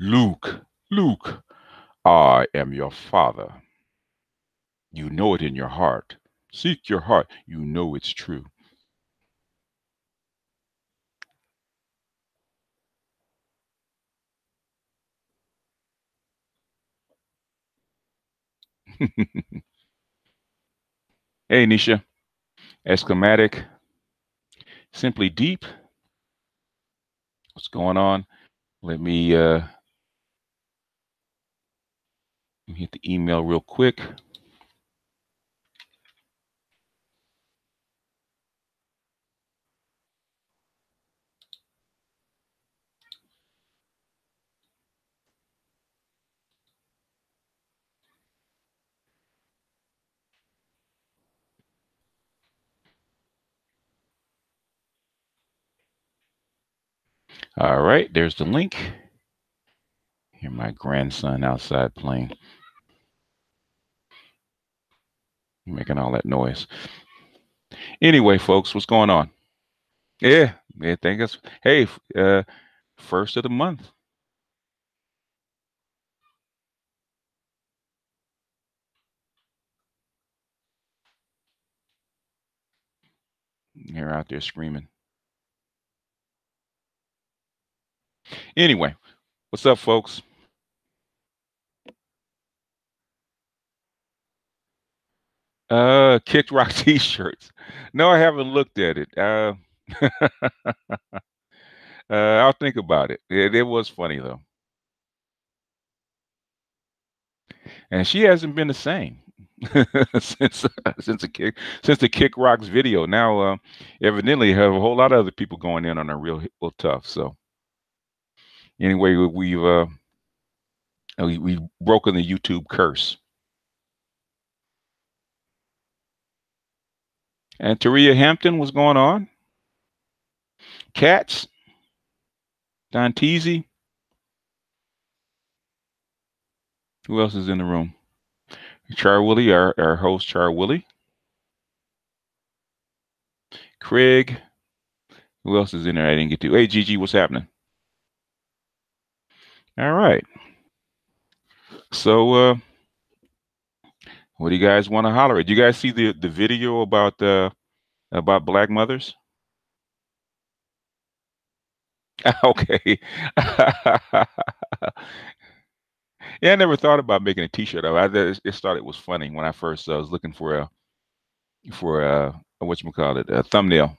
Luke, Luke, I am your father. You know it in your heart. Seek your heart. You know it's true. Hey, Nisha. Exclamatic. Simply deep. What's going on? Let me hit the email real quick. All right, there's the link. Hear my grandson outside playing, making all that noise. Anyway, folks, what's going on? Yeah, thank us. Hey, first of the month. You're out there screaming. Anyway, what's up, folks? Kick Rock T-shirts. No, I haven't looked at it. I'll think about it. It was funny though, and she hasn't been the same since the Kick Rocks video. Now, evidently, have a whole lot of other people going in on her real tough. So anyway, we've broken the YouTube curse. And Taria Hampton, what's going on? Cats, Don Teasy. Who else is in the room? Char Willie, our host, Char Willie. Craig. Who else is in there I didn't get to? Hey, Gigi, what's happening? All right. So, what do you guys want to holler at? Do you guys see the video about black mothers? Okay. Yeah, I never thought about making a T-shirt of it. Just thought it was funny when I first was looking for what you call it, a thumbnail.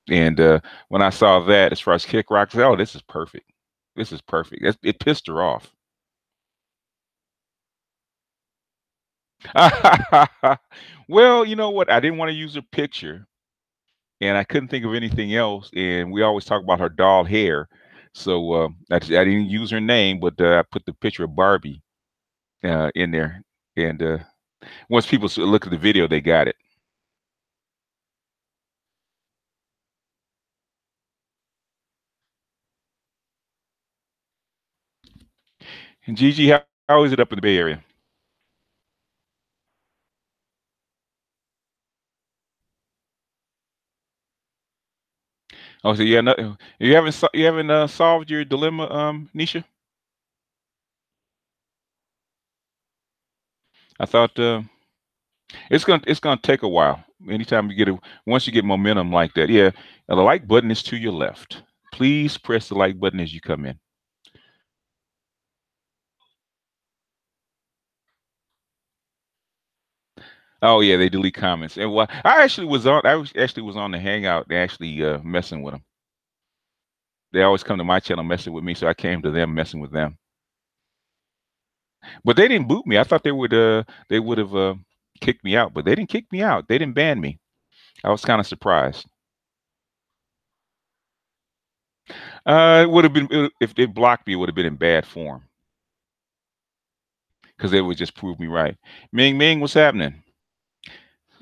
And when I saw that, as far as Kick Rock, I said, "Oh, this is perfect. This is perfect." It pissed her off. Well, you know what? I didn't want to use her picture, and I couldn't think of anything else. And we always talk about her doll hair, so I didn't use her name, but I put the picture of Barbie in there. And once people look at the video, they got it. And Gigi, how is it up in the Bay Area? Oh, so yeah, no, you haven't solved your dilemma, Nisha. I thought it's gonna take a while. Anytime you once you get momentum like that, yeah, the like button is to your left. Please press the like button as you come in. Oh yeah, they delete comments. And well, I actually was on the Hangout, actually messing with them. They always come to my channel messing with me, so I came to them messing with them. But they didn't boot me. I thought they would have kicked me out, but they didn't kick me out. They didn't ban me. I was kind of surprised. It would have been if they blocked me, it would have been in bad form because they would just prove me right. Ming Ming, what's happening?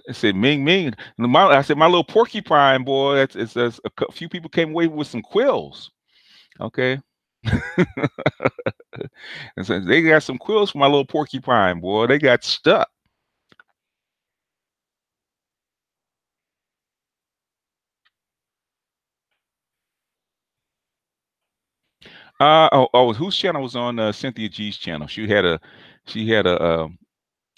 I said Ming Ming. I said my little porcupine boy. A few people came away with some quills. Okay. And so they got some quills for my little porcupine boy. They got stuck. Whose channel was on Cynthia G's channel? She had a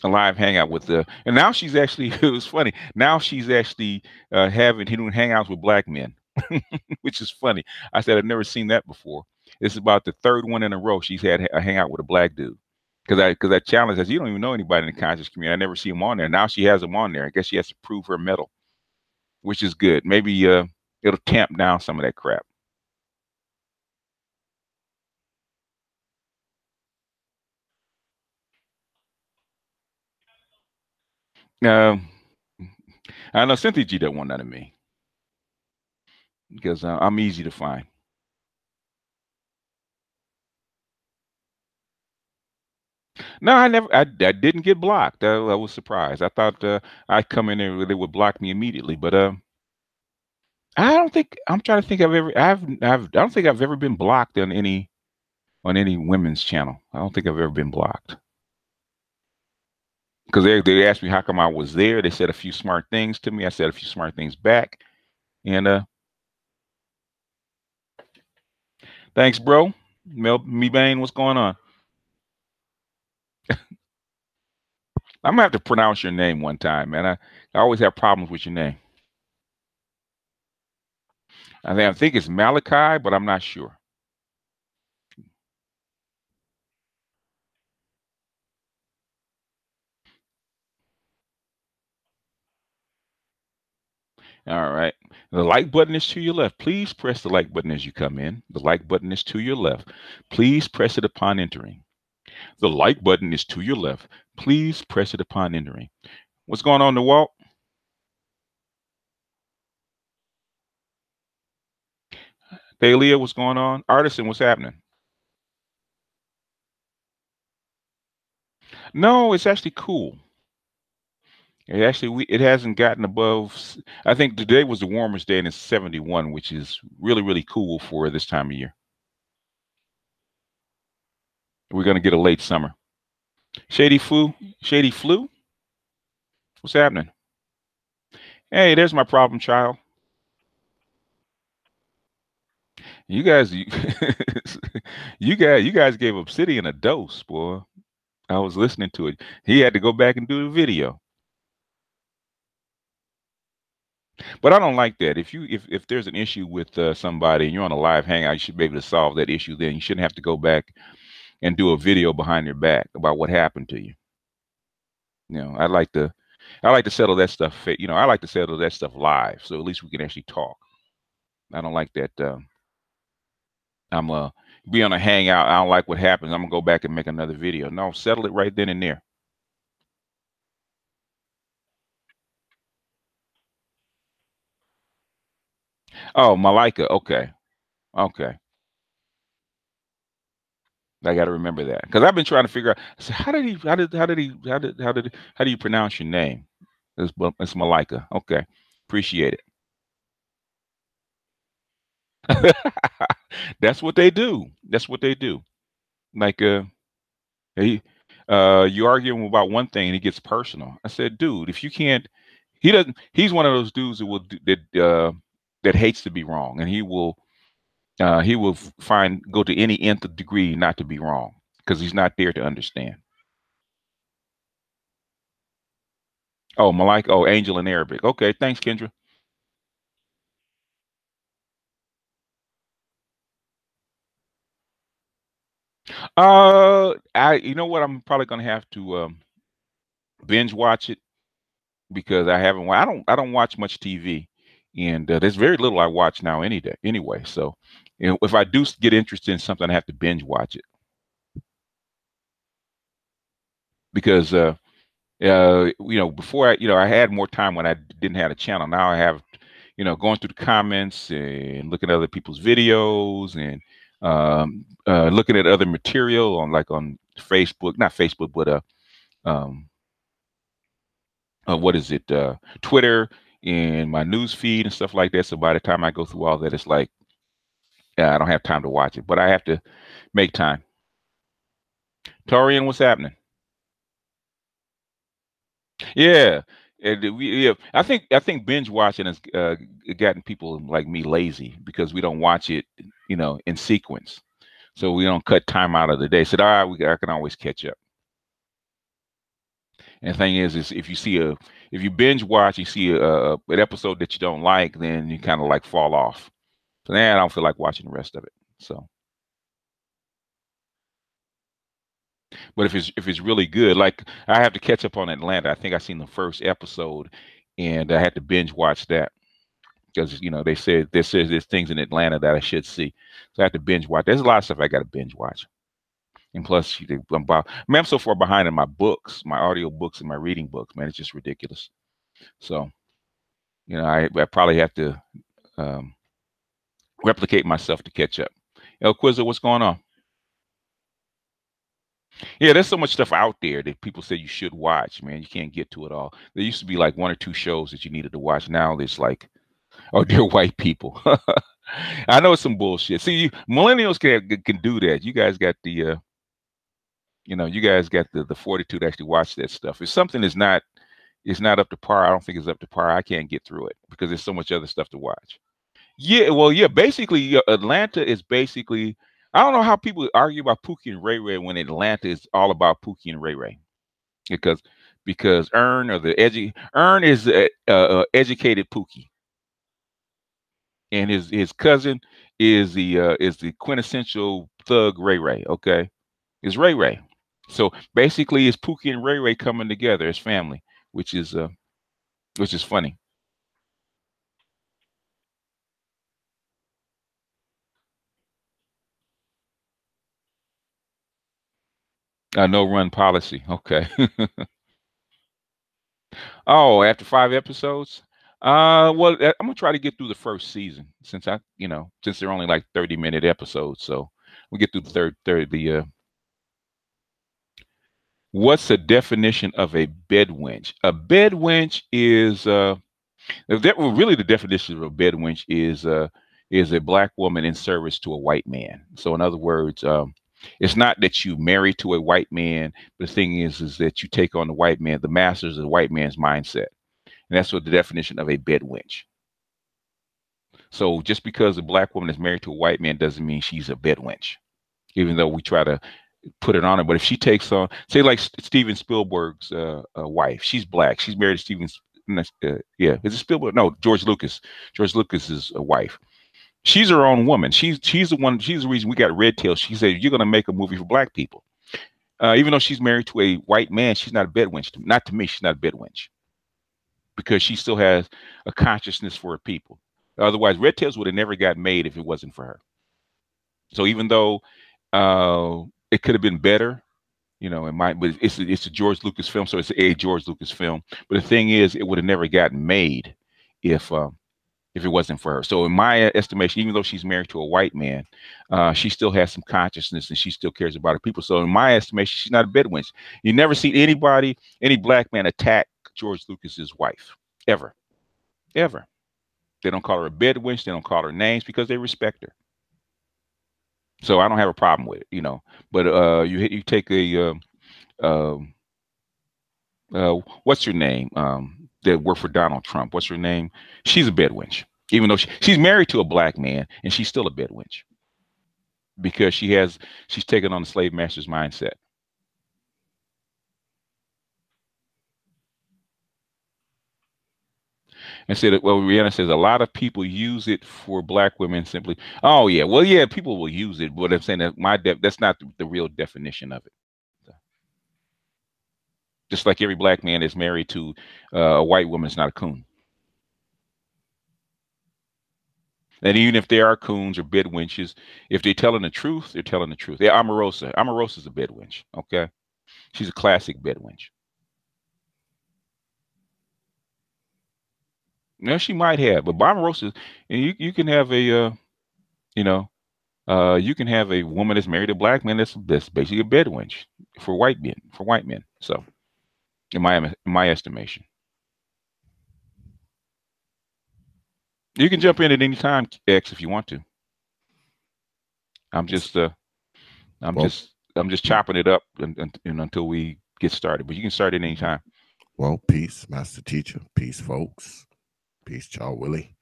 live hangout with and now she's actually it was funny. Now she's actually having doing hangouts with black men, which is funny. I said I've never seen that before. It's about the third one in a row she's had a hangout with a black dude. Because I challenged her, you don't even know anybody in the conscious community. I never see him on there. Now she has him on there. I guess she has to prove her mettle, which is good. Maybe it'll tamp down some of that crap. Um, I know Cynthia G don't want none of me because I'm easy to find. No, I never. I didn't get blocked. I was surprised. I thought I'd come in there, they would block me immediately. But I don't think I'm trying to think I've ever. I don't think I've ever been blocked on any women's channel. I don't think I've ever been blocked because they asked me how come I was there. They said a few smart things to me. I said a few smart things back. And thanks, bro. Mel Me Bain, what's going on? I'm gonna have to pronounce your name one time, man. I always have problems with your name. I think it's Malachi, but I'm not sure. All right. The like button is to your left. Please press the like button as you come in. The like button is to your left. Please press it upon entering. The like button is to your left. Please press it upon entering. What's going on, Walt? Thalia, what's going on? Artisan, what's happening? No, it's actually cool. It hasn't gotten above. I think today was the warmest day and it's 71, which is really, really cool for this time of year. We're gonna get a late summer. Shady Flu, what's happening? Hey, there's my problem child. You guys, you guys gave Obsidian a dose, boy. I was listening to it. He had to go back and do the video. But I don't like that. If there's an issue with somebody and you're on a live hangout, you should be able to solve that issue. Then you shouldn't have to go back and do a video behind their back about what happened to you. You know, I like to settle that stuff. I like to settle that stuff live, so at least we can actually talk. I don't like that. I'm be on a hangout. I don't like what happens. I'm gonna go back and make another video. No, settle it right then and there. Oh, Malika. Okay, okay. I got to remember that because I've been trying to figure out. So how did he? How do you pronounce your name? It's Malika. Okay, appreciate it. That's what they do. That's what they do. Like he, you arguing about one thing and he gets personal. I said, dude, if you can't, he doesn't. He's one of those dudes that that hates to be wrong, and he will find go to any nth degree not to be wrong because he's not there to understand. Oh, Malika. Oh, angel in Arabic. Okay, thanks, Kendra. You know what? I'm probably gonna have to binge watch it because I haven't. I don't watch much TV, and there's very little I watch now any day anyway. So, if I do get interested in something, I have to binge watch it because before I had more time when I didn't have a channel. Now I have, going through the comments and looking at other people's videos and looking at other material on Facebook, not Facebook, but um, what is it, Twitter and my news feed and stuff like that. So by the time I go through all that, it's like I don't have time to watch it, but I have to make time. Torian, what's happening? Yeah. Yeah, I think binge watching has gotten people like me lazy because we don't watch it, in sequence. so we don't cut time out of the day. Said, all right, I can always catch up. And the thing is if you binge watch, you see an episode that you don't like, then you kind of like fall off. So then I don't feel like watching the rest of it. So, but if it's really good, like I have to catch up on Atlanta. I think I seen the first episode, and I had to binge watch that because they said there's things in Atlanta that I should see, so I have to binge watch. There's a lot of stuff I got to binge watch, and plus I'm so far behind in my books, my audio books and my reading books. Man, it's just ridiculous. So I probably have to um, replicate myself to catch up. El Quizzo, what's going on? Yeah, there's so much stuff out there that people say you should watch, man. You can't get to it all. There used to be like one or two shows that you needed to watch. Now there's like, oh, dear white people. I know it's some bullshit. See, millennials can do that. You guys got the fortitude to actually watch that stuff. If something is not up to par, I don't think it's up to par. I can't get through it because there's so much other stuff to watch. Yeah, well, yeah, basically, Atlanta is basically. I don't know how people argue about Pookie and Ray Ray when Atlanta is all about Pookie and Ray Ray because Ern is educated Pookie, and his cousin is the quintessential thug Ray Ray. Okay, is Ray Ray. So basically, it's Pookie and Ray Ray coming together as family, which is funny. No run policy. Okay. Oh, after 5 episodes? Well, I'm gonna try to get through the first season since they're only like 30-minute episodes. So we'll get through the third. What's the definition of a bed wench? A bed wench is really the definition of a bed wench is a black woman in service to a white man. So in other words, it's not that you marry to a white man, but the thing is that you take on the white man, the masters of the white man's mindset. And that's what the definition of a bed wench. So just because a black woman is married to a white man doesn't mean she's a bed wench, even though we try to put it on her. But if she takes on, say, like Steven Spielberg's wife, she's black. She's married to yeah, is it Spielberg? No, George Lucas. George Lucas's wife. She's her own woman. She's the one. She's the reason we got Red Tail. She said, "You're going to make a movie for black people." Even though she's married to a white man, she's not a bed wench. Not to me, she's not a bed wench because she still has a consciousness for her people. Otherwise, Red Tails would have never got made if it wasn't for her. So even though it could have been better, but it's a George Lucas film, so it's a George Lucas film. But the thing is, it would have never gotten made if it wasn't for her. So in my estimation, even though she's married to a white man, she still has some consciousness and she still cares about her people. So in my estimation, she's not a bed wench. You never see any black man attack George Lucas's wife, ever, ever. They don't call her a bed wench. They don't call her names because they respect her. So I don't have a problem with it. But you take uh, what's her name? That worked for Donald Trump. What's her name? She's a bed wench, even though she's married to a black man, and she's still a bed wench because she's taken on the slave master's mindset. And said, well, Rihanna says a lot of people use it for black women simply. Oh yeah, well yeah, people will use it, but I'm saying that that's not the real definition of it. Just like every black man that's married to a white woman is not a coon. And even if they are coons or bed wenches, if they're telling the truth, they're telling the truth. Yeah, Omarosa. Omarosa's a bed wench. Okay, she's a classic bed wench. No, she might have, but Omarosa, and you can have you know, you can have a woman that's married to a black man that's basically a bed wench for white men. So, in my estimation, you can jump in at any time, X, if you want to. I'm just I'm Well, just I'm just chopping it up and until we get started. But you can start at any time. well, peace, Master Teacher. Peace, folks. Peace, Charles Willie.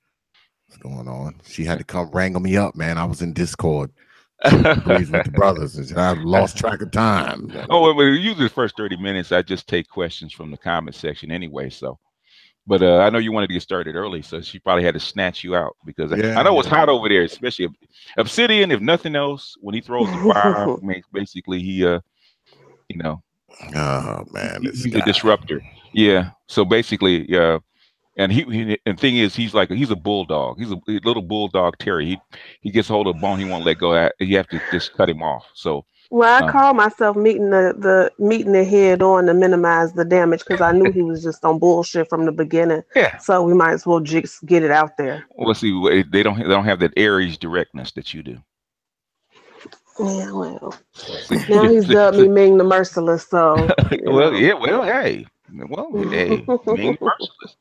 What's going on? She had to come wrangle me up, man. I was in Discord Please with the brothers. I've lost track of time. Oh, well, usually the first 30 minutes, I just take questions from the comment section anyway. So, but I know you wanted to get started early, so she probably had to snatch you out because I know it's hot over there, especially Obsidian. If nothing else, when he throws the fire, I mean, basically he, you know, oh man, he's a disruptor. Yeah. So basically, and and thing is, he's a bulldog. He's a little bulldog terrier. He gets hold of a bone, he won't let go. You have to just cut him off. So. Well, I call myself meeting the head on to minimize the damage because I knew he was just on bullshit from the beginning. Yeah. So we might as well just get it out there. Well, see, they don't have that Aries directness that you do. Yeah, well, now he's dubbed me Ming the Merciless. So well, yeah, hey, Ming the Merciless.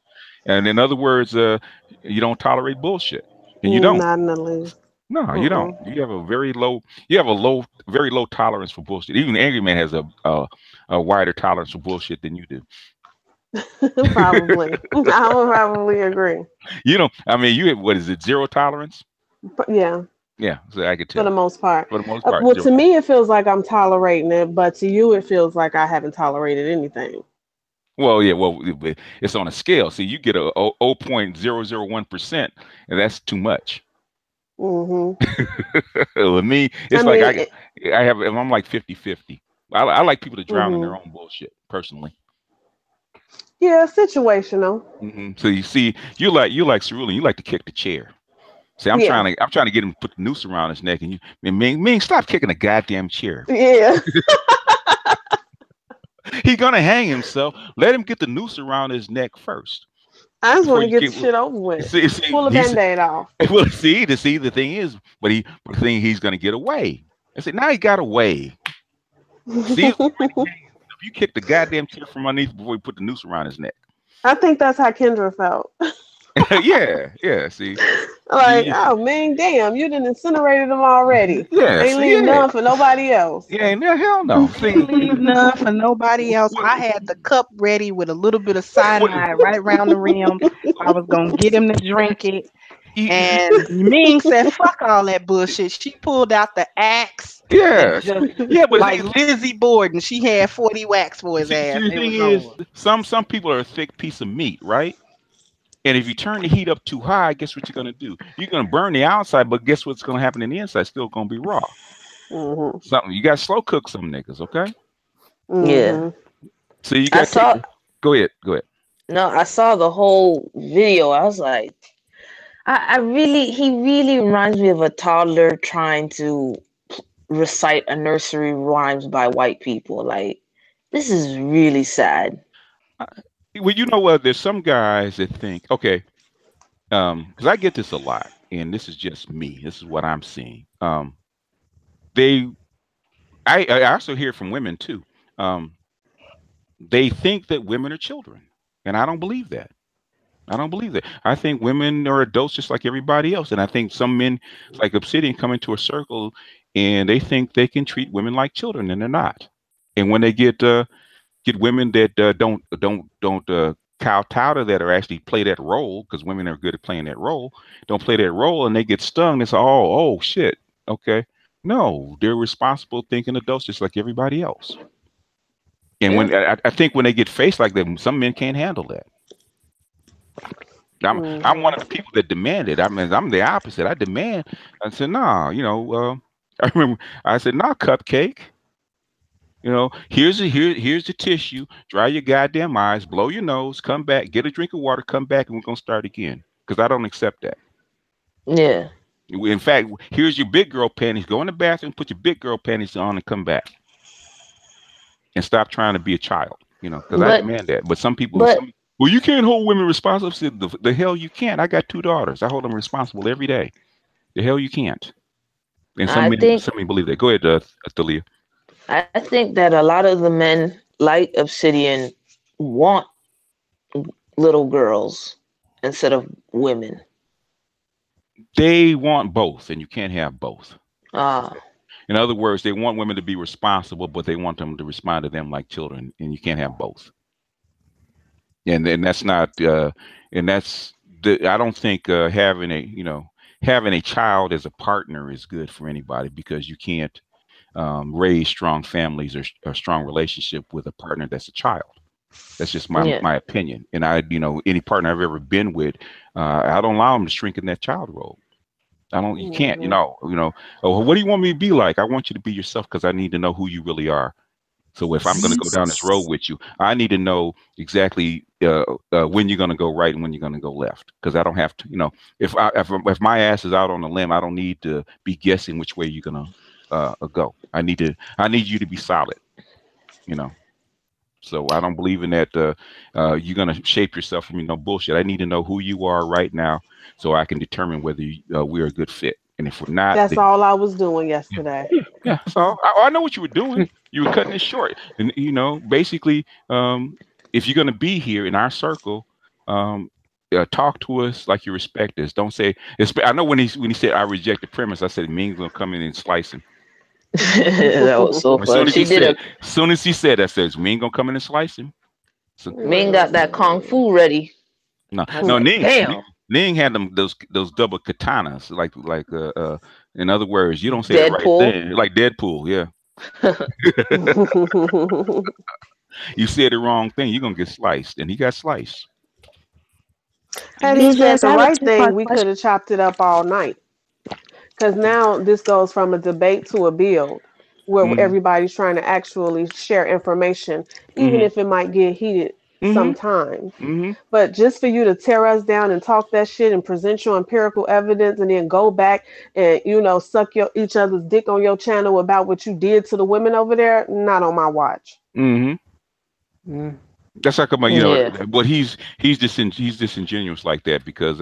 And in other words, you don't tolerate bullshit, and you don't. Not in the least. No, you don't. You have a very low tolerance for bullshit. Even Angry Man has a wider tolerance for bullshit than you do. Probably. I would probably agree. You know, I mean, you have, what is it, zero tolerance? Yeah. Yeah, so I could tell. For the most part. For the most part. Well, to me, it feels like I'm tolerating it, but to you, it feels like I haven't tolerated anything. Well, yeah, it's on a scale. See, you get a 0.001%, and that's too much. Mm-hmm. With me, it's I'm like 50-50. I like people to drown in their own bullshit, personally. Yeah, situational. So you see, you like Cerulean, you like to kick the chair. See, I'm trying to get him to put the noose around his neck, and Ming, stop kicking the goddamn chair. Yeah. He's gonna hang himself. Let him get the noose around his neck first. I just want to get the shit over with. Pull a Band-Aid off. Well, the thing is, he's gonna get away. I said, now he got away. See, if you kick the goddamn chair from underneath before you put the noose around his neck. I think that's how Kendra felt. yeah. See, like, oh man, damn, you done incinerated them already. Yeah, ain't leave none for nobody else. Yeah, hell no. Leave none for nobody else. I had the cup ready with a little bit of cyanide right around the rim. I was gonna get him to drink it. And Ming said, "Fuck all that bullshit." She pulled out the axe. Yeah, but like Lizzie Borden, she had 40 whacks for his ass. The thing is, some people are a thick piece of meat, right? And if you turn the heat up too high, guess what you're gonna do? You're gonna burn the outside, but guess what's gonna happen in the inside? It's still gonna be raw. Something you got to slow cook some niggas, okay? Yeah. So you got. Go ahead. No, I saw the whole video. I was like, he really reminds me of a toddler trying to recite a nursery rhymes by white people. Like, this is really sad. Well, you know what? There's some guys that think, okay, because I get this a lot, and this is just me. This is what I'm seeing. I also hear from women too. They think that women are children, and I don't believe that. I think women are adults just like everybody else, and I think some men, like Obsidian, come into a circle and they think they can treat women like children, and they're not. And when they get women that don't kowtow to that or actually play that role, because women are good at playing that role, don't play that role, and they get stung, they say, oh shit, okay. No, they're responsible thinking adults just like everybody else. And when I think when they get faced like that, some men can't handle that. I'm one of the people that demand it. I mean, I'm the opposite. I demand. I said, nah, I remember I said, nah, cupcake. Here's the tissue. Dry your goddamn eyes, blow your nose, come back, get a drink of water, come back, and we're gonna start again. Because I don't accept that. Yeah. In fact, here's your big girl panties. Go in the bathroom, put your big girl panties on, and come back. And stop trying to be a child. Because I demand that. But some people, well, you can't hold women responsible. I said, the hell you can't. I got 2 daughters. I hold them responsible every day. The hell you can't. And some men believe that. Go ahead, Thalia. I think that a lot of the men, like Obsidian, want little girls instead of women. They want both, and you can't have both. Ah. In other words, they want women to be responsible, but they want them to respond to them like children, and you can't have both. And that's not, and that's I don't think having having a child as a partner is good for anybody, because you can't raise strong families or a strong relationship with a partner that's a child. That's just my opinion. And any partner I've ever been with, I don't allow them to shrink in that child role. You can't, oh, what do you want me to be like? I want you to be yourself, because I need to know who you really are. So if I'm going to go down this road with you, I need to know exactly when you're going to go right and when you're going to go left, because I don't have to, if my ass is out on a limb, I don't need to be guessing which way you're going to go. I need you to be solid, So I don't believe in that you're going to shape yourself from bullshit. I need to know who you are right now, so I can determine whether we're a good fit. And if we're not, that's all I was doing yesterday. Yeah. So I know what you were doing. You were cutting it short. And basically, if you're going to be here in our circle, talk to us like you respect us. Don't say. I know when he said I reject the premise, I said Ming's gonna come in and slice him. That was so funny. As soon as he said that, says Ming gonna come in and slice him. So, Ming got that kung fu ready. No, Ning had those double katanas, like in other words, you don't say Deadpool. The right thing, like Deadpool, yeah. You said the wrong thing, you're gonna get sliced, and he got sliced. Had he said the right thing, we could have chopped it up all night. Because now this goes from a debate to a build, where everybody's trying to actually share information, even if it might get heated sometimes. But just for you to tear us down and talk that shit and present your empirical evidence and then go back and suck each other's dick on your channel about what you did to the women over there, not on my watch. That's how come but he's disingenuous like that, because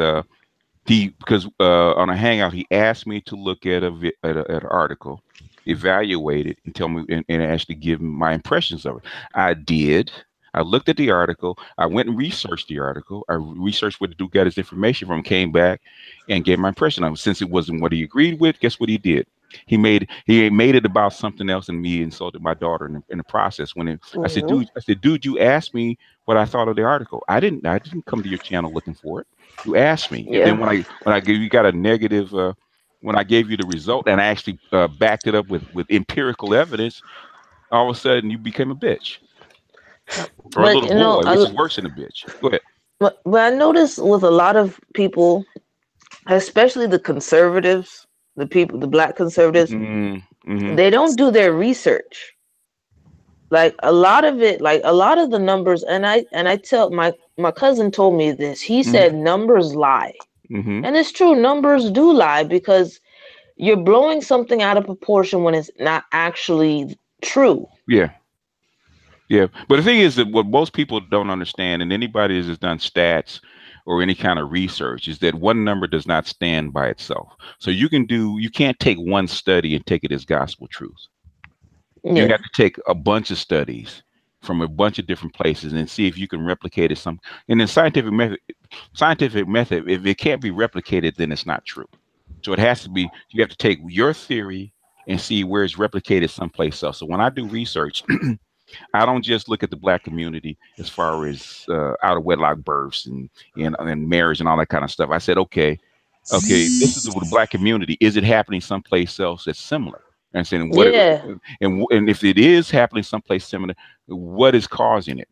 on a hangout he asked me to look at an article, evaluate it, and tell me and actually give me my impressions of it. I did. I looked at the article. I went and researched the article. I researched where the dude got his information from, came back, and gave my impression of it. Since it wasn't what he agreed with, guess what he did? He made it about something else, and me insulted my daughter in the process. I said, dude, you asked me what I thought of the article. I didn't come to your channel looking for it. You asked me. Yeah. And then when I gave you got a negative, when I gave you the result and I actually backed it up with empirical evidence, all of a sudden you became a bitch. Or a little boy, which is worse than a bitch. Go ahead. But I noticed with a lot of people, especially the conservatives, the black conservatives, they don't do their research. Like a lot of the numbers, and I tell my cousin told me this. He said numbers lie. And it's true, numbers do lie, because you're blowing something out of proportion when it's not actually true. Yeah. Yeah, but the thing is that what most people don't understand, and anybody that has done stats or any kind of research, is that one number does not stand by itself. So you can't take one study and take it as gospel truth. Yeah. You have to take a bunch of studies from a bunch of different places and see if you can replicate it. And in scientific method, if it can't be replicated, then it's not true. So it has to be. You have to take your theory and see where it's replicated someplace else. So when I do research. I don't just look at the black community as far as out of wedlock births and marriage and all that kind of stuff. I said, okay, this is the black community. Is it happening someplace else that's similar? And saying and if it is happening someplace similar, what is causing it?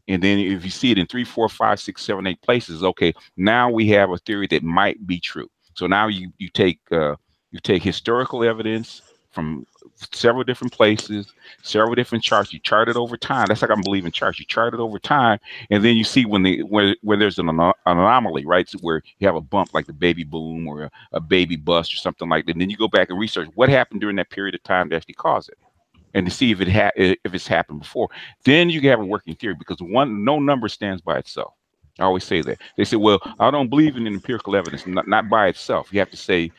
And then if you see it in 3, 4, 5, 6, 7, 8 places, okay, now we have a theory that might be true. So now you take historical evidence from several different places, several different charts. You chart it over time. That's like I believe in charts. You chart it over time, and then you see where there's an anomaly, right? So where you have a bump like the baby boom or a baby bust or something like that. And then you go back and research what happened during that period of time to actually cause it, and to see if it's happened before. Then you can have a working theory, because no number stands by itself. I always say that. They say, well, I don't believe in empirical evidence, not by itself. You have to say.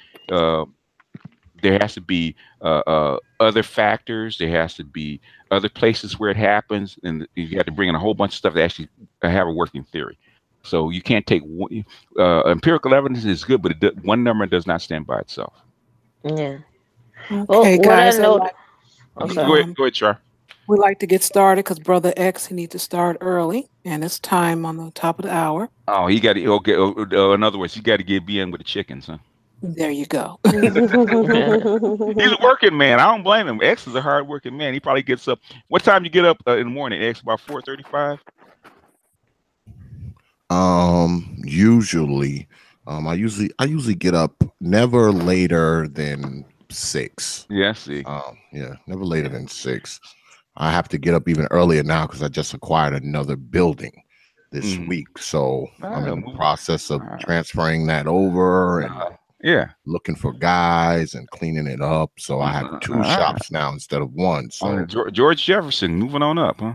There has to be other factors. There has to be other places where it happens, and you have to bring in a whole bunch of stuff to actually have a working theory. So you can't take empirical evidence is good, but one number does not stand by itself. Yeah. Okay, guys. Go ahead, Char. We'd like to get started because Brother X, he needs to start early, and it's time on the top of the hour. Oh, he got to. Okay. In other words, you got to be in with the chickens, huh? There you go. He's a working man. I don't blame him. X is a hard working man. He probably gets up. What time you get up in the morning, X? About 4:35? Usually, I usually get up never later than 6. Yeah, I see. Yeah, never later than 6. I have to get up even earlier now because I just acquired another building this week. So I'm in the process of transferring that over and looking for guys and cleaning it up. So I have 2 shops now instead of 1. So George Jefferson moving on up, huh?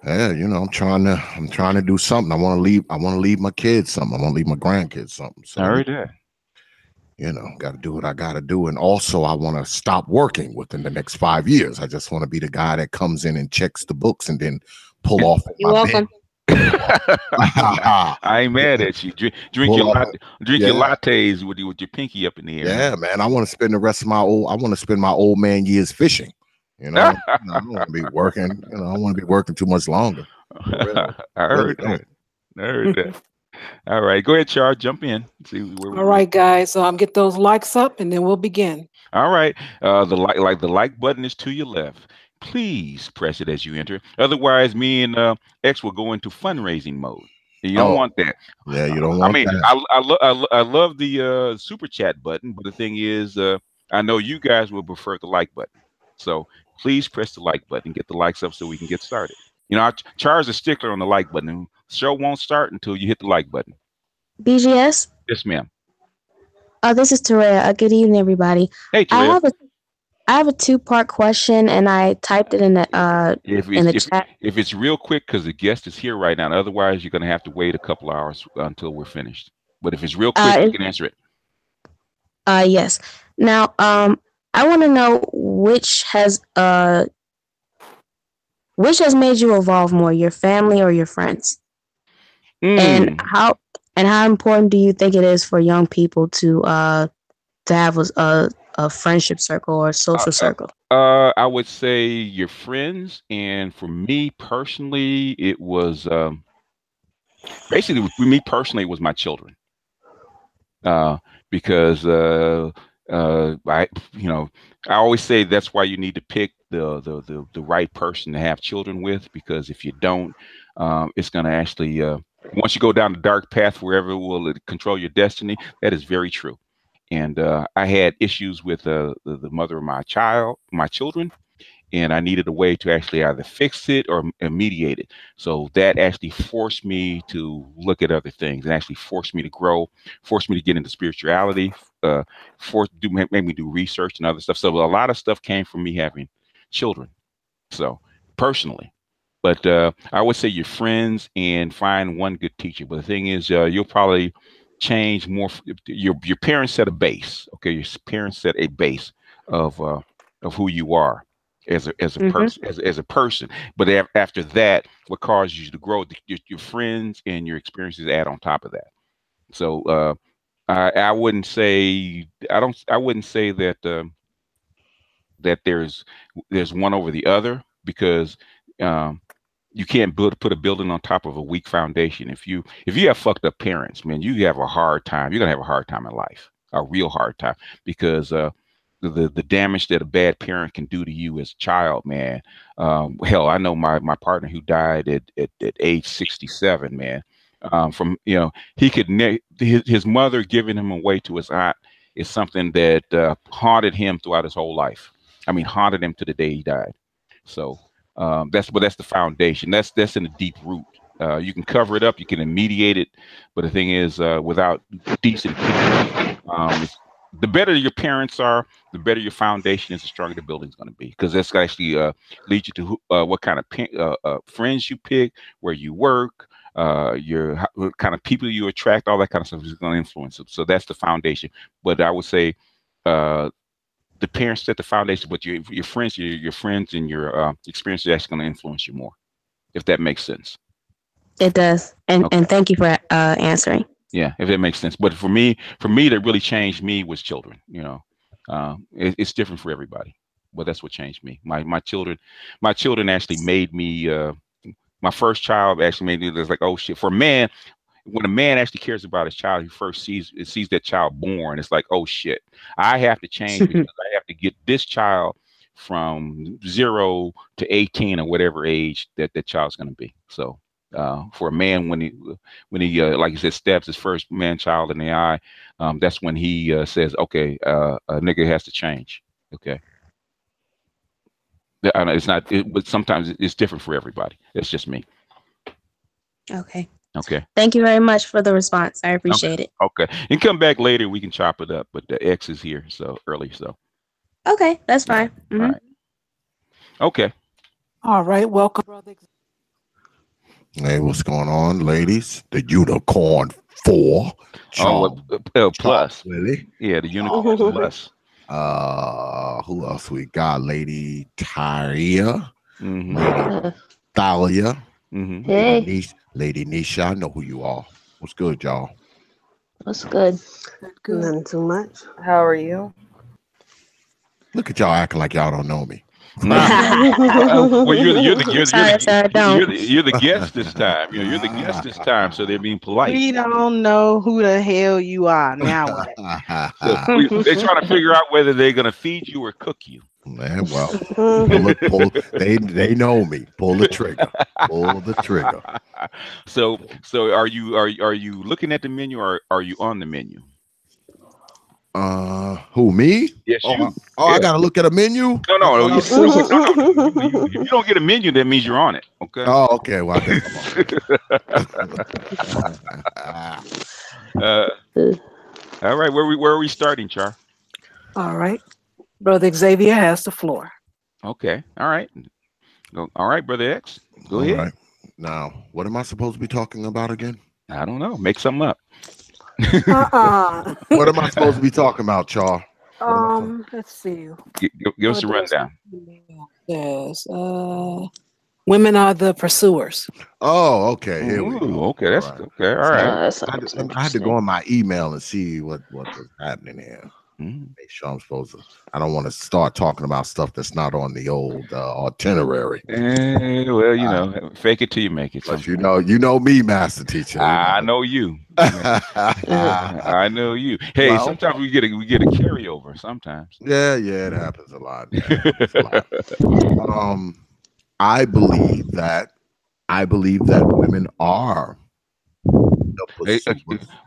Yeah, I'm trying to do something. I want to leave my kids something. I want to leave my grandkids something. So I heard that. Got to do what I got to do. And also I want to stop working within the next 5 years. I just want to be the guy that comes in and checks the books and then pull off. You're welcome. I ain't mad at you. Drink your lattes with your pinky up in the air. Yeah, man. I want to spend the rest of my old man years fishing. I don't want to be working. I want to be working too much longer. I heard that. All right, go ahead, Char. Jump in. All right, guys. Get those likes up, and then we'll begin. All right. The like button is to your left. Please press it as you enter. Otherwise, me and X will go into fundraising mode. You don't want that. Yeah, you don't want that. I love the super chat button, but the thing is, I know you guys will prefer the like button. So please press the like button, get the likes up so we can get started. Char's a stickler on the like button. The show won't start until you hit the like button. BGS? Yes, ma'am. This is Terea. Good evening, everybody. Hey, Terea. I have a 2-part question, and I typed it in the chat. If it's real quick, because the guest is here right now. Otherwise, you're going to have to wait a couple hours until we're finished. But if it's real quick, you can answer it. Yes. Now, I want to know which has made you evolve more, your family or your friends? And how important do you think it is for young people to have a friendship circle or a social circle? I would say your friends, and for me personally, it was basically for me personally it was my children, because I always say that's why you need to pick the right person to have children with, because if you don't, it's going to actually once you go down the dark path, wherever it will control your destiny. That is very true. And I had issues with the mother of my children, and I needed a way to actually either fix it or mediate it. So that actually forced me to look at other things, and actually forced me to grow, forced me to get into spirituality, made me do research and other stuff. So a lot of stuff came from me having children. So personally, but I would say your friends, and find one good teacher. But the thing is, you'll probably change more. Your parents set a base. Okay, your parents set a base of who you are as a person. But after that, what causes you to grow, your friends and your experiences add on top of that. So I wouldn't say that that there's one over the other, because you can't put a building on top of a weak foundation. If you have fucked up parents, man, you have a hard time. You're gonna have a hard time in life, a real hard time, because the damage that a bad parent can do to you as a child, man. Hell, I know my partner who died at age 67, man. From he could his mother giving him away to his aunt is something that haunted him throughout his whole life. I mean, haunted him to the day he died. So that's the foundation. That's in the deep root. You can cover it up, you can mediate it, but the thing is, without decent people, the better your parents are, the better your foundation is, the stronger the building's going to be, because that's going to actually lead you to what kind of friends you pick, where you work, what kind of people you attract, all that kind of stuff is going to influence it. So that's the foundation. But I would say the parents set the foundation, but your friends and your experiences are actually going to influence you more, if that makes sense. It does, and thank you for answering. Yeah, if it makes sense. But for me, that really changed me was children. It's different for everybody, but that's what changed me. My children actually made me. My first child actually made me like, oh shit. For a man, when a man actually cares about his child, he first sees that child born. It's like, oh shit, I have to change because I have to get this child from 0 to 18 or whatever age that child's going to be. So for a man, when he like you said, stabs his first man child in the eye, that's when he says, okay, a nigga has to change. Okay. I know it's not, but sometimes it's different for everybody. It's just me. Okay. Okay. Thank you very much for the response. I appreciate it. Okay. You can come back later. We can chop it up. But the X is here so early. So. Okay, that's fine. All right. Okay. All right. Welcome, brother. Hey, what's going on, ladies? The Unicorn 4. Plus. Really? Yeah, the Unicorn Plus. Who else we got? Lady Tyria, Mm-hmm. Thalia, Hey. Lady Nisha. I know who you are. What's good, y'all? What's good? Good. Nothing too much. How are you? Look at y'all acting like y'all don't know me. Well, you're the guest this time. You're the guest this time, so they're being polite. We don't know who the hell you are now. They're trying to figure out whether they're gonna feed you or cook you. Man, well, they know me. Pull the trigger. Pull the trigger. So are you looking at the menu or are you on the menu? Who, me? Yes, you. Yeah. I gotta look at a menu. No. You don't get a menu. That means you're on it. Okay. Oh, okay. Well, I guess all right. Where are we starting, Char? All right. Brother Xavier has the floor. Okay. All right. All right, Brother X. Go ahead. Right. Now, what am I supposed to be talking about again? I don't know. Make something up. What am I supposed to be talking about, Char? Let's see. Give us a rundown. Yes. Women are the pursuers. Oh, okay. Here we go. Okay, that's all right. Okay. All right. I had to go in my email and see what was happening here. Make sure I'm supposed to. I don't want to start talking about stuff that's not on the old itinerary. Well, fake it till you make it. But you know me, master teacher. I know you. I know you. Hey, well, sometimes we get a carryover. Sometimes. Yeah, it happens a lot. I believe that women are. Hey,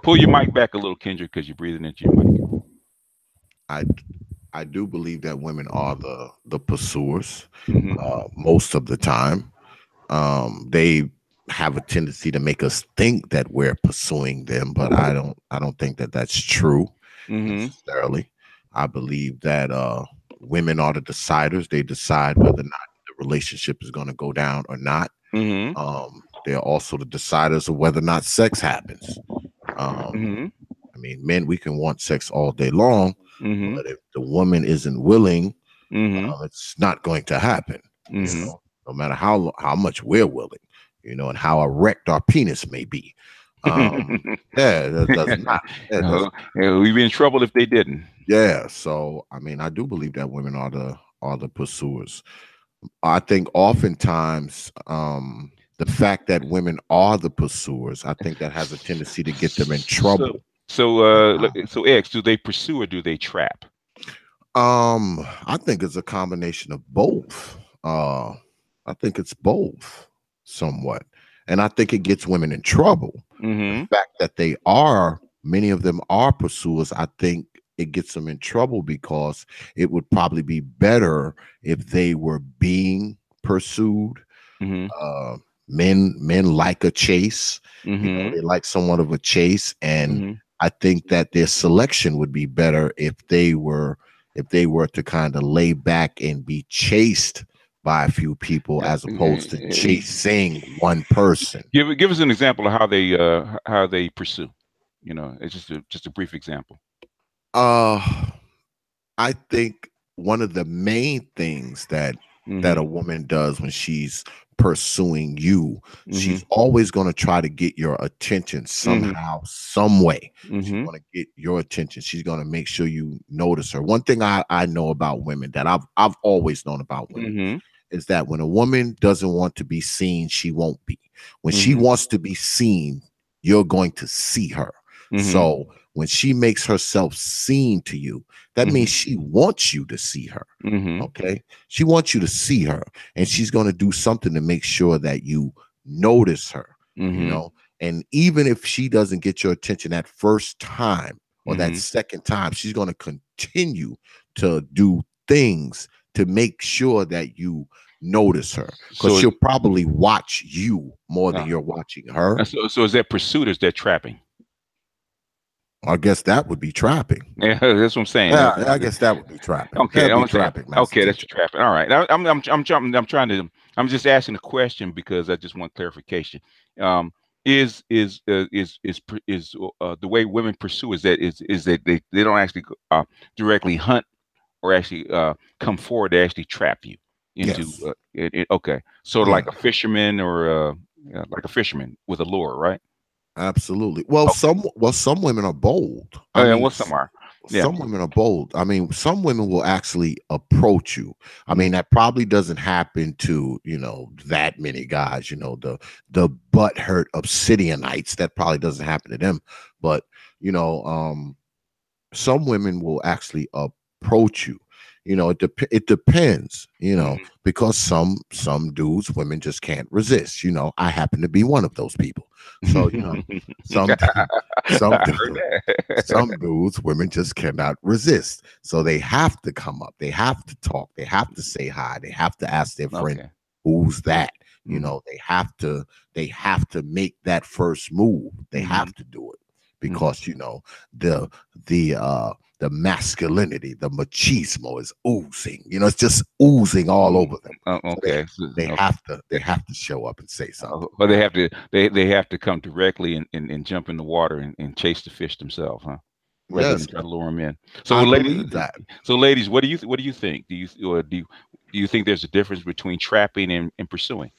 pull your mic back a little, Kendrick, because you're breathing into your mic. I do believe that women are the pursuers most of the time. They have a tendency to make us think that we're pursuing them, but I don't think that that's true necessarily. I believe that women are the deciders. They decide whether or not the relationship is going to go down or not. They're also the deciders of whether or not sex happens. I mean, men, we can want sex all day long. But if the woman isn't willing, it's not going to happen. You know? No matter how much we're willing, and how erect our penis may be. That does not. We'd be in trouble if they didn't. Yeah. So I mean, I do believe that women are the pursuers. I think oftentimes the fact that women are the pursuers, I think that has a tendency to get them in trouble. So X, do they pursue or do they trap? I think it's a combination of both. I think it's both somewhat. And I think it gets women in trouble. The fact that many of them are pursuers, I think it gets them in trouble because it would probably be better if they were being pursued. Men like a chase. They like somewhat of a chase, and I think that their selection would be better if they were to kind of lay back and be chased by a few people as opposed to chasing one person. Give us an example of how they pursue. It's just a brief example. I think one of the main things that a woman does when she's pursuing you, she's always going to try to get your attention somehow, some way. She's going to get your attention. She's going to make sure you notice her. One thing I know about women that I've always known about women is that when a woman doesn't want to be seen, she won't be. When she wants to be seen, you're going to see her. So when she makes herself seen to you, that means she wants you to see her. Okay. She wants you to see her, and she's going to do something to make sure that you notice her, you know. And even if she doesn't get your attention that first time or that second time, she's going to continue to do things to make sure that you notice her, because she'll probably watch you more than you're watching her. So is that pursuit or is that trapping? I guess that would be trapping. Yeah, that's what I'm saying. Yeah, I guess that would be trapping. Okay, be trapping. Okay, that's trapping. All right, I'm just asking a question because I just want clarification. Is the way women pursue is that they don't actually directly hunt or actually come forward to actually trap you into okay, so like a fisherman or like a fisherman with a lure, right? Absolutely. Well, some women are bold. Some are. Yeah. Some women are bold. I mean, some women will actually approach you. I mean, that probably doesn't happen to, you know, that many guys, you know, the butthurt obsidianites. That probably doesn't happen to them. But, you know, some women will actually approach you. You know, it depends, you know, because some dudes, women just can't resist. You know, I happen to be one of those people. So, you know, some dudes, women just cannot resist. So they have to come up. They have to talk. They have to say hi. They have to ask their friend, who's that? You know, they have to make that first move. They have to do it because, you know, the masculinity, the machismo is oozing. You know, it's just oozing all over them. Okay, so they have to show up and say something. But they have to come directly and jump in the water and chase the fish themselves, huh? Rather than try to lure them in. So, ladies, what do you think? Do you think there's a difference between trapping and pursuing?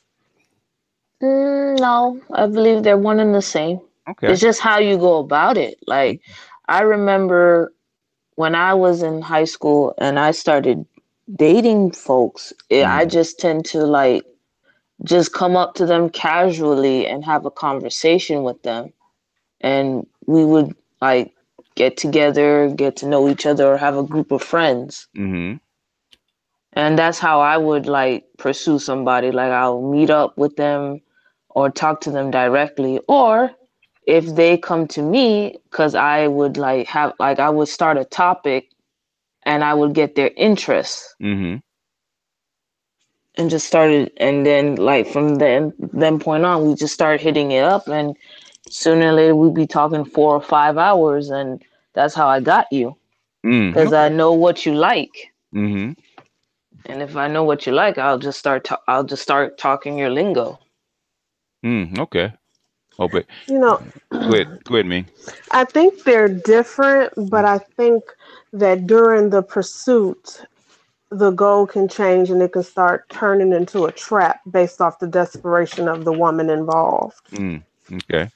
No, I believe they're one and the same. Okay, it's just how you go about it. Like, I remember when I was in high school and I started dating folks, I just tend to like just come up to them casually and have a conversation with them. And we would like get together, get to know each other, or have a group of friends. And that's how I would like pursue somebody. Like, I'll meet up with them or talk to them directly, or if they come to me, because I would I would start a topic and I would get their interest. And just started, and then like from then point on, we just started hitting it up, and sooner or later we'd be talking 4 or 5 hours, and that's how I got you. Because I know what you like. And if I know what you like, I'll just start talking your lingo. Okay. Oh, but you know, go ahead, me. I think they're different, but I think that during the pursuit, the goal can change and it can start turning into a trap based off the desperation of the woman involved. Okay.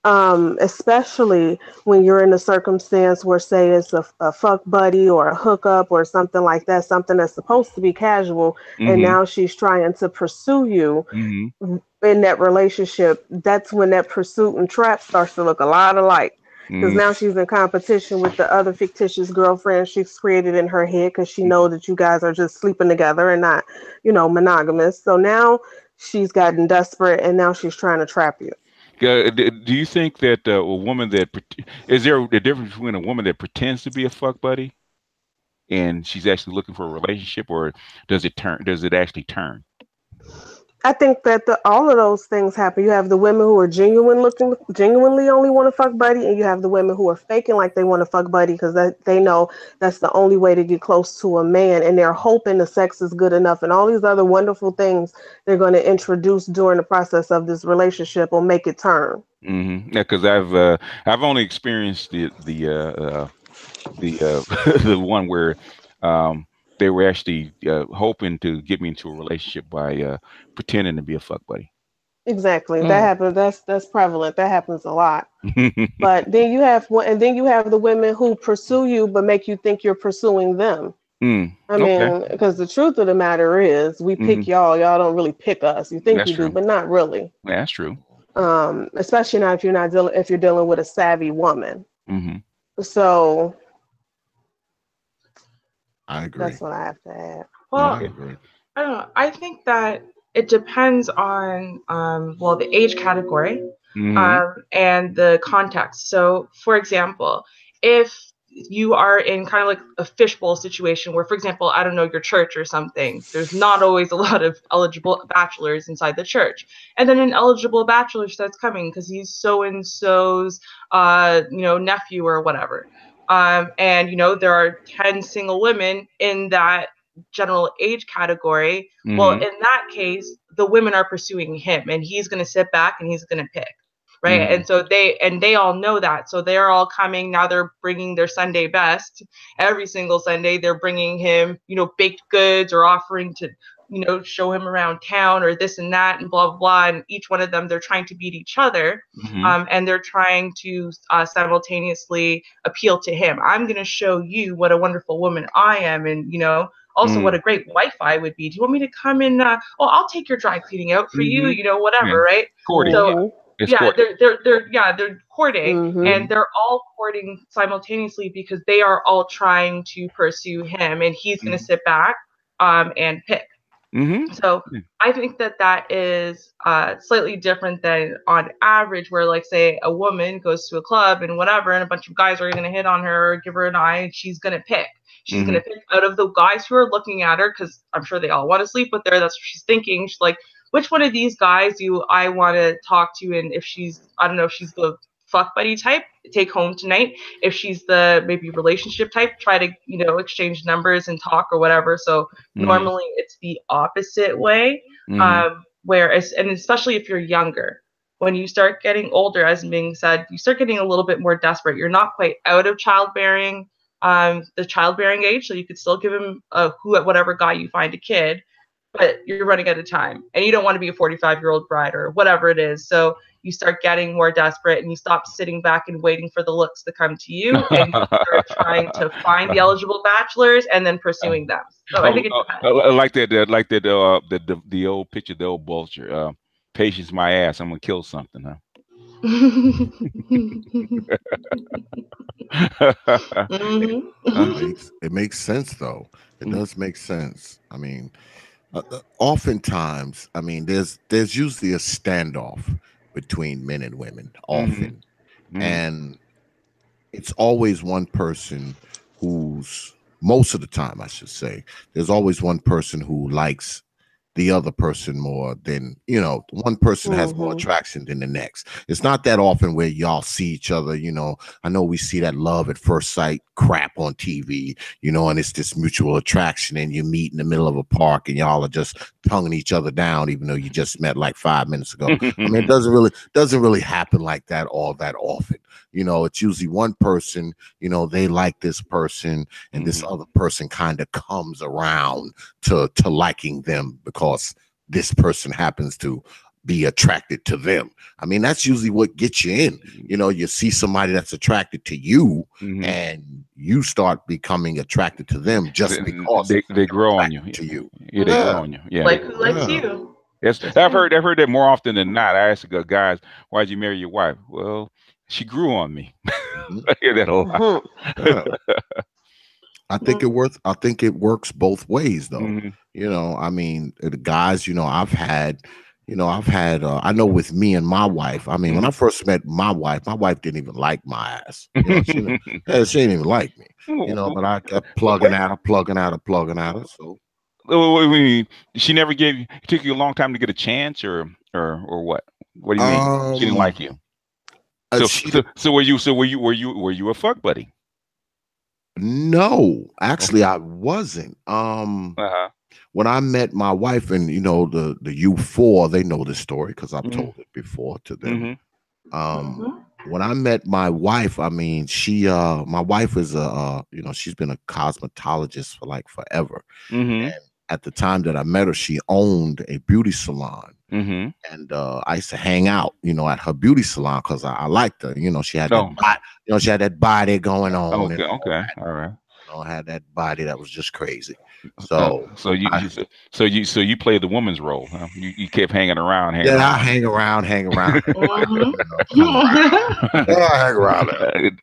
Especially when you're in a circumstance where, say, it's a fuck buddy or a hookup or something like that, something that's supposed to be casual, and now she's trying to pursue you in that relationship. That's when that pursuit and trap starts to look a lot alike. Because now she's in competition with the other fictitious girlfriend she's created in her head, because she knows that you guys are just sleeping together and not, you know, monogamous. So now she's gotten desperate, and now she's trying to trap you. Do you think that a woman is there a difference between a woman that pretends to be a fuck buddy and she's actually looking for a relationship, or does it actually turn? I think that all of those things happen. You have the women who are genuinely only want to fuck buddy, and you have the women who are faking like they want to fuck buddy because they know that's the only way to get close to a man, and they're hoping the sex is good enough, and all these other wonderful things they're going to introduce during the process of this relationship will make it turn. Yeah, because I've only experienced the one where they were actually hoping to get me into a relationship by pretending to be a fuck buddy. Exactly. That happens. That's prevalent. That happens a lot. But then you have the women who pursue you but make you think you're pursuing them. I mean, because the truth of the matter is, we pick y'all. Y'all don't really pick us. You think you do, but not really. Yeah, that's true. Especially not if you're dealing with a savvy woman. So I agree. That's what I have to add. Well, I don't know. I think that it depends on well, the age category and the context. So, for example, if you are in kind of like a fishbowl situation where, for example, I don't know, your church or something, there's not always a lot of eligible bachelors inside the church. And then an eligible bachelor starts coming because he's so-and-so's, nephew or whatever. And, there are 10 single women in that general age category. Well, in that case, the women are pursuing him and he's going to sit back and he's going to pick. Right. And so they all know that. So they're all coming. Now they're bringing their Sunday best every single Sunday. They're bringing him, baked goods or offering to, show him around town or this and that and blah, blah, blah. And each one of them, they're trying to beat each other. And they're trying to simultaneously appeal to him. I'm going to show you what a wonderful woman I am. And, also what a great wife I would be. Do you want me to come and, I'll take your dry cleaning out for you, whatever. Right. Courting. So, they're courting and they're all courting simultaneously because they are all trying to pursue him and he's going to sit back and pick. So I think that is slightly different than on average where, like, say a woman goes to a club and whatever and a bunch of guys are going to hit on her or give her an eye and she's going to pick. She's going to pick out of the guys who are looking at her because I'm sure they all want to sleep with her. That's what she's thinking. She's like, which one of these guys do I want to talk to? And if she's, I don't know, if she's the fuck buddy type, take home tonight. If she's the maybe relationship type, try to, exchange numbers and talk or whatever. So normally it's the opposite way, whereas, and especially if you're younger, when you start getting older, as being said, you start getting a little bit more desperate. You're not quite out of childbearing, the childbearing age. So you could still give him whatever guy you find a kid, but you're running out of time and you don't want to be a 45-year-old bride or whatever it is. So you start getting more desperate and you stop sitting back and waiting for the looks to come to you and you start trying to find the eligible bachelors and then pursuing them. So I think it depends. I like that, the old picture, the old vulture, patience my ass. I'm going to kill something, huh? It makes sense though. It does make sense. I mean, oftentimes, I mean, there's usually a standoff between men and women often, and it's always one person who's, most of the time I should say, there's always one person who likes the other person more than, one person has more attraction than the next. It's not that often where y'all see each other, I know we see that love at first sight crap on TV, and it's this mutual attraction and you meet in the middle of a park and y'all are just tonguing each other down even though you just met like 5 minutes ago. I mean, it doesn't really happen like that all that often. It's usually one person, they like this person and this other person kind of comes around to liking them because this person happens to be attracted to them. I mean, that's usually what gets you in. You see somebody that's attracted to you and you start becoming attracted to them just because they grow on you. To you. Yeah, they grow on you. Yeah. Like who likes you? Yes, I've heard that more often than not. I ask the guys, why'd you marry your wife? Well, she grew on me. I hear that a lot. I think it works both ways though. I mean, the guys, I've had, I know with me and my wife, I mean, when I first met my wife didn't even like my ass. She didn't even like me, but I kept plugging at her. So, I mean, she never took you a long time to get a chance or what? What do you mean? She didn't like you? So were you a fuck buddy? No, actually, I wasn't. When I met my wife, and the U4, they know this story because I've told it before to them. When I met my wife, I mean, my wife is she's been a cosmetologist for like forever. And at the time that I met her, she owned a beauty salon. And I used to hang out, at her beauty salon because I liked her. She had that body, she had that body going on. Okay, all right. know, had that body that was just crazy. So so you played the woman's role, huh? You kept hanging around. I hang around. hang around.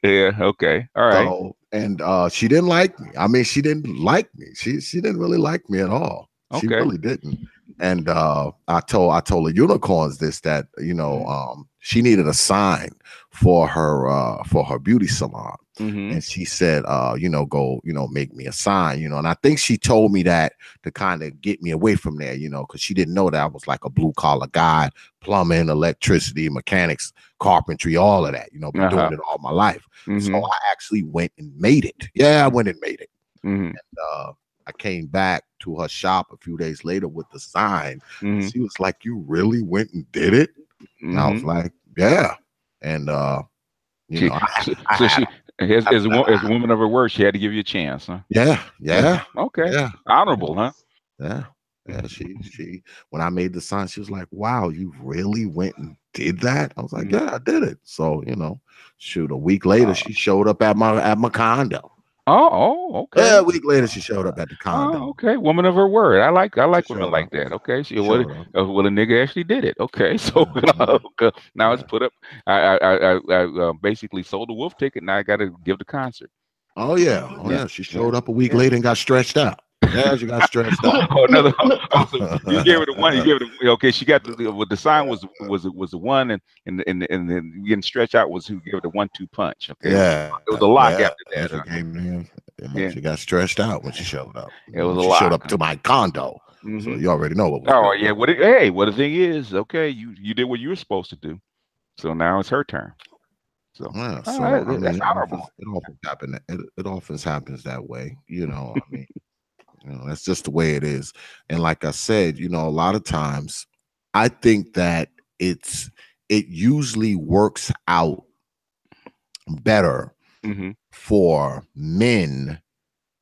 Yeah. Okay. All right. So, and she didn't like me. I mean, she didn't like me. She didn't really like me at all. Okay. She really didn't. And I told the unicorns this, that, you know, she needed a sign for her beauty salon. And she said, you know, go, you know, make me a sign, you know. And I think she told me that to kind of get me away from there, you know, because she didn't know that I was like a blue collar guy, plumbing, electricity, mechanics, carpentry, all of that, you know, been doing it all my life. So I actually went and made it. Yeah, I went and made it. And I came back to her shop a few days later with the sign. She was like, "You really went and did it?" And I was like, "Yeah." And you know, as a woman of her word, she had to give you a chance, huh? Yeah. Okay. Yeah. Honorable, huh? Yeah. She when I made the sign, she was like, "Wow, you really went and did that?" I was like, "Yeah, I did it." So, you know, shoot, a week later, she showed up at my condo. Oh, okay. Yeah, a week later, she showed up at the condo. Oh, okay, woman of her word. I like women like that. Okay, well, a nigga actually did it. Okay, so now it's put up. I basically sold the wolf ticket. Now I got to give the concert. Oh yeah. She showed up a week later and got stretched out. Yeah, she got stretched out. So you gave her the one. You gave her the, okay. She got the sign was the one, and then getting stretched out was who gave her the 1-2 punch. Okay. Yeah. It was a lock after that. She got stretched out when she showed up. It was she showed up to my condo. So you already know what was going on. Well, the thing is, okay, you did what you were supposed to do. So now it's her turn. So, I mean, that's honorable. It often happens that way, you know. I mean, you know, that's just the way it is. And like I said, you know, a lot of times I think that it usually works out better for men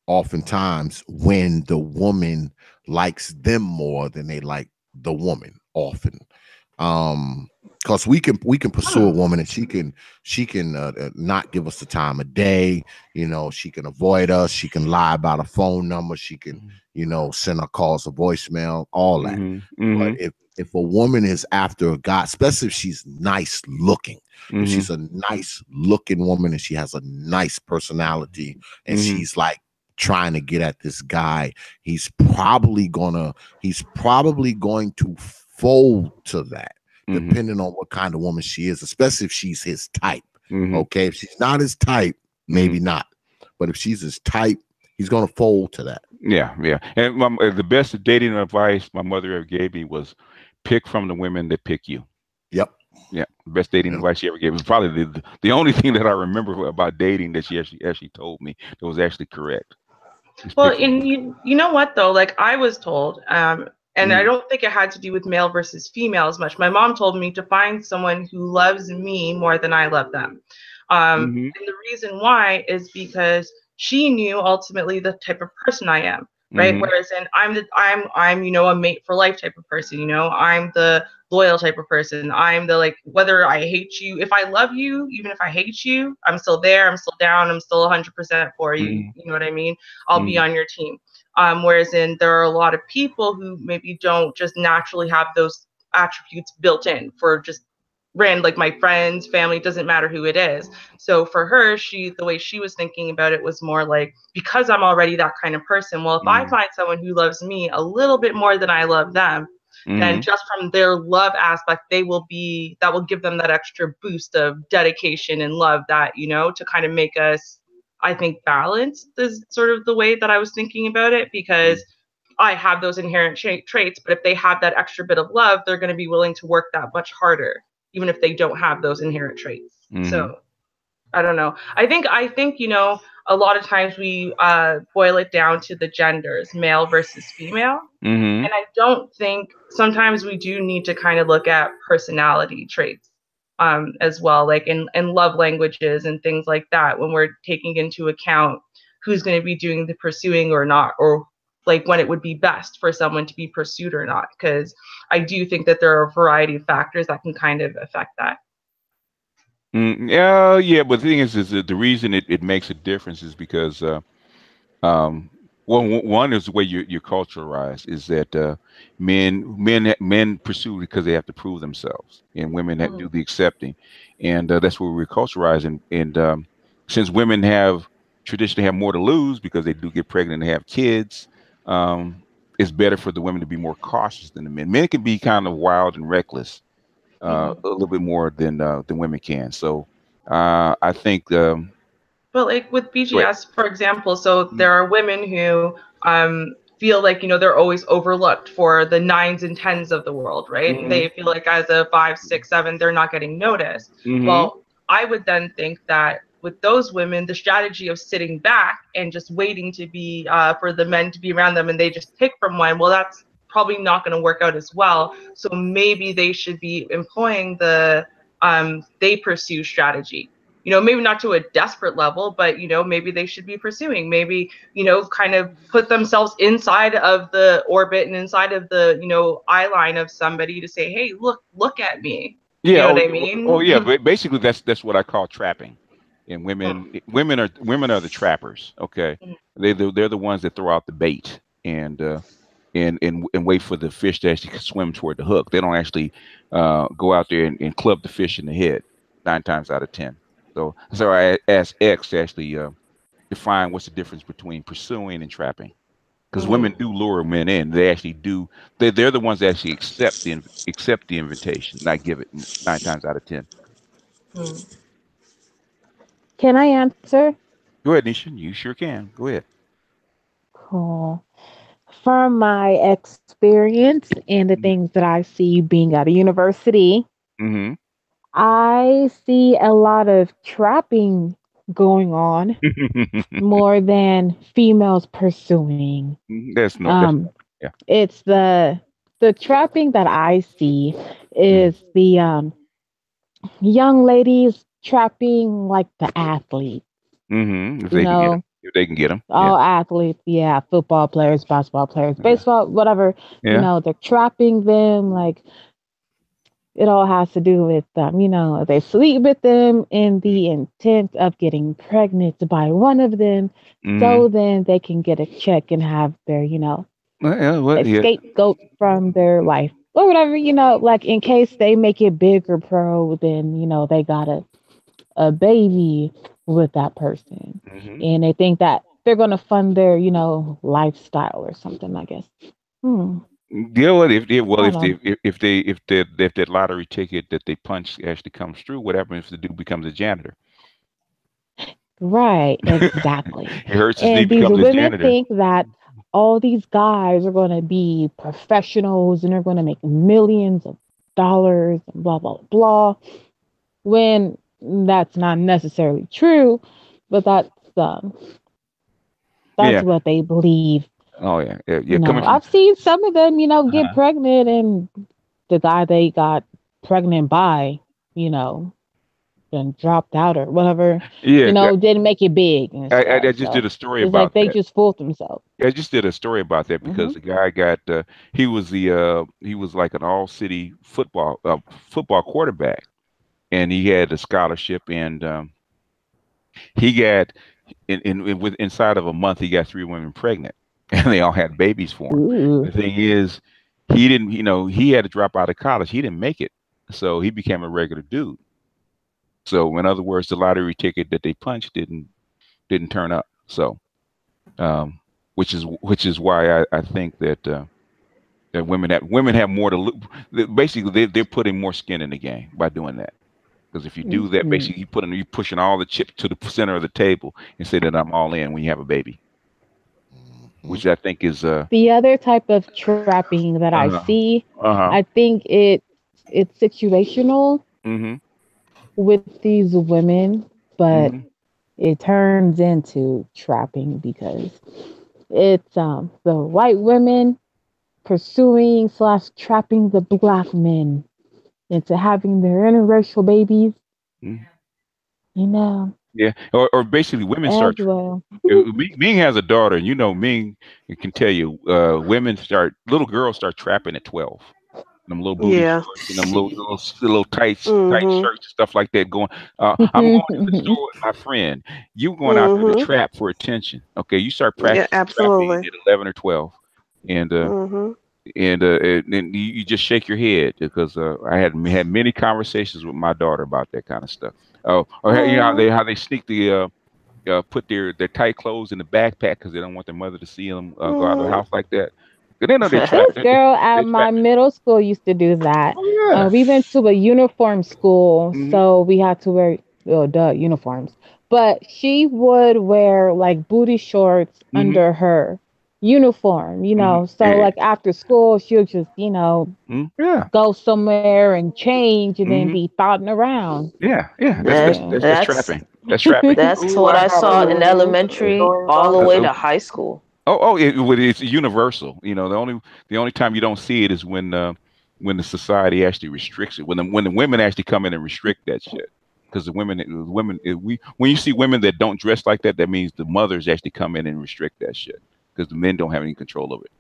oftentimes when the woman likes them more than they like the woman often. Because we can pursue a woman and she can not give us the time of day, you know, she can avoid us, she can lie about a phone number, she can, you know, send our calls a voicemail, all that. But if a woman is after a guy, especially if she's nice looking, if she's a nice looking woman and she has a nice personality and she's like trying to get at this guy, he's probably going to fold to that. Depending on what kind of woman she is, especially if she's his type. Okay, if she's not his type, maybe not. But if she's his type, he's gonna fold to that. Yeah. And the best dating advice my mother ever gave me was pick from the women that pick you. Yep. Yeah. Best dating advice she ever gave. It was probably the only thing that I remember about dating that she actually told me that was actually correct. Well, and you know what though? Like I was told, and I don't think it had to do with male versus female as much. My mom told me to find someone who loves me more than I love them. And the reason why is because she knew ultimately the type of person I am, right? Whereas I'm you know, a mate for life type of person, you know, I'm the loyal type of person. I'm the, like, whether I hate you, if I love you, even if I hate you, I'm still there, I'm still down, I'm still 100% for you. You know what I mean? I'll be on your team. Whereas there are a lot of people who maybe don't just naturally have those attributes built in for just random, like my friends, family, doesn't matter who it is. So for her, the way she was thinking about it was more like, because I'm already that kind of person, well, if I find someone who loves me a little bit more than I love them, then just from their love aspect, that will give them that extra boost of dedication and love that, you know, to kind of make us, I think, balance is sort of the way that I was thinking about it, because I have those inherent traits, but if they have that extra bit of love, they're going to be willing to work that much harder, even if they don't have those inherent traits. So I don't know. I think, you know, a lot of times we boil it down to the genders, male versus female. And I don't think, sometimes we do need to kind of look at personality traits as well, like in love languages and things like that, when we're taking into account who's going to be doing the pursuing or not, or like when it would be best for someone to be pursued or not, because I do think that there are a variety of factors that can kind of affect that. Yeah, but the thing is that the reason it makes a difference is because Well, one is the way you're culturalized is that men pursue because they have to prove themselves, and women that do the accepting, and that's where we're culturalized. And since women have traditionally have more to lose because they do get pregnant and have kids, it's better for the women to be more cautious than the men. Men can be kind of wild and reckless, a little bit more than women can. So I think. But like with BGS, for example, so there are women who feel like, you know, they're always overlooked for the 9s and 10s of the world, right? They feel like as a 5, 6, 7, they're not getting noticed. Well, I would then think that with those women, the strategy of sitting back and just waiting to be for the men to be around them and they just pick from one, well, that's probably not going to work out as well. So maybe they should be employing the they pursue strategy. You know, maybe not to a desperate level, but, you know, maybe they should be pursuing, maybe, you know, kind of put themselves inside of the orbit and inside of the, you know, eye line of somebody to say, hey, look at me. Yeah. You know what I mean? Oh yeah. But basically that's what I call trapping. And women are the trappers. Okay. They're the ones that throw out the bait and wait for the fish to actually swim toward the hook. They don't actually go out there and club the fish in the head 9 times out of 10. So I asked X to actually define what's the difference between pursuing and trapping, because women do lure men in. They actually do. They're the ones that actually accept the invitation, not give it 9 times out of 10. Can I answer? Go ahead, Nisha. You sure can. Go ahead. Cool. From my experience and the things that I see being at a university, I see a lot of trapping going on more than females pursuing. That's no. Yeah. It's the trapping that I see is the young ladies trapping like the athletes. If they can get them. All athletes, football players, basketball players, baseball, whatever. You know, they're trapping them like. It all has to do with you know, they sleep with them in the intent of getting pregnant by one of them, so then they can get a check and have their, you know, scapegoat from their life or whatever, you know, like in case they make it big or pro, then, you know, they got a baby with that person. And they think that they're going to fund their, you know, lifestyle or something, I guess. Yeah, well, if that lottery ticket that they punch actually comes through, what happens if the dude becomes a janitor? Right, exactly. It hurts his and knee, these becomes a women janitor. think that all these guys are going to be professionals and they're going to make millions of dollars and blah blah blah. When that's not necessarily true, but that's what they believe. Oh yeah. You know, I've seen some of them, you know, get pregnant, and the guy they got pregnant by, you know, then dropped out or whatever. Yeah, you know, didn't make it big. I just did a story about like they that. just fooled themselves. I just did a story about that because the guy got he was like an all city football quarterback, and he had a scholarship, and he got inside of a month he got 3 women pregnant. And they all had babies for him. The thing is, he didn't, you know, he had to drop out of college. He didn't make it. So he became a regular dude. So in other words, the lottery ticket that they punched didn't turn up. So, which is why I think that that women have more to lose. Basically, they're putting more skin in the game by doing that. Because if you do that, basically you're pushing all the chips to the center of the table and say that I'm all in when you have a baby. Which I think is the other type of trapping that I see. I think it's situational with these women, but it turns into trapping because it's the white women pursuing / trapping the black men into having their interracial babiys. You know. Yeah, or basically women start. Ming has a daughter, and you know, Ming can tell you, little girls start trapping at 12. them little booty shorts and them little tight shirts and stuff like that. Going, I'm going to the store with my friend. You going out there to trap for attention? Okay, you start practicing trapping at 11 or 12, and then you just shake your head because I had many conversations with my daughter about that kind of stuff. Or you know how they sneak the put their tight clothes in the backpack because they don't want their mother to see them go out of the house like that. They know they This girl at my middle school used to do that. Oh, yeah. We went to a uniform school, so we had to wear uniforms. But she would wear like booty shorts under her uniform, you know. So like after school, she'll just, you know, go somewhere and change and then be thotting around. Yeah. That's trapping. That's trapping. That's what I saw in elementary all the way to high school. It's universal. You know, the only time you don't see it is when the society actually restricts it. When the women actually come in and restrict that shit. Because when you see women that don't dress like that, that means the mothers actually come in and restrict that shit. Because the men don't have any control of it.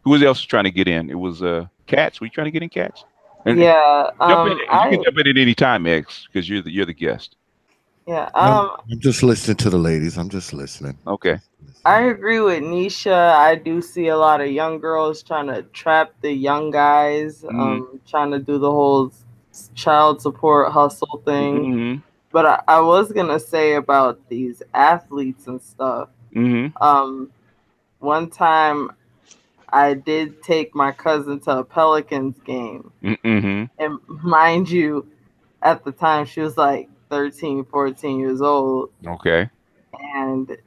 Who else was trying to get in? It was Cats. Were you trying to get in, Cats? Yeah. You can jump in at any time, X, because you're the guest. Yeah. I'm just listening to the ladies. I'm just listening. Okay. I agree with Nisha. I do see a lot of young girls trying to trap the young guys, trying to do the whole child support hustle thing. But I was gonna say about these athletes and stuff. One time I did take my cousin to a Pelicans game. And mind you, at the time she was like 13, 14 years old. Okay. And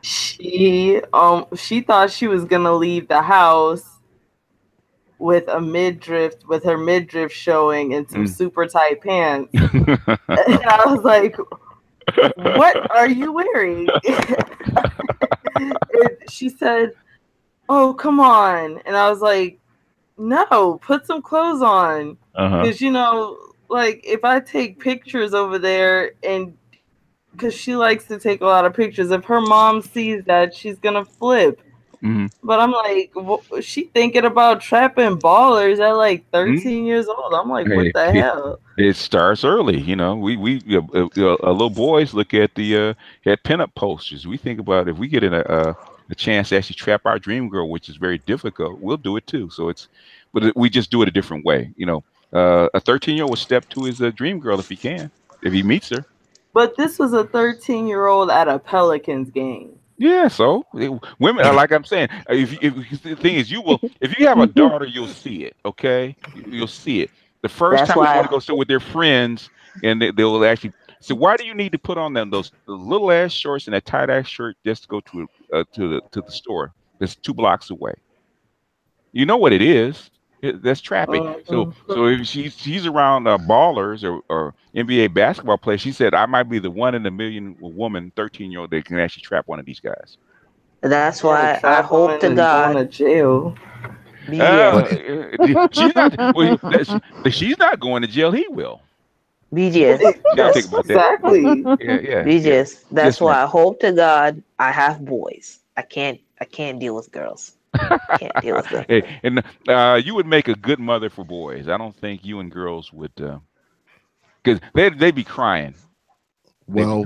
she thought she was gonna leave the house with her midriff showing and some super tight pants. And I was like, what are you wearing? And she said, oh, come on. And I was like, no, put some clothes on. Because, you know, like if I take pictures over there, and because she likes to take a lot of pictures, if her mom sees that, she's going to flip. But I'm like, she thinking about trapping ballers at like 13 years old. I'm like, what the hell? It starts early, you know. We little boys look at the at pinup posters. We think about if we get in a chance to actually trap our dream girl, which is very difficult, we'll do it too. So but we just do it a different way, you know. A 13-year-old will step to his dream girl if he meets her. But this was a 13-year-old at a Pelicans game. Yeah, so women, like I'm saying, if the thing is, if you have a daughter, you'll see it. Okay, you'll see it. The first time they want to go sit with their friends, and they'll actually. So why do you need to put on those little ass shorts and that tight ass shirt just to go to the store that's 2 blocks away? You know what it is. That's trapping. So if she's around ballers or NBA basketball players, she said, I might be the 1 in a million woman, 13-year-old that can actually trap one of these guys. That's why I hope to God. Going to jail. She's not going to jail. He will. BGS. Think about that. Exactly. Yeah. BGS. That's why I hope to God I have boys. I can't deal with girls. Can't deal with them. Hey, and you would make a good mother for boys. I don't think you and girls would, because they'd be crying. Well,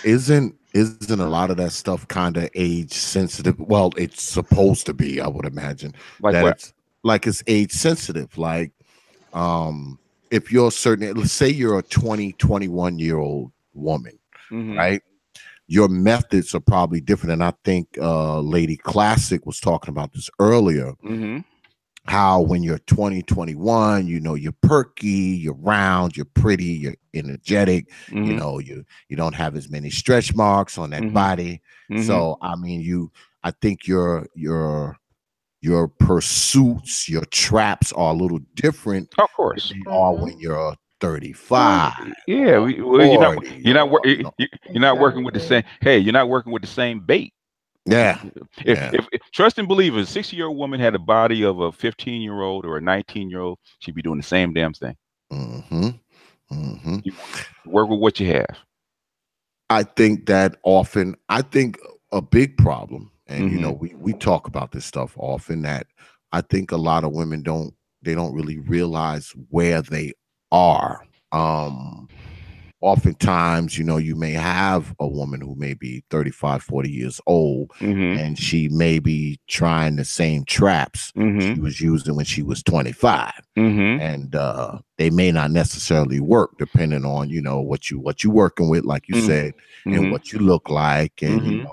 isn't a lot of that stuff kind of age sensitive? Well, it's supposed to be, I would imagine. Like that what? It's age sensitive. Like, if you're certain, let's say you're a 21-year-old woman, right? Your methods are probably different. And I think Lady Classic was talking about this earlier. How when you're 20, 21, you know, you're perky, you're round, you're pretty, you're energetic, you know, you don't have as many stretch marks on that body. So I mean, I think your pursuits, your traps are a little different, of course, than they are when you're 35. Yeah, you're not working with the same. Hey, you're not working with the same bait. Yeah. If trust and believe, if a 60-year-old woman had a body of a 15-year-old or a 19-year-old, she'd be doing the same damn thing. You work with what you have. I think that often. I think a big problem, and you know, we talk about this stuff often. That I think a lot of women don't really realize where they are. Oftentimes, you may have a woman who may be 35, 40 years old, and she may be trying the same traps she was using when she was 25. And they may not necessarily work depending on, what you working with, like you said, and what you look like, and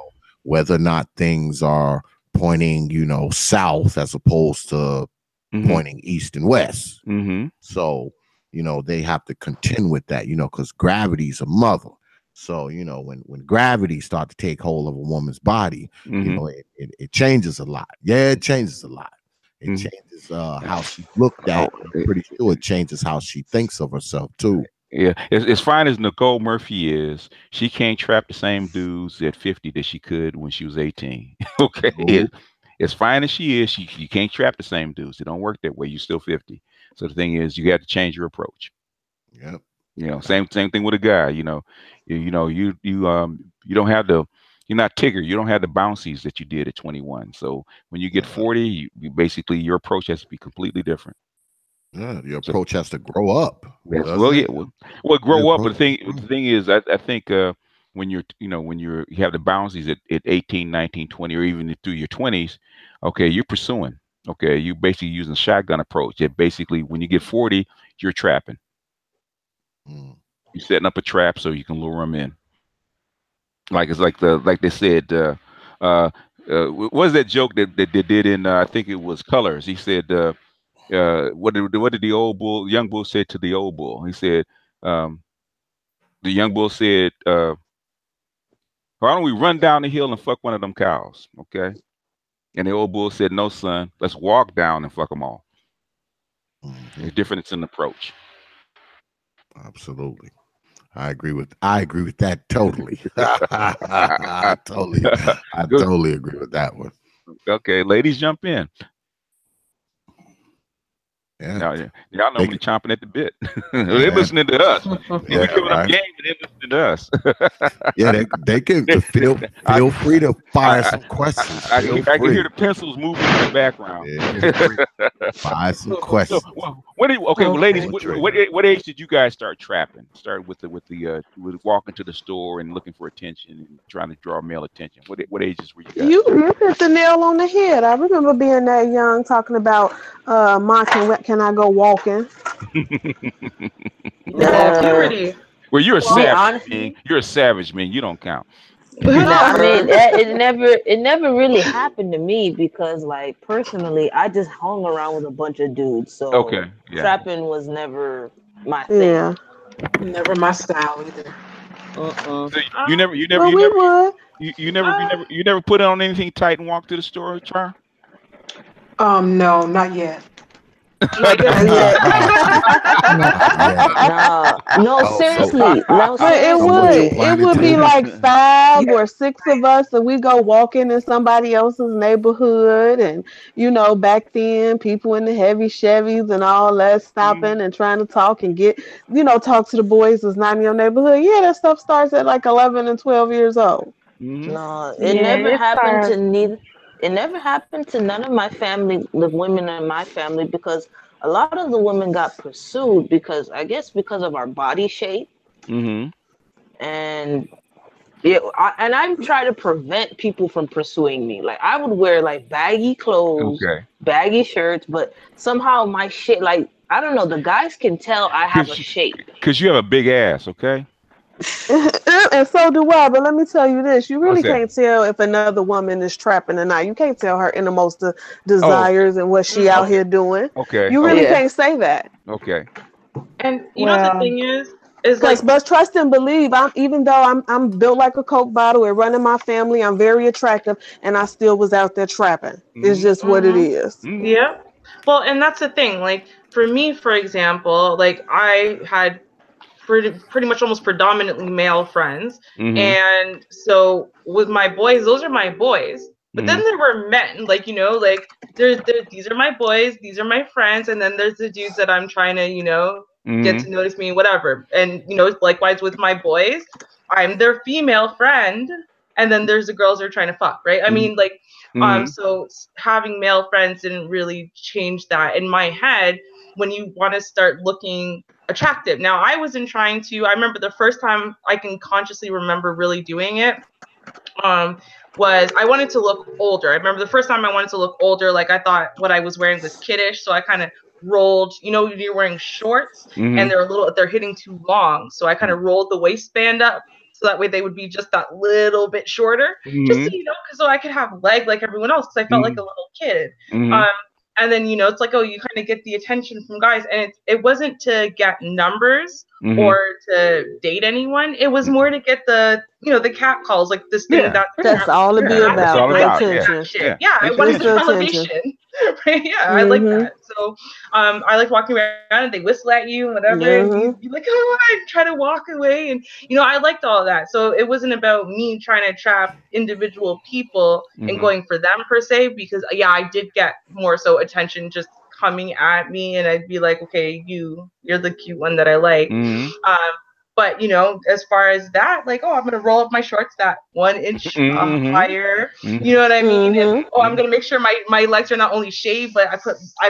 whether or not things are pointing, south as opposed to pointing east and west. So they have to contend with that, because gravity's a mother. So, when gravity starts to take hold of a woman's body, it changes a lot. Yeah, it changes a lot. It changes how she's looked at. I'm pretty sure it changes how she thinks of herself too. Yeah, as fine as Nicole Murphy is, she can't trap the same dudes at 50 that she could when she was 18. Okay, as fine as she is, you can't trap the same dudes. It don't work that way. You're still 50. So the thing is, you got to change your approach. Yep. Same thing with a guy. You don't have the, you're not Tigger. You don't have the bouncies that you did at 21. So when you get 40, you basically, your approach has to be completely different. Yeah, your approach has to grow up. Grow up. But the thing is, I think when you have the bouncies at 18, 19, 20, or even through your 20s, okay, you're pursuing. Okay, you basically using shotgun approach. It basically, when you get 40, you're trapping. You're setting up a trap so you can lure them in. Like they said. What was that joke that they did in? I think it was Colors. He said, "What did the young bull say to the old bull?" He said, "The young bull said, why don't we run down the hill and fuck one of them cows?" Okay. And the old bull said, "No, son, let's walk down and fuck them all." The difference in approach. Absolutely. I agree with that totally. I totally agree with that one. Okay, ladies, jump in. Yeah. Y'all normally chomping at the bit. They're listening to us. We're giving them game and they're listening to us. Yeah, they can feel free to fire some questions. I can hear the pencils moving in the background. Fire some questions. Ladies, what age did you guys start trapping? Start with walking to the store and looking for attention and trying to draw male attention. What ages were you guys? You hit the nail on the head. I remember being that young, talking about Ma, can I go walking? Well, you're a savage, man. You're a savage, man. You don't count. I mean, it never really happened to me because, like, personally, I just hung around with a bunch of dudes. So trapping was never my thing. Yeah, never my style either. So you never put on anything tight and walk to the store, Char? No, not yet. No, seriously. It would be like 5 or 6 of us, and we go walking in somebody else's neighborhood, and back then people in the heavy Chevys and all that stopping and trying to talk and get talk to the boys that's not in your neighborhood. Yeah, that stuff starts at like 11 and 12 years old. No, it never happened to neither. It never happened to none of my family, the women in my family, because a lot of the women got pursued because of our body shape. And I try to prevent people from pursuing me. Like, I would wear like baggy clothes, baggy shirts, but somehow my shit, like, I don't know, the guys can tell I have a shape. Because you have a big ass, okay? And so do I, but let me tell you this: you really can't tell if another woman is trapping or not. You can't tell her innermost desires and what she out here doing. Okay, you really can't say that. Okay. And you know the thing is like, but trust and believe. Even though I'm built like a Coke bottle and running my family, I'm very attractive, and I still was out there trapping. It's just what it is. Yeah. Well, and that's the thing. Like, for me, for example, like, I had pretty much almost predominantly male friends, and so with my boys, those are my boys. But then there were men, like, like these are my boys, these are my friends, and then there's the dudes that I'm trying to get to notice me, whatever. And likewise with my boys, I'm their female friend, and then there's the girls that are trying to fuck, right? I mean, like, so having male friends didn't really change that in my head when you want to start looking attractive. Now, I wasn't trying to. I remember the first time I can consciously remember really doing it. Was I wanted to look older. I remember the first time I wanted to look older, like I thought what I was wearing was kiddish, so I kind of rolled, you know, you're wearing shorts and they're hitting too long, so I kind of rolled the waistband up so that way they would be just that little bit shorter, just so, you know, so I could have leg like everyone else, because I felt like a little kid. And then, you know, it's like, oh, you kind of get the attention from guys, and it wasn't to get numbers or to date anyone. It was more to get the, you know, the cat calls, like this thing that's all it be about. The attention. Yeah, I wanted the validation. Right? Yeah, I like that. So I like walking around and they whistle at you and whatever, and you're like, oh, I try to walk away, and you know, I liked all of that. So it wasn't about me trying to trap individual people and going for them per se, because I did get more so attention just coming at me, and I'd be like, okay, you're the cute one that I like. But, you know, as far as that, like, oh, I'm going to roll up my shorts that 1 inch higher. You know what I mean? And, oh, I'm going to make sure my legs are not only shaved, but I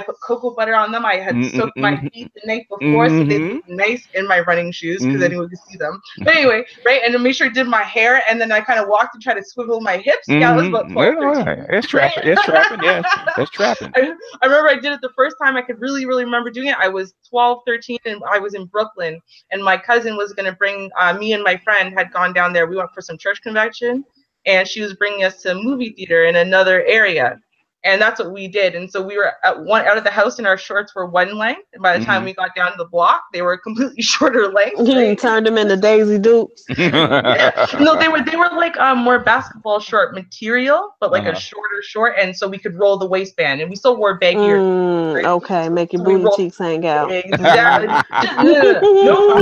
put cocoa butter on them. I had soaked my feet the night before, so they look nice in my running shoes, because anyone could see them. But anyway, right? And to make sure I did my hair, and then I kind of walked and tried to swivel my hips. Yeah, it was about 12, 13. It's trapping. It's trapping. Yeah, that's trapping. I remember I did it the first time I could really, really remember doing it. I was 12, 13, and I was in Brooklyn, and my cousin was going to bring me and my friend had gone down there. We went for some church convention, and she was bringing us to a movie theater in another area, and that's what we did. And so we were out of the house, and our shorts were one length, and by the time we got down to the block, they were completely shorter length. You turned them into Daisy Dukes. No, they were like more basketball short material, but like a shorter short, and so we could roll the waistband, and we still wore baggier. Right? Okay, make your booty cheeks hang out. Exactly. No,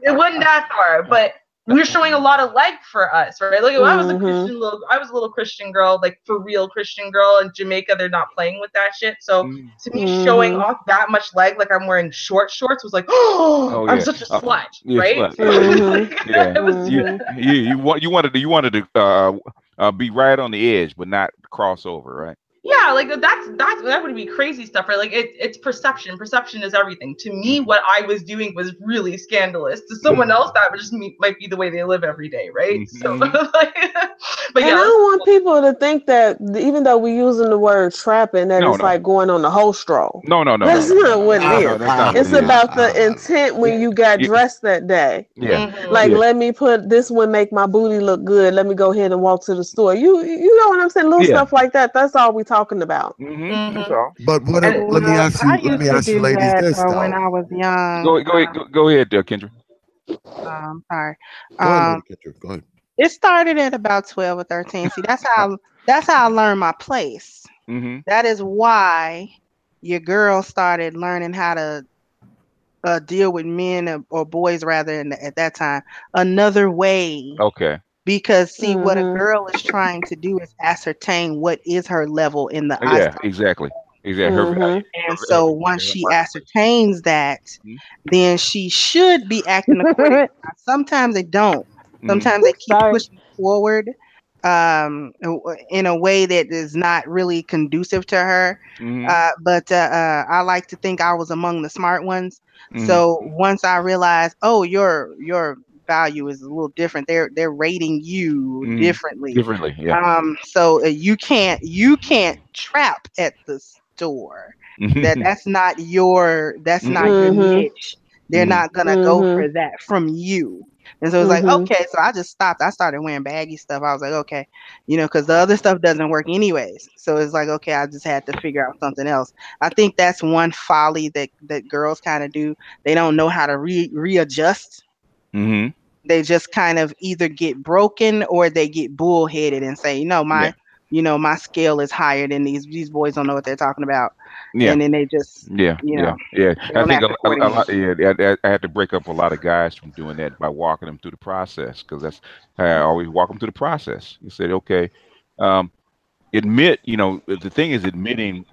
it wasn't that far, but we were showing a lot of leg for us, right? Like, I was a little Christian girl, like for real Christian girl. In Jamaica, they're not playing with that shit. So to me, showing off that much leg, like I'm wearing short shorts, was like, I'm such a slut, right? You wanted to be right on the edge, but not cross over, right? Yeah, like that would be crazy stuff, right? Like it's perception. Perception is everything. To me, what I was doing was really scandalous. To someone else, that would just might be the way they live every day, right? So, but I don't want people to think that even though we're using the word trapping, that it's like going on the whole stroll. No. That's not what it is. It's about the intent when you got dressed that day. Yeah. Like, let me put this one, make my booty look good. Let me go ahead and walk to the store. You know what I'm saying? Little stuff like that. That's all we talking about. That's all. But let me ask you, ladies, this though. When I was young. Go ahead, Kendra. Sorry. Go ahead, Kendra. Go ahead. It started at about 12 or 13. See, that's how I learned my place. That is why your girl started learning how to deal with men or boys rather at that time another way. Okay. Because see, what a girl is trying to do is ascertain what is her level in the eyes. Yeah, exactly. And so once she ascertains that, then she should be acting accordingly. Sometimes they don't. Sometimes they keep pushing forward in a way that is not really conducive to her. But I like to think I was among the smart ones. So once I realized, oh, your value is a little different. They're rating you differently. So you can't trap at the store. That's not your niche. They're not gonna go for that from you. And so it's like, okay, so I just stopped. I started wearing baggy stuff. I was like, okay, because the other stuff doesn't work anyways. So it's like, okay, I just had to figure out something else. I think that's one folly that girls kind of do. They don't know how to readjust. They just kind of either get broken or they get bullheaded and say, my scale is higher than these boys don't know what they're talking about. Yeah. And then they just I think I had to break up a lot of guys from doing that by walking them through the process, because that's how I always walk them through the process. You said, okay, admit, the thing is admitting.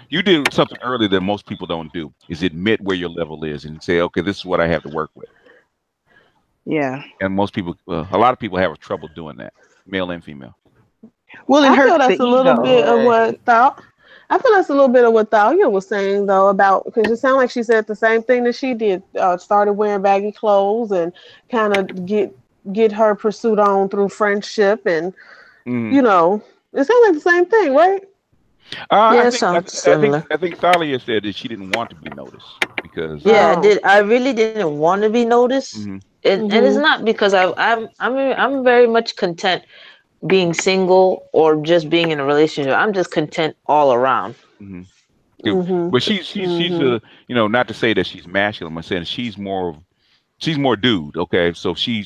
You did something earlier that most people don't do, is admit where your level is and say, okay, this is what I have to work with. Yeah. And most people, a lot of people have trouble doing that, male and female. Well, I feel that's a little bit of what Thalia was saying though about, because it sounded like she said the same thing that she did. Started wearing baggy clothes and kind of get her pursuit on through friendship, and you know, it sounds like the same thing, right? Yeah, sounds similar. I think Thalia said that she didn't want to be noticed because. Yeah, I did. I really didn't want to be noticed, and it's not because I'm very much content being single or just being in a relationship. I'm just content all around. But she's you know, not to say that she's masculine. I'm saying she's more dude. Okay, so she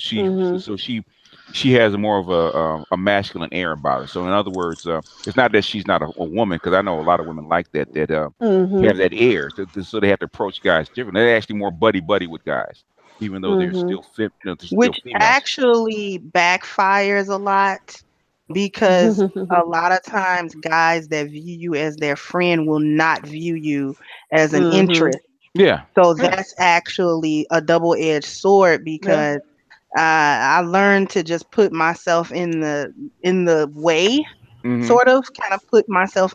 has more of a masculine air about her. So in other words, it's not that she's not a woman, because I know a lot of women like that have that air. So they have to approach guys different. They're actually more buddy with guys, even though they're still which actually backfires a lot, because a lot of times guys that view you as their friend will not view you as an interest. Yeah. So that's actually a double-edged sword, because I learned to just put myself in the way, sort of kind of put myself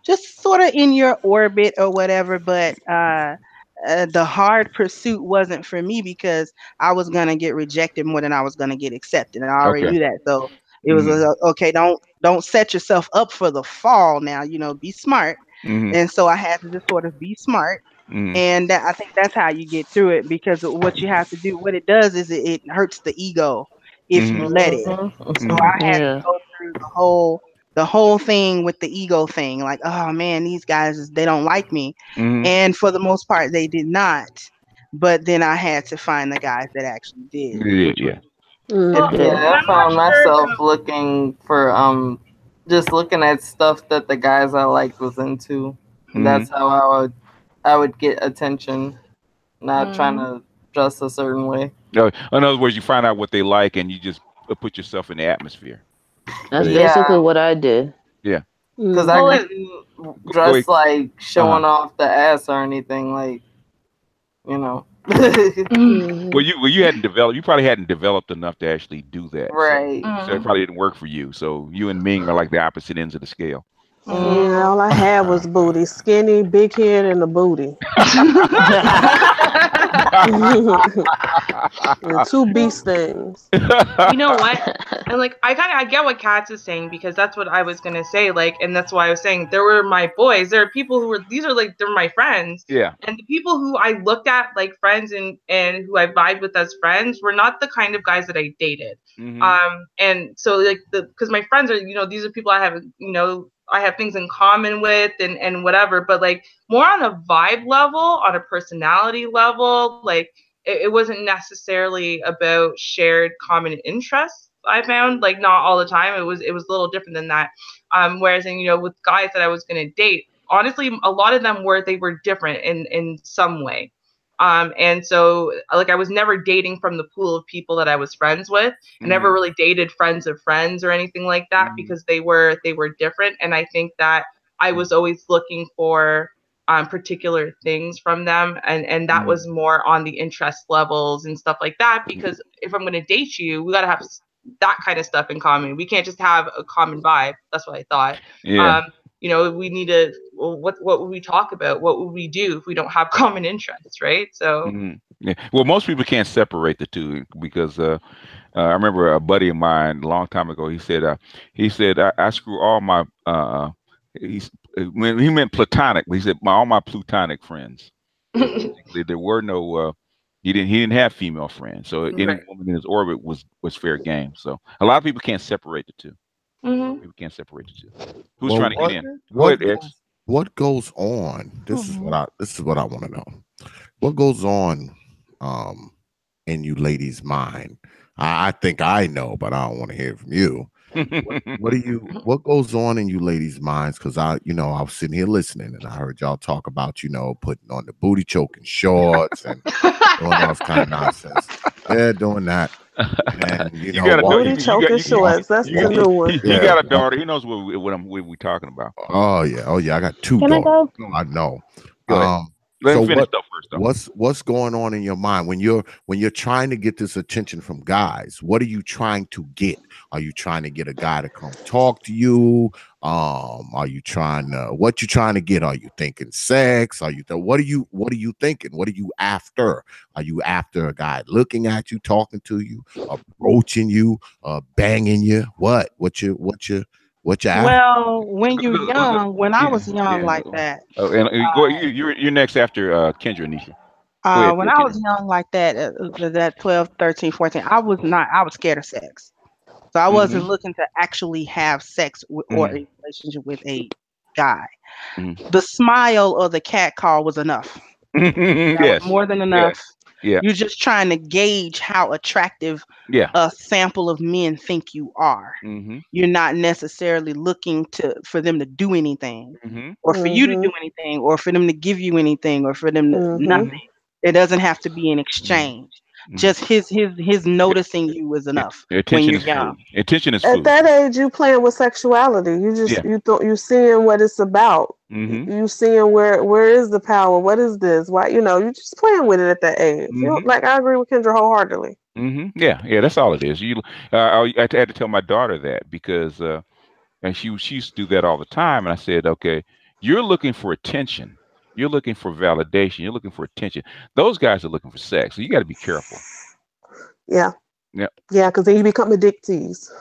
just sort of in your orbit or whatever. But the hard pursuit wasn't for me, because I was going to get rejected more than I was going to get accepted. And I already knew that. So it was okay, don't set yourself up for the fall now, you know, be smart. And so I had to just sort of be smart. And I think that's how you get through it, because what you have to do, what it does is it hurts the ego if you let it. So I had to go through the whole thing with the ego thing, like, oh man, these guys, they don't like me. And for the most part, they did not. But then I had to find the guys that actually did. I found myself looking for just looking at stuff that the guys I liked was into. And that's how I would get attention, not trying to dress a certain way. In other words, you find out what they like and you just put yourself in the atmosphere. That's basically what I did. Yeah. Because I couldn't dress like showing off the ass or anything, like, you know. Well, you hadn't developed. You probably hadn't developed enough to actually do that, right? So it probably didn't work for you. So you and Ming are like the opposite ends of the scale. Yeah, all I had was booty, skinny, big head, and a booty. And two beast things. You know what? And like, I get what Katz is saying, because that's what I was gonna say. Like, and that's why I was saying there were my boys. There are people who were they're my friends. Yeah. And the people who I looked at like friends and who I vibed with as friends were not the kind of guys that I dated. And so like because my friends are, you know, these are people I have, you know, I have things in common with and whatever, but like more on a vibe level, on a personality level, like it wasn't necessarily about shared common interests. I found, like, not all the time. It was a little different than that. Whereas, you know, with guys that I was going to date, honestly, a lot of them were different in some way. And so like I was never dating from the pool of people that I was friends with. I never really dated friends of friends or anything like that, because they were different. And I think that I was always looking for particular things from them, and that was more on the interest levels and stuff like that, because if I'm going to date you, we got to have that kind of stuff in common. We can't just have a common vibe. That's what I thought. You know, we need to, well, what would we talk about? What would we do if we don't have common interests, right? So yeah, well, most people can't separate the two, because I remember a buddy of mine a long time ago, he said I screw all my when he meant platonic, he said all my plutonic friends. There were no he didn't have female friends, so any woman in his orbit was fair game. So a lot of people can't separate the two. People can't separate the two. Who's trying to get in? What goes on? This is what I want to know. What goes on in you ladies' mind? I think I know, but I don't want to hear from you. What goes on in you ladies' minds? Because I was sitting here listening, and I heard y'all talk about, putting on the booty choking shorts and doing all this kind of nonsense. Yeah, doing that. And you got a booty choking shorts. That's the new one. You got a daughter. He knows what we're talking about. Oh yeah. I got two daughters. I know. What's going on in your mind when you're trying to get this attention from guys? What are you trying to get? Are you trying to get a guy to come talk to you? Are you trying to what you trying to get? Are you thinking sex? What are you thinking? What are you after? Are you after a guy looking at you, talking to you, approaching you, banging you? What you well, when you're young, when I was young like that. Oh, and you're next after Kendra, Nisha. When I was young like that 12, 13, 14, I was scared of sex. So I wasn't looking to actually have sex or a relationship with a guy. The smile or the cat call was enough. That was more than enough. Yeah. You're just trying to gauge how attractive a sample of men think you are. You're not necessarily looking for them to do anything, or for you to do anything, or for them to give you anything, or for them to nothing. It doesn't have to be an exchange. Just his noticing you is enough. When you're young, attention is food. At that age, you playing with sexuality. You just you seeing what it's about. You seeing where is the power? What is this? Why you just playing with it at that age. Like I agree with Kendra wholeheartedly. Yeah, that's all it is. I had to tell my daughter that because and she used to do that all the time, and I said, okay, you're looking for attention. You're looking for validation. You're looking for attention. Those guys are looking for sex. So you got to be careful. Yeah. Because then you become a dick tease.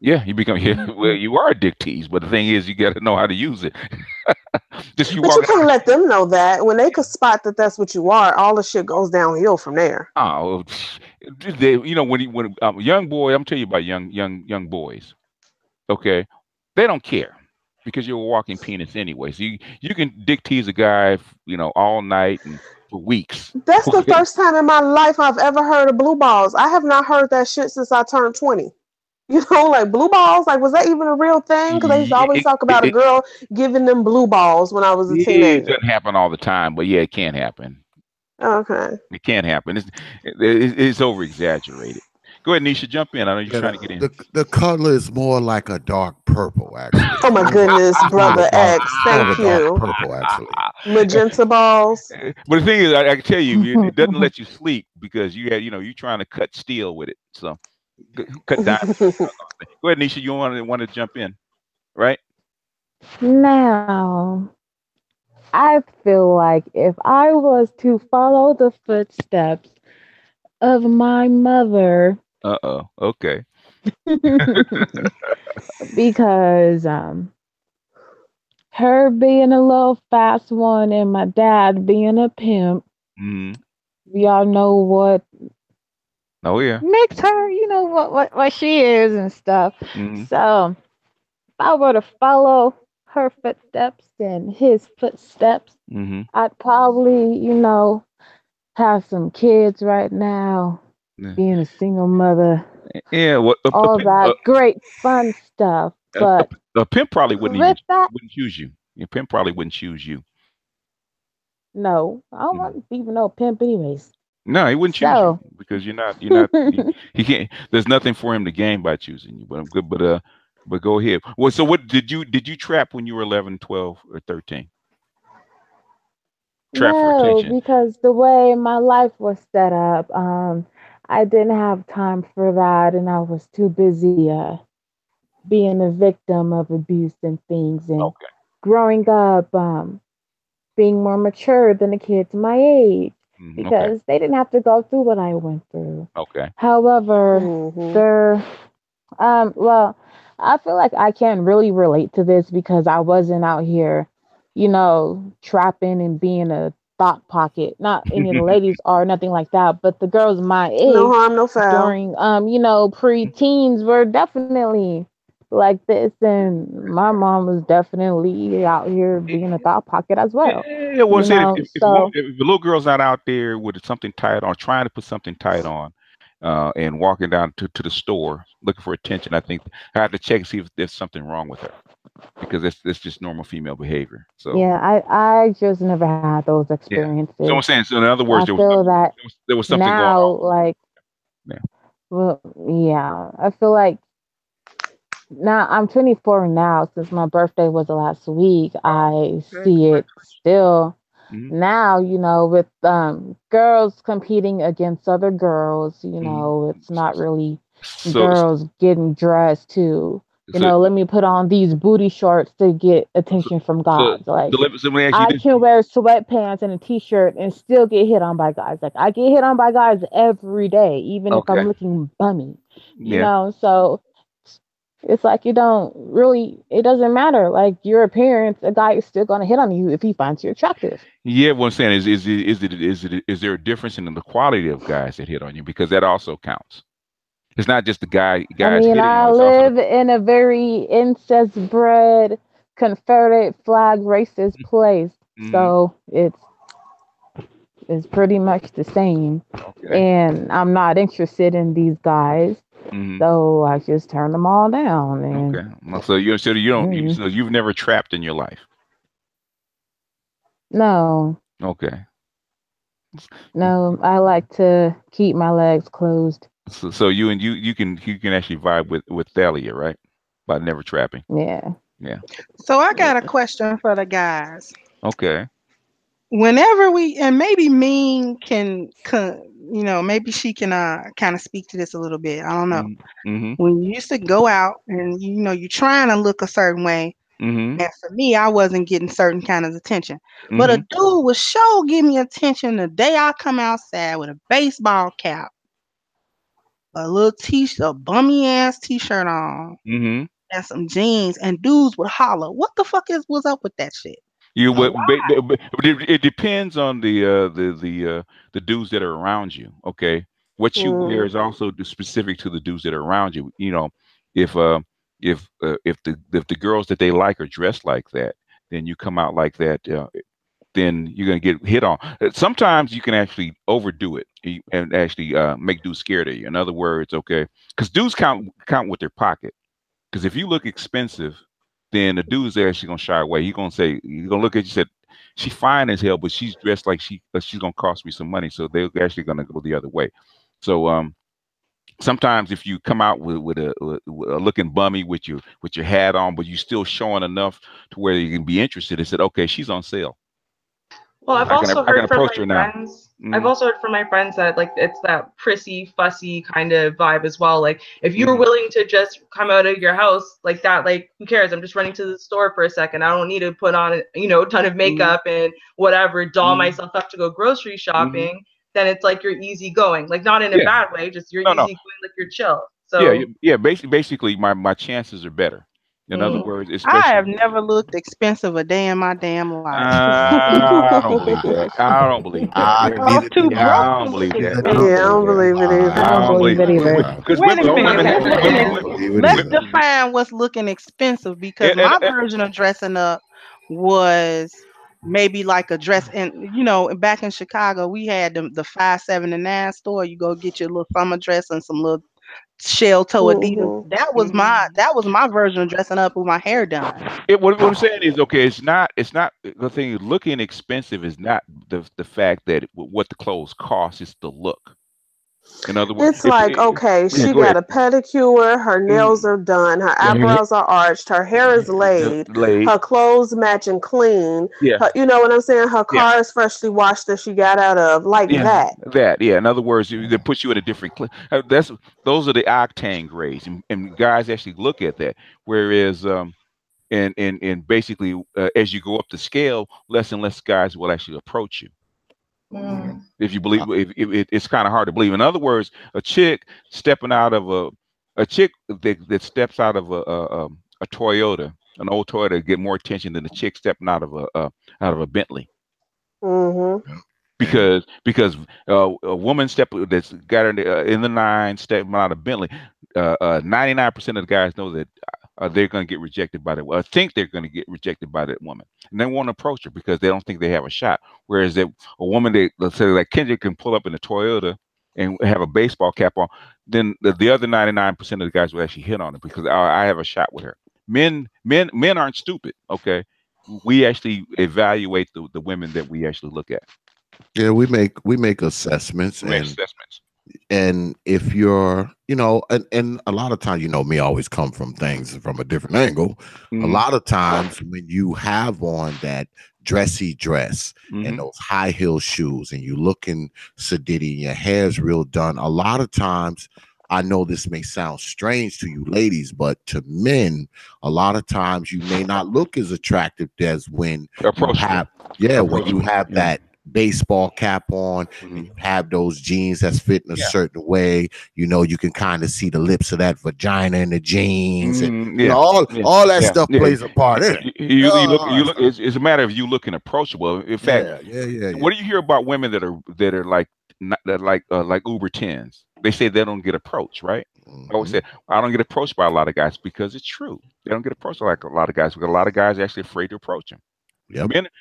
Yeah, you become. Well, you are a dick tease, but the thing is, you got to know how to use it. But you can't let them know that. When they can spot that that's what you are, all the shit goes downhill from there. Oh, when young boy, I'm telling you about young boys. Okay, they don't care. Because you're a walking penis anyway. So you can dick tease a guy, all night and for weeks. That's the first time in my life I've ever heard of blue balls. I have not heard that shit since I turned 20. Like blue balls, like was that even a real thing? Because they used to always talk about a girl giving them blue balls when I was a teenager. It doesn't happen all the time, but it can happen. Okay. It can happen. It's over exaggerated. Go ahead, Nisha, jump in. I know you're trying to get in. The color is more like a dark purple, actually. Oh my goodness, Brother X. Thank you. Purple, actually. Magenta balls. But the thing is, I can tell you, it doesn't let you sleep because you're trying to cut steel with it. So cut diamonds. Go ahead, Nisha. You want to jump in, right? Now, I feel like if I was to follow the footsteps of my mother. Okay. Because her being a little fast one and my dad being a pimp, we all know what. Oh yeah. Makes her, what she is and stuff. So if I were to follow her footsteps and his footsteps, I'd probably, have some kids right now. Being a single mother. Yeah, all that great fun stuff. But a pimp probably wouldn't choose you. Your pimp probably wouldn't choose you. No, I don't want to even know a pimp anyways. No, he wouldn't choose you because you're not he can't. There's nothing for him to gain by choosing you. But I'm good. But go ahead. Well, so what did you trap when you were 11, 12, or 13? Trap for attention. Because the way my life was set up, I didn't have time for that, and I was too busy being a victim of abuse and things, and growing up, being more mature than the kids my age, because they didn't have to go through what I went through. Okay. However, well, I feel like I can't really relate to this because I wasn't out here, trapping and being a thought pocket. Not any of the ladies are, nothing like that, but the girls my age, no harm, no foul, during pre-teens were definitely like this, and my mom was definitely out here being a thought pocket as well. Yeah, well, if the little girl's not out there with something tight on, trying to put something tight on, and walking down to the store looking for attention, I think I have to check and see if there's something wrong with her. Because it's just normal female behavior. So yeah, I just never had those experiences. Yeah. So I'm saying, so in other words, there was something now, going on. Like, well, yeah, I feel like now I'm 24 now. Since my birthday was last week, I see it still. now, you know, with girls competing against other girls, you know, it's not really girls getting dressed to, you know, let me put on these booty shorts to get attention from guys. Like, I can wear sweatpants and a t-shirt and still get hit on by guys. Like, I get hit on by guys every day, even if I'm looking bummy, you know. So it's like, you don't really, it doesn't matter. Like, your appearance, a guy is still gonna hit on you if he finds you attractive. Yeah, what I'm saying is there a difference in the quality of guys that hit on you? Because that also counts. It's not just the guys. I mean, I live in a very incest-bred, Confederate flag racist place, so it's pretty much the same. And I'm not interested in these guys, so I just turn them all down. And so you've never trapped in your life. No. Okay. No, I like to keep my legs closed. So you can actually vibe with Thalia, right? By never trapping. Yeah. Yeah. So I got a question for the guys. Okay. Whenever and maybe Ming can, you know, maybe she can kind of speak to this a little bit. I don't know. When you used to go out and you know you're trying to look a certain way, and for me, I wasn't getting certain kind of attention. But a dude would give me attention the day I come outside with a baseball cap, a little t-shirt, a bummy ass t-shirt on, and some jeans, and dudes would holler, "What the fuck was up with that shit?" It depends on the dudes that are around you. Okay, what you wear is also specific to the dudes that are around you. You know, if the girls that they like are dressed like that, then you come out like that. Then you're gonna get hit on. Sometimes you can actually overdo it and actually make dudes scared of you. In other words, okay, because dudes count with their pocket. Because if you look expensive, then the dude's actually gonna shy away. He's gonna look at you, said she's fine as hell, but she's dressed like she's gonna cost me some money. So they're actually gonna go the other way. So sometimes if you come out with a looking bummy with your hat on, but you still showing enough to where you can be interested, they said, okay, she's on sale. Well, I've also heard from my friends. I've also heard from my friends that like it's that prissy, fussy kind of vibe as well. Like if you're willing to just come out of your house like that, like who cares? I'm just running to the store for a second. I don't need to put on a ton of makeup and whatever, doll myself up to go grocery shopping. Then it's like you're easy going, like not in a bad way, just you're easy going, like you're chill. So basically my chances are better. In other words, I have never looked expensive a day in my damn life. I don't believe that. I don't believe that. I don't believe it either. Let's define what's looking expensive, because my version of dressing up was maybe like a dress. And back in Chicago, we had the 579 store. You go get your little summer dress and some little shell toe Adidas. That was my version of dressing up with my hair done. What I'm saying is, okay, it's not the thing. Looking expensive is not the fact that what the clothes cost, it's the look. In other words, it's like, okay, she got a pedicure, her nails are done, her eyebrows are arched, her hair is laid, her clothes match and clean. Her, you know what I'm saying? Her car is freshly washed that she got out of, that. In other words, they put you in a different. Those are the octane grades, and guys actually look at that. Whereas, and basically, as you go up the scale, less and less guys will actually approach you. If you believe, it's kind of hard to believe. In other words, a chick stepping out of a chick that steps out of a Toyota, an old Toyota, get more attention than a chick stepping out of a Bentley. Because a woman that's got in the nine stepping out of Bentley, 99% of the guys know that they're going to get rejected by that. Think they're going to get rejected by that woman, and they won't approach her because they don't think they have a shot. Whereas a woman, let's say like Kendrick, can pull up in a Toyota and have a baseball cap on, then the other 99% of the guys will actually hit on her because I have a shot with her. Men aren't stupid. Okay, we actually evaluate the women that we actually look at. Yeah, we make assessments. And if you're, and a lot of times, me, always come from things from a different angle. A lot of times when you have on that dressy dress and those high heel shoes, and you looking sedity, and your hair's real done, a lot of times, I know this may sound strange to you ladies, but to men, a lot of times you may not look as attractive as when you have, when you have that baseball cap on and you have those jeans that's fitting a certain way. You know, you can kind of see the lips of that vagina in the jeans, and you know, all that stuff plays a part in it. You look. It's a matter of you looking approachable. In fact, what do you hear about women that are like Uber 10s? They say they don't get approached, right? I always say I don't get approached by a lot of guys because it's true. They don't get approached like a lot of guys because a lot of guys are actually afraid to approach them.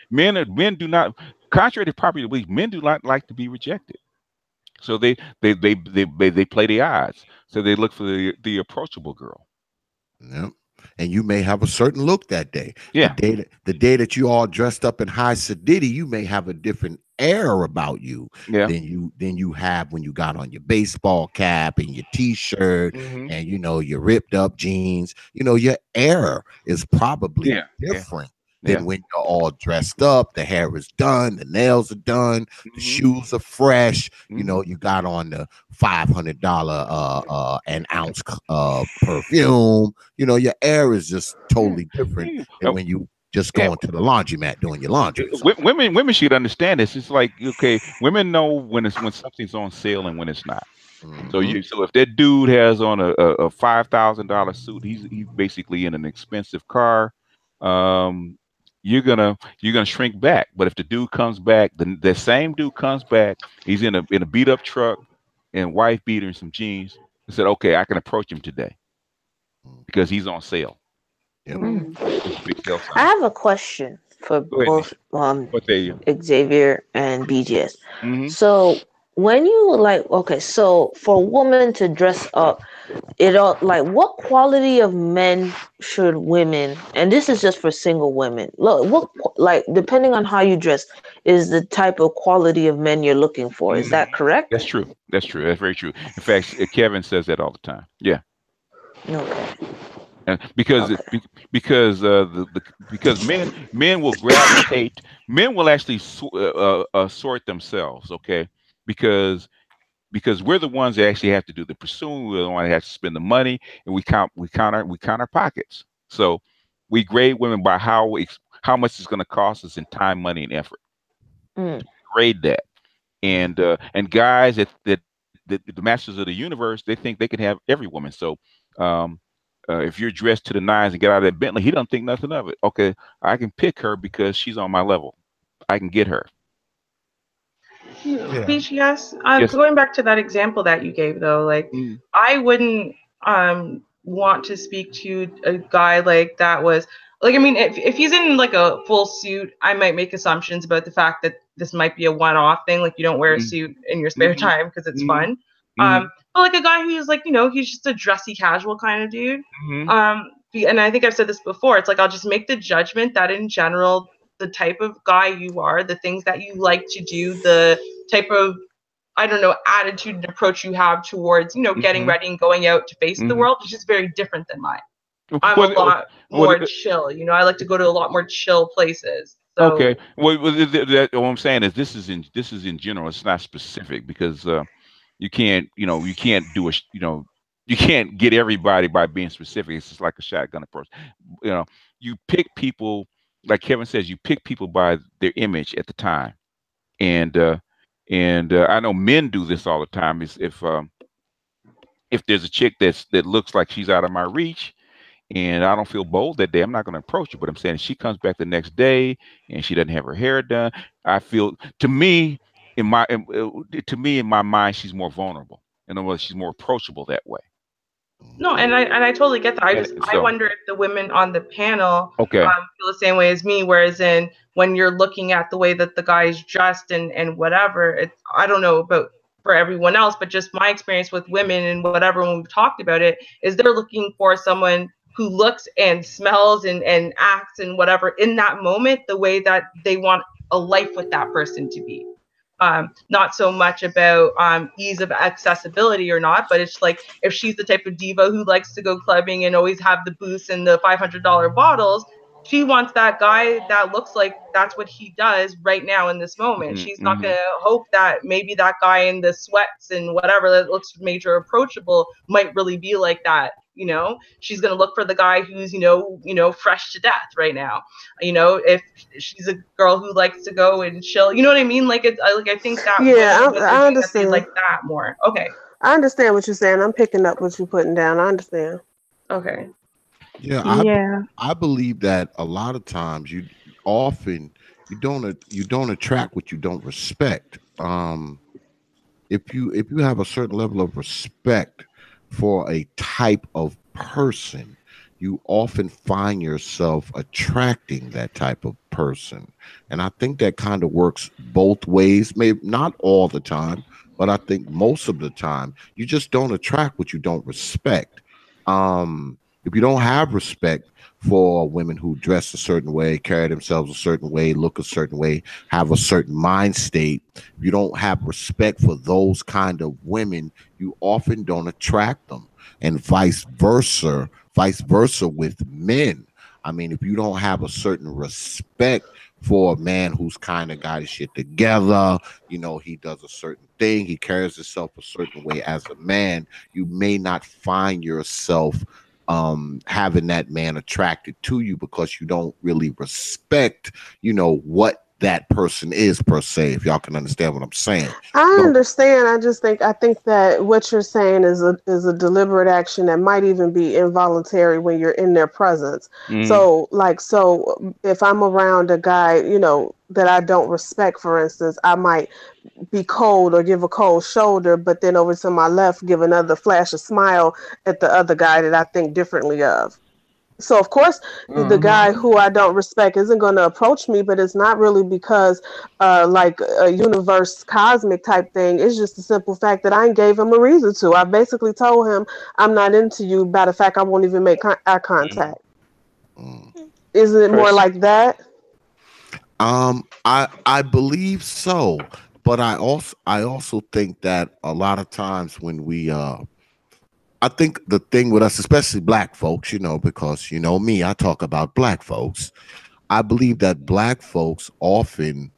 Men do not, contrary to popular belief, men do not like to be rejected. So they play the odds. So they look for the approachable girl. Yep. And you may have a certain look that day. Yeah. The day that you all dressed up in high sedity, you may have a different air about you than you have when you got on your baseball cap and your t-shirt and you know your ripped up jeans. You know, your air is probably different than when you're all dressed up, the hair is done, the nails are done, the shoes are fresh. You know, you got on the $500 an ounce perfume. You know, your air is just totally different than when you just going to the laundromat doing your laundry. Women should understand this. It's like, okay, women know when something's on sale and when it's not. So if that dude has on a $5,000 suit, he's basically in an expensive car. You're gonna shrink back. But if the dude comes back, the same dude comes back, he's in a beat up truck and wife beater and some jeans. I said, okay, I can approach him today because he's on sale. I have a question for both Xavier and BGS. So when you so for a woman to dress up, what quality of men should women, and this is just for single women, look, depending on how you dress is the type of quality of men you're looking for. Is that correct? That's true. That's very true. In fact, Kevin says that all the time. Yeah. Okay. And because men will gravitate, men will actually sort themselves, okay? Because we're the ones that actually have to do the pursuing. We're the one that have to spend the money, and we count our pockets. So we grade women by how much it's going to cost us in time, money, and effort. Grade that, and guys that the masters of the universe, they think they can have every woman. So if you're dressed to the nines and get out of that Bentley, he don't think nothing of it. Okay, I can pick her because she's on my level. I can get her. BGS, going back to that example that you gave, though, I wouldn't want to speak to a guy like that was I mean, if he's in like a full suit, I might make assumptions about the fact that this might be a one-off thing. Like, you don't wear a suit in your spare time because it's fun. But like a guy who's like, he's just a dressy casual kind of dude. And I think I've said this before. It's like, I'll just make the judgment that in general, the type of guy you are, the things that you like to do, the type of, I don't know, attitude and approach you have towards, getting ready and going out to face the world is just very different than mine. I'm a lot more chill. I like to go to a lot more chill places. So. Okay. Well, what I'm saying is this is in general. It's not specific because you can't do you can't get everybody by being specific. It's just like a shotgun approach. You pick people, like Kevin says, you pick people by their image at the time, and I know men do this all the time. Is if there's a chick that looks like she's out of my reach, and I don't feel bold that day, I'm not going to approach her. But I'm saying if she comes back the next day and she doesn't have her hair done, I feel to me in my mind she's more vulnerable. In other words, she's more approachable that way. No, and I totally get that. I wonder if the women on the panel feel the same way as me. Whereas when you're looking at the way that the guy is dressed and whatever, I don't know about for everyone else, but just my experience with women and whatever when we've talked about it is they're looking for someone who looks and smells and acts and whatever in that moment the way that they want a life with that person to be. Not so much about ease of accessibility or not, but it's like if she's the type of diva who likes to go clubbing and always have the booze and the $500 bottles, she wants that guy that looks like that's what he does right now in this moment. She's not going to hope that maybe that guy in the sweats and whatever that looks major approachable might really be like that. You know, she's going to look for the guy who's, you know, fresh to death right now. You know, if she's a girl who likes to go and chill, you know what I mean? Like, I think that. Yeah, I understand. Like that more. Okay. I understand what you're saying. I'm picking up what you're putting down. I understand. Okay. Yeah. I believe that a lot of times you don't attract what you don't respect. If you have a certain level of respect for a type of person, you often find yourself attracting that type of person. And I think that kind of works both ways, maybe not all the time, but I think most of the time you just don't attract what you don't respect. If you don't have respect for women who dress a certain way, carry themselves a certain way, look a certain way, have a certain mind state, if you don't have respect for those kind of women, you often don't attract them. And vice versa with men. I mean, if you don't have a certain respect for a man who's kind of got his shit together, you know, he does a certain thing, he carries himself a certain way as a man, you may not find yourself having that man attracted to you because you don't really respect, you know, what that person is per se, if y'all can understand what I'm saying. I understand. I think that what you're saying is a deliberate action that might even be involuntary when you're in their presence. So if I'm around a guy, you know, that I don't respect, for instance, I might be cold or give a cold shoulder, but then over to my left give another flash a smile at the other guy that I think differently of. So of course the guy who I don't respect isn't going to approach me, but it's not really because like a universe cosmic type thing. It's just the simple fact that I ain't gave him a reason to. I basically told him I'm not into you. By the fact I won't even make eye contact. Isn't it more like that? I believe so, but I also think that a lot of times when we I think the thing with us, especially black folks, you know, because, you know, me, I talk about black folks. I believe that black folks often,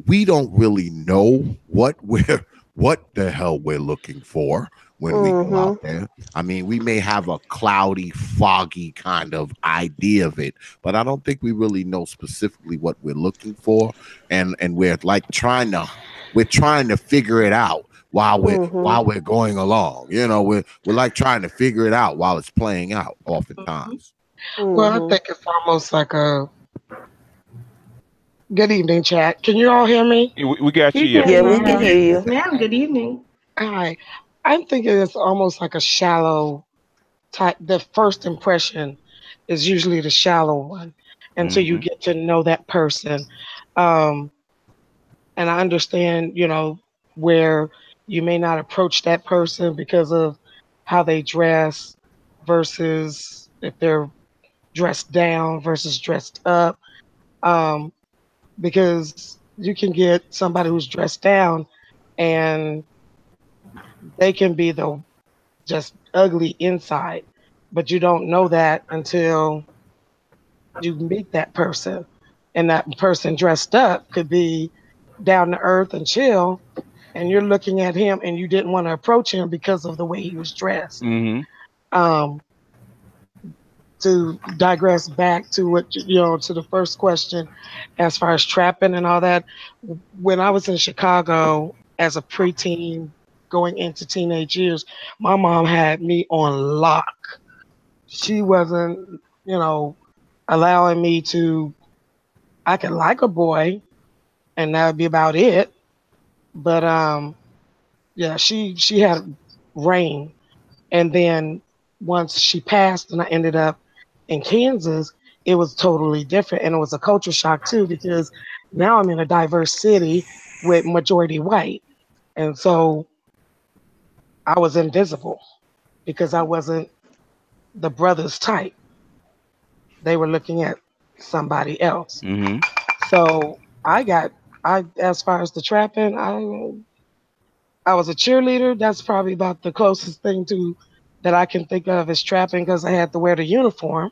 we don't really know what the hell we're looking for when we go out there. I mean, we may have a cloudy, foggy kind of idea of it, but I don't think we really know specifically what we're looking for. And we're like trying to figure it out while we're going along. You know, we're like trying to figure it out while it's playing out oftentimes. Well, I think it's almost like a good evening, chat. Can you all hear me? We got you. Yeah, we can hear you. Ma'am, good evening. Hi. I'm thinking it's almost like a shallow type. The first impression is usually the shallow one until you get to know that person. And I understand, you know, where you may not approach that person because of how they dress versus if they're dressed down versus dressed up. Because you can get somebody who's dressed down and they can be just ugly inside, but you don't know that until you meet that person. And that person dressed up could be down to earth and chill, and you're looking at him and you didn't want to approach him because of the way he was dressed. To digress back to what, you know, to the first question, as far as trapping and all that, when I was in Chicago as a preteen going into teenage years, my mom had me on lock. She wasn't, you know, allowing me to, I could like a boy and that would be about it. But yeah, she had reign. And then once she passed and I ended up in Kansas, it was totally different. And it was a culture shock too, because now I'm in a diverse city with majority white. And so I was invisible because I wasn't the brother's type. They were looking at somebody else. So as far as the trapping, I was a cheerleader. That's probably about the closest thing to that I can think of as trapping, because I had to wear the uniform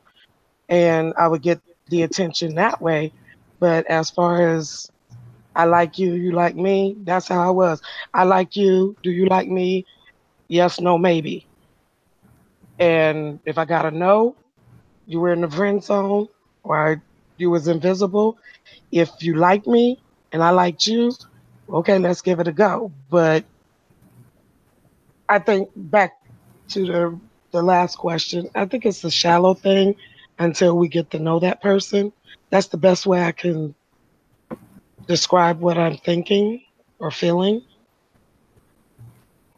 and I would get the attention that way. But as far as I like you, you like me, that's how I was. I like you, do you like me? Yes, no, maybe. And if I got a no, you were in the friend zone or you was invisible. If you like me and I liked you, okay, let's give it a go. But I think back to the last question, I think it's a shallow thing until we get to know that person. That's the best way I can describe what I'm thinking or feeling.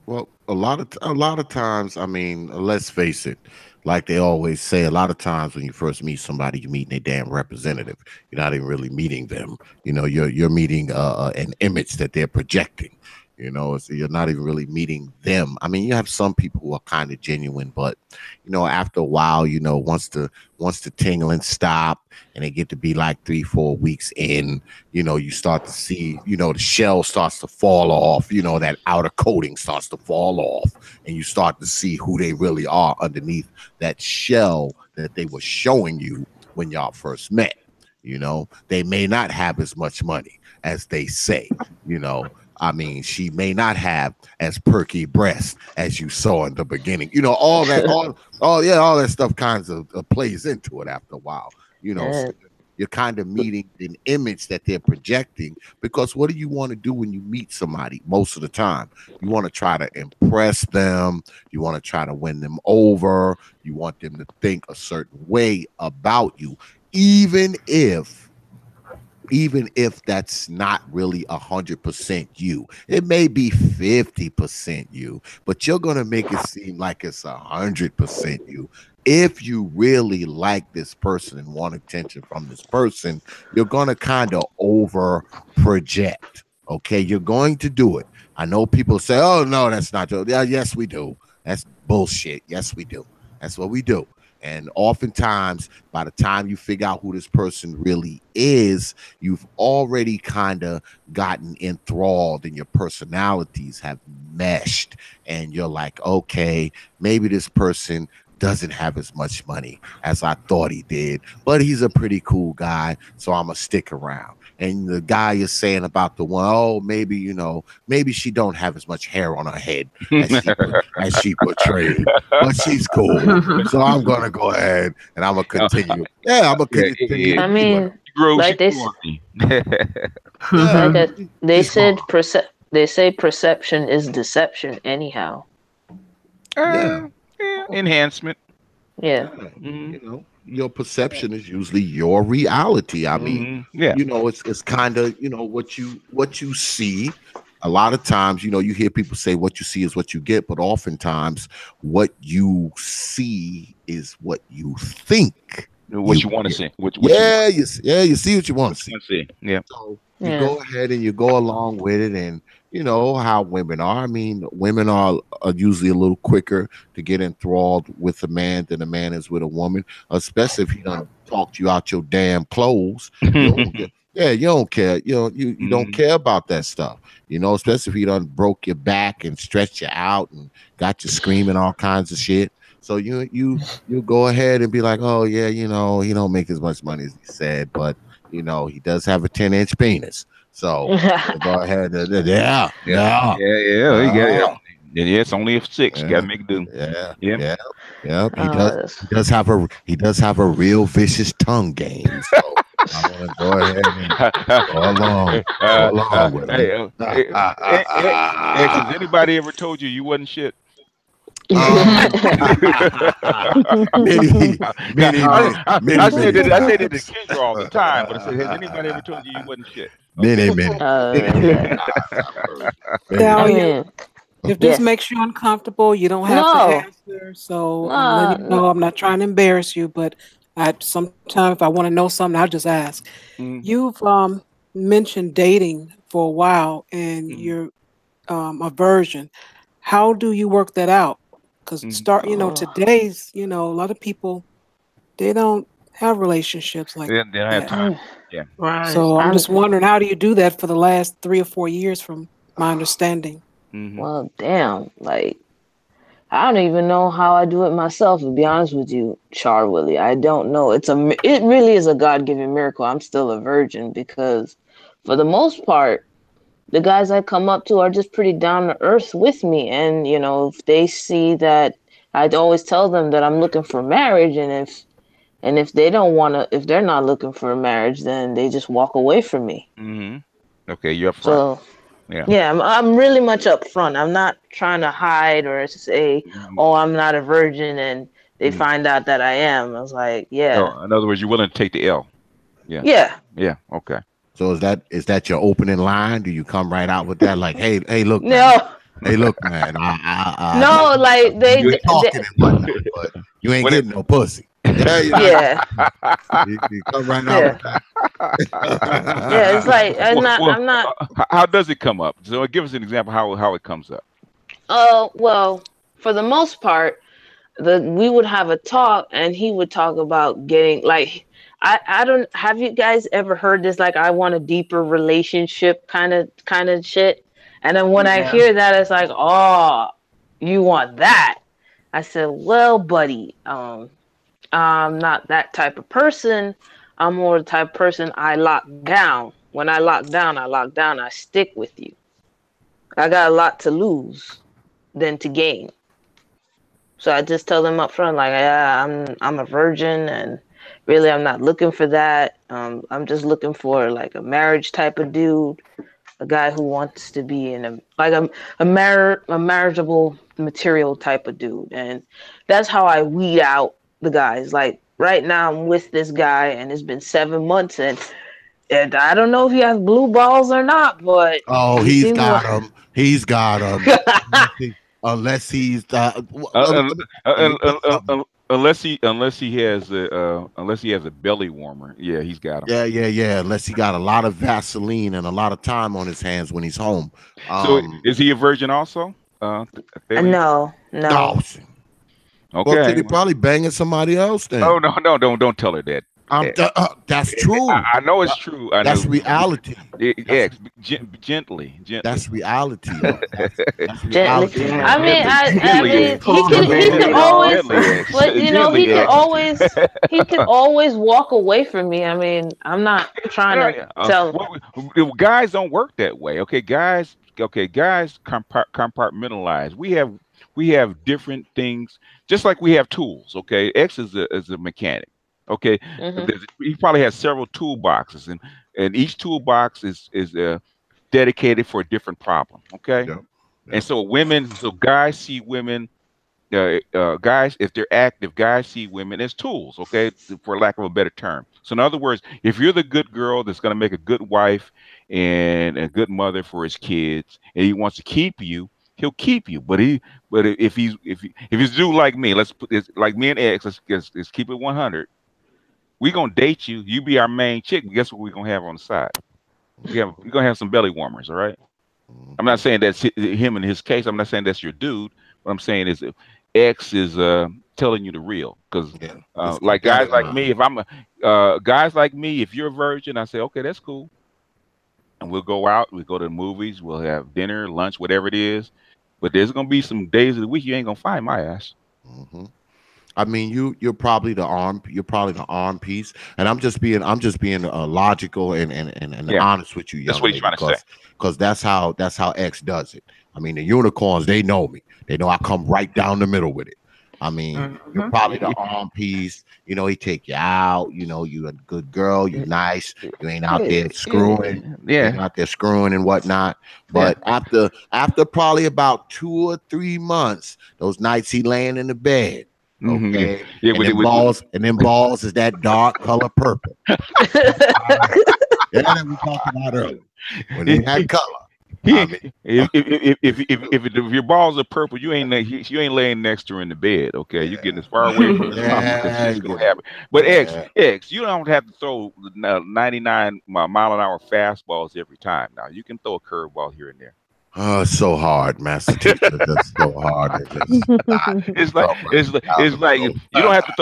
Well, a lot of times, I mean, let's face it, like they always say, a lot of times when you first meet somebody, you're meeting a damn representative. You're not even really meeting them. You know, you're meeting an image that they're projecting. You know, so you're not even really meeting them. I mean, you have some people who are kind of genuine, but you know, after a while, you know, once the tingling stop and they get to be like 3-4 weeks in, you know, you start to see, you know, the shell starts to fall off, you know, that outer coating starts to fall off, and you start to see who they really are underneath that shell that they were showing you when y'all first met. You know, they may not have as much money as they say, you know. I mean, she may not have as perky breasts as you saw in the beginning. You know, all that, all that stuff kinds of plays into it after a while. You know, so you're kind of meeting an image that they're projecting, because what do you want to do when you meet somebody most of the time? You want to try to impress them. You want to try to win them over. You want them to think a certain way about you, even if that's not really 100% you. It may be 50% you, but you're going to make it seem like it's 100% you. If you really like this person and want attention from this person, you're going to kind of over project. Okay, you're going to do it. I know people say, oh, no, that's not true. Yeah, yes, we do. That's bullshit. Yes, we do. That's what we do. And oftentimes, by the time you figure out who this person really is, you've already kind of gotten enthralled and your personalities have meshed. And you're like, okay, maybe this person doesn't have as much money as I thought he did, but he's a pretty cool guy, so I'm going to stick around. And the guy is saying about the one, oh, maybe, you know, maybe she don't have as much hair on her head as she portrayed, but she's cool. So I'm going to go ahead and I'm going to continue. Yeah, I'm going to continue. I mean, like they said, they say perception is deception anyhow. Enhancement. Yeah. You know, your perception is usually your reality. I mean, you know, it's kind of, you know, what you see. A lot of times, you know, you hear people say what you see is what you get, but oftentimes what you see is what you think. What you want to see. You see what you want to see. Yeah. So you go ahead and you go along with it, and you know how women are. I mean, women are usually a little quicker to get enthralled with a man than a man is with a woman, especially if he done talked you out your damn clothes. You don't care. You know, you don't care about that stuff. You know, especially if he done broke your back and stretched you out and got you screaming all kinds of shit. So you go ahead and be like, oh yeah, you know, he don't make as much money as he said, but you know, he does have a 10-inch penis. So go ahead. Yeah. You got it. Yeah, it's only a 6. You gotta make it do. Yeah. He does have a real vicious tongue game. So I'm gonna go ahead and go along with it. Has anybody ever told you wasn't shit? Many. I say that to Kendra all the time, but I said, has anybody ever told you wasn't shit? Many. If this makes you uncomfortable, you don't have to answer. So I'm letting you know, I'm not trying to embarrass you, but sometimes if I want to know something, I'll just ask. You've mentioned dating for a while and your aversion. How do you work that out? Because today's, a lot of people, they don't have relationships like that. They don't have time. Yeah. Right. So I'm just wondering, how do you do that for the last 3 or 4 years, from my understanding? Well, damn, like I don't even know how I do it myself, to be honest with you, Char Willie. I don't know. It really is a God-given miracle. I'm still a virgin because, for the most part, the guys I come up to are just pretty down to earth with me. And, you know, if they see that, I'd always tell them that I'm looking for marriage. And if they don't want to, if they're not looking for a marriage, then they just walk away from me. Mm-hmm. Okay, you're up So, front. yeah, I'm really much up front. I'm not trying to hide or say, oh, I'm not a virgin, and they find out that I am. I was like, yeah. So, in other words, you're willing to take the L. Yeah. Yeah. Yeah. Okay. So is that your opening line? Do you come right out with that, like, hey, look, no, man. Hey, look, man. No, like you talking and whatnot, but you ain't getting no pussy. Yeah. You come right out. Yeah, it's like I'm not. How does it come up? So give us an example how it comes up. Well, for the most part, we would have a talk, and he would talk about getting like. I don't have you guys ever heard this, like, I want a deeper relationship kind of shit. And then when I hear that, it's like, oh, you want that? I said, well, buddy, I'm not that type of person. I'm more the type of person I lock down. When I lock down, I stick with you. I got a lot to lose than to gain. So I just tell them up front, like, yeah, I'm a virgin, and really, I'm not looking for that. I'm just looking for like a marriage type of dude, a guy who wants to be in a marriageable material type of dude, and that's how I weed out the guys. Like right now, I'm with this guy, and it's been 7 months, and I don't know if he has blue balls or not, but he's got them. He's got them. Unless he's unless he has a belly warmer. Yeah, he's got them. Yeah. Unless he got a lot of Vaseline and a lot of time on his hands when he's home. So is he a virgin also? No. Okay. Well, he probably banging somebody else then. Oh no! Don't tell her that. That's true. I know it's true. That's reality. Gently. That's reality. That's reality. I mean, he could always, but you know, he could always walk away from me. I mean, I'm not trying to tell. Guys don't work that way. Okay, guys compartmentalize. We have different things, just like we have tools. Okay, X is a mechanic. Okay, he probably has several toolboxes, and each toolbox is dedicated for a different problem. Okay, and so guys see women, guys, if they're active, guys see women as tools. Okay, for lack of a better term. So in other words, if you're the good girl that's going to make a good wife and a good mother for his kids, and he wants to keep you, he'll keep you. But if he's a dude like me, let's put this like me and X, let's keep it 100. We're gonna date you. You be our main chick. But guess what we're gonna have on the side? We're gonna have some belly warmers, all right? I'm not saying that's him in his case. I'm not saying that's your dude. What I'm saying is X is telling you the real. Because like guys like me, if you're a virgin, I say, okay, that's cool. And we'll go out, we'll go to the movies, we'll have dinner, lunch, whatever it is. But there's gonna be some days of the week you ain't gonna find my ass. I mean, you're probably the arm piece, and I'm just being logical and honest with you. That's what you're trying to say. Because that's how X does it. I mean, the unicorns, they know me. They know I come right down the middle with it. I mean, you're probably the arm piece. You know, he take you out. You know, you a good girl. You're nice. You ain't out there screwing. Yeah, out there screwing and whatnot. But after probably about 2 or 3 months, those nights he laying in the bed. Okay. And then balls is that dark color purple. That we talked about earlier. When they had color. If your balls are purple, you ain't laying next to her in the bed. Okay, you're getting as far away from her she's gonna have it. But X, you don't have to throw 99 mile an hour fastballs every time. Now you can throw a curveball here and there. Oh, it's so hard, master teacher. That's so hard. It's like you don't have to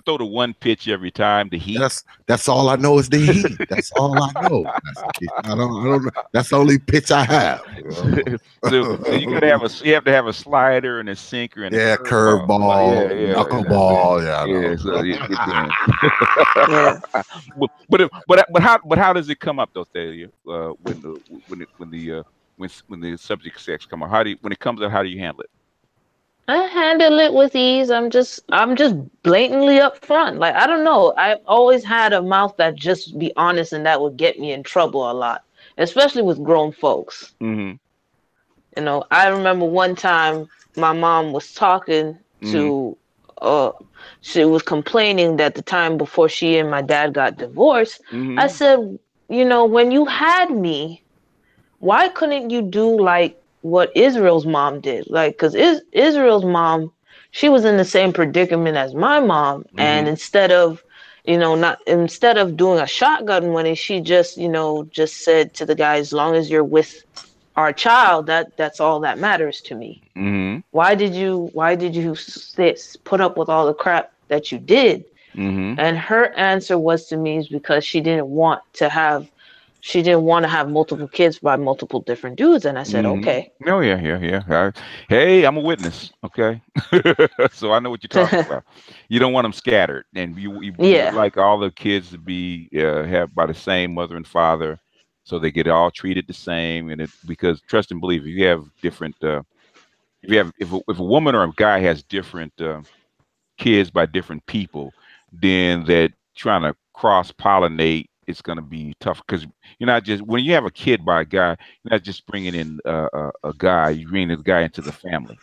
throw the one pitch every time. The heat. That's all I know is the heat. That's all I know. I don't know. That's the only pitch I have. So you have to have a slider and a sinker and a curveball, knuckleball. But how does it come up though, Thalia? When the subject sex come up, when it comes up, how do you handle it? I handle it with ease. I'm just blatantly upfront. Like, I don't know. I've always had a mouth that just be honest, and that would get me in trouble a lot, especially with grown folks. Mm-hmm. You know, I remember one time my mom was talking to, she was complaining that the time before she and my dad got divorced. I said, you know, when you had me, why couldn't you do like what Israel's mom did? Like, because Israel's mom, she was in the same predicament as my mom. And instead of doing a shotgun wedding, she just said to the guy, as long as you're with our child, that's all that matters to me. Why did you put up with all the crap that you did? And her answer was to me is because she didn't want to have multiple kids by multiple different dudes. And I said, okay. Oh, yeah. Hey, I'm a witness. Okay. So I know what you're talking about. You don't want them scattered. And you like all the kids to be have by the same mother and father, so they get all treated the same. And because trust and believe, if you have different, if a woman or a guy has different kids by different people, then they're trying to cross-pollinate. It's going to be tough because you're not just, when you have a kid by a guy, you're not just bringing in a guy, you bring the guy into the family.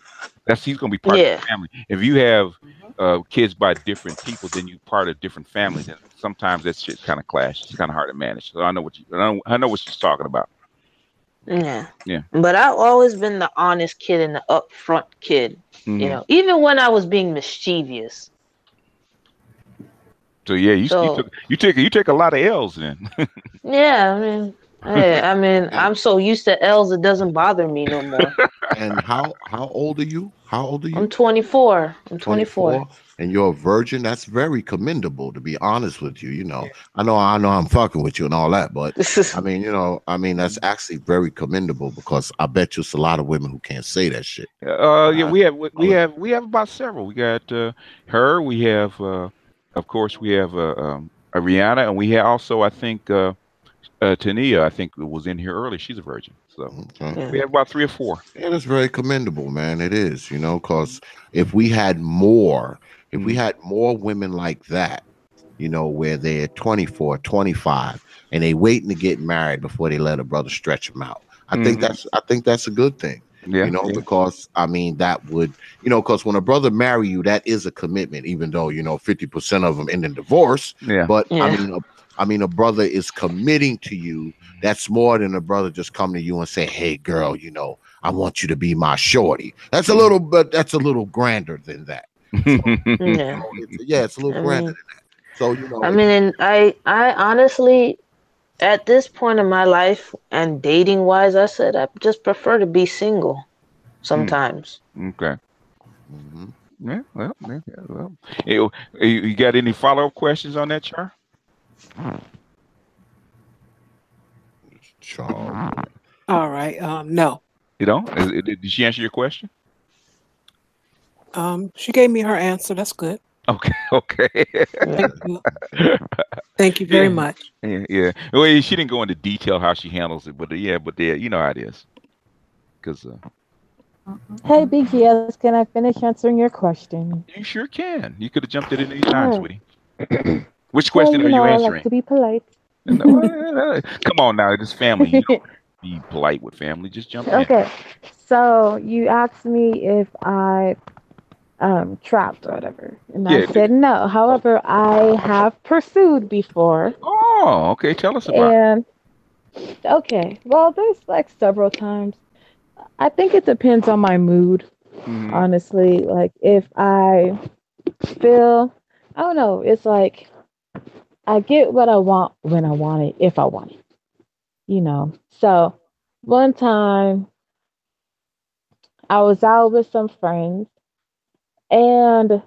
He's going to be part of the family. If you have kids by different people, then you're part of different families, and sometimes that shit kind of clashes. It's kind of hard to manage. So I know what she's talking about. Yeah. But I've always been the honest kid and the upfront kid. You know, even when I was being mischievous. So yeah, you take a lot of L's then. Yeah, I mean, I'm so used to L's it doesn't bother me no more. And how old are you? I'm 24. I'm 24. And you're a virgin. That's very commendable, to be honest with you. You know, I know I'm fucking with you and all that, but I mean, that's actually very commendable because I bet you it's a lot of women who can't say that shit. We have about several. We got her. We have. Of course, we have Ariana, and we have also, I think, Tania, I think, was in here early. She's a virgin. So we have about 3 or 4. Yeah, that's very commendable, man. It is, because if we had more women like that, where they're 24, 25, and they waiting to get married before they let a brother stretch them out. I think that's a good thing. Because I mean that would, because when a brother marry you, that is a commitment, even though 50% of them end in divorce. But I mean, a brother is committing to you. That's more than a brother just come to you and say, "Hey, girl, I want you to be my shorty." That's a little grander than that. So, it's a little grander than that. So I mean, and I honestly, at this point in my life and dating wise, I said I just prefer to be single sometimes. Okay. Yeah, well. You got any follow-up questions on that, Char? All right. No. You don't? Did she answer your question? She gave me her answer. That's good. Okay. Thank you very much. Yeah. Well, she didn't go into detail how she handles it, but you know how it is. Because. Hey, BGS, can I finish answering your question? You sure can. You could have jumped in at any time, sweetie. Which question are you answering? I like to be polite. Come on now, it's family. You don't be polite with family. Just jump in. Okay. So you asked me if I trapped or whatever, and I said no. However, I have pursued before. Oh, okay. Tell us about it. Okay. Well, there's like several times. I think it depends on my mood, honestly. Like if I feel, I don't know, it's like I get what I want when I want it, if I want it, So one time I was out with some friends, and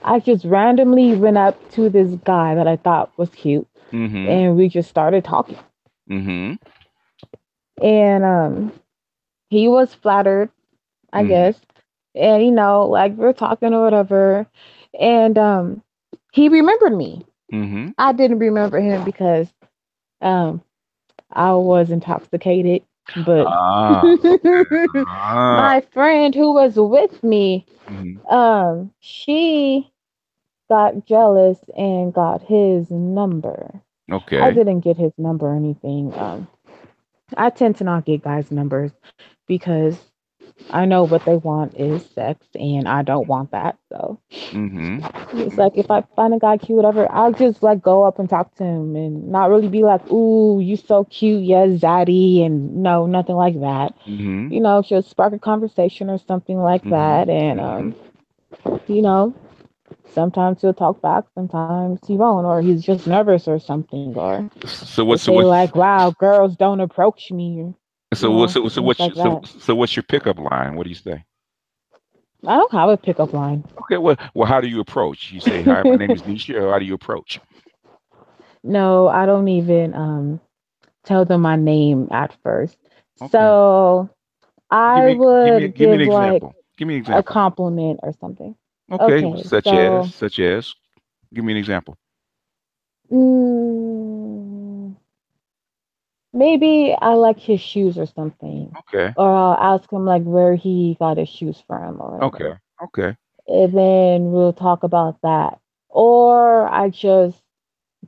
I just randomly went up to this guy that I thought was cute, and we just started talking. And he was flattered, I guess, and you know, like we're talking or whatever, and he remembered me. I didn't remember him because I was intoxicated, but my friend who was with me, she got jealous and got his number. Okay. I didn't get his number or anything. I tend to not get guys' numbers because I know what they want is sex, and I don't want that. So it's like if I find a guy cute, whatever, I'll just like go up and talk to him and not really be like, "Ooh, you so cute, yes, zaddy," and no, nothing like that. You know, just spark a conversation or something like that, and you know, sometimes he'll talk back, sometimes he won't, or he's just nervous or something, or so what's like, "Wow, girls don't approach me." So what's your pickup line? What do you say? I don't have a pickup line. Okay, well, how do you approach? You say, "Hi, my name is Nisha," or how do you approach? No, I don't even tell them my name at first. Okay. So I would give me an example. Give me an example. A compliment or something. Okay, such as. Give me an example. Maybe I like his shoes or something. Okay. Or I'll ask him like where he got his shoes from or whatever. Okay. And then we'll talk about that. Or I just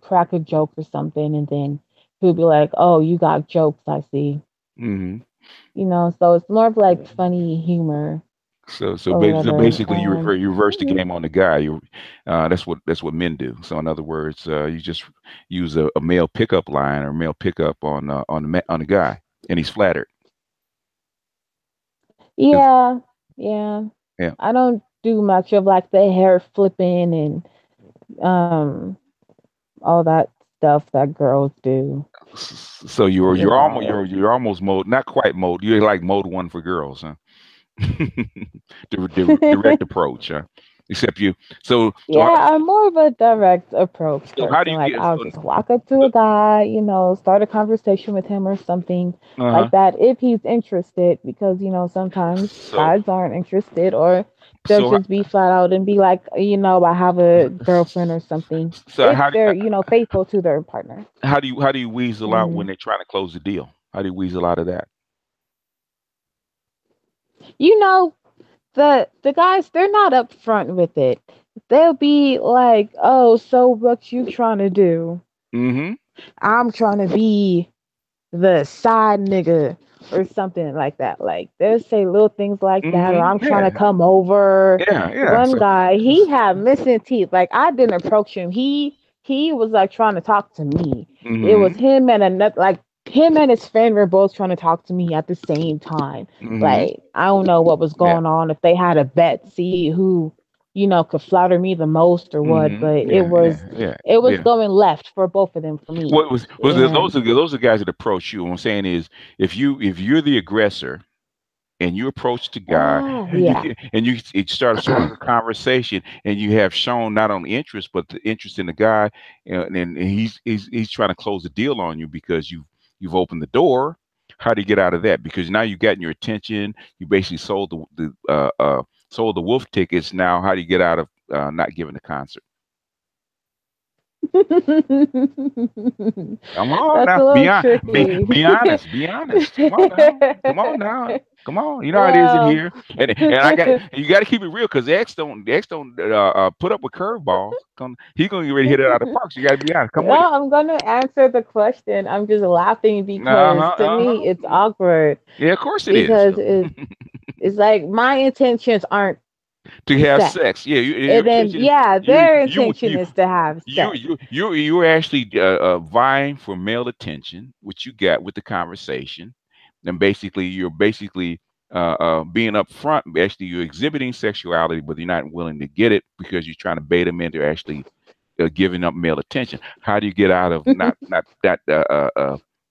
crack a joke or something, and then he'll be like, "Oh, you got jokes, I see." You know, so it's more of like funny humor. So basically, you reverse the game on the guy. That's what men do. So in other words, you just use a male pickup line or male pickup on the guy, and he's flattered. Yeah. I don't do much of like the hair flipping and all that stuff that girls do. So you're almost mode, not quite mode. You're like mode 1 for girls, huh? Direct approach, huh? Except you. I'm more of a direct approach. So how do you I'll just walk up to a guy, you know, start a conversation with him or something like that if he's interested, because you know sometimes guys aren't interested, or they'll just be flat out and be like, you know, I have a girlfriend or something. So if they're you know faithful to their partner. How do you weasel out when they're trying to close the deal? How do you weasel out of that? You know, the guys, they're not upfront with it. They'll be like, "Oh, so what you trying to do?" I'm trying to be the side nigga or something like that. Like they'll say little things like that, or I'm trying to come over. One guy, he had missing teeth. Like I didn't approach him. He was like trying to talk to me. It was him and another, like him and his friend were both trying to talk to me at the same time. Like I don't know what was going on, if they had a bet, see who, you know, could flatter me the most or what, but it was going left for both of them for me. Those are guys that approach you. What I'm saying is if you're the aggressor and you approach the guy and you start a conversation and you have shown not only interest but the interest in the guy, and he's trying to close the deal on you because you've opened the door. How do you get out of that? Because now you've gotten your attention. You basically sold the wolf tickets. Now, how do you get out of not giving the concert? Come on now, be honest. Come on now. Come on. You know how it is in here, and you got to keep it real because the X don't put up with curveballs. He's gonna get ready to hit it out of the park. So you got to be honest. I'm gonna answer the question. I'm just laughing because to me it's awkward. Yeah, of course it is. Because it's like my intentions aren't to have sex. Yeah, their intention is to have sex. You're actually vying for male attention, which you got with the conversation, and basically you're being upfront. Actually, you're exhibiting sexuality, but you're not willing to get it because you're trying to bait them into actually giving up male attention. How do you get out of not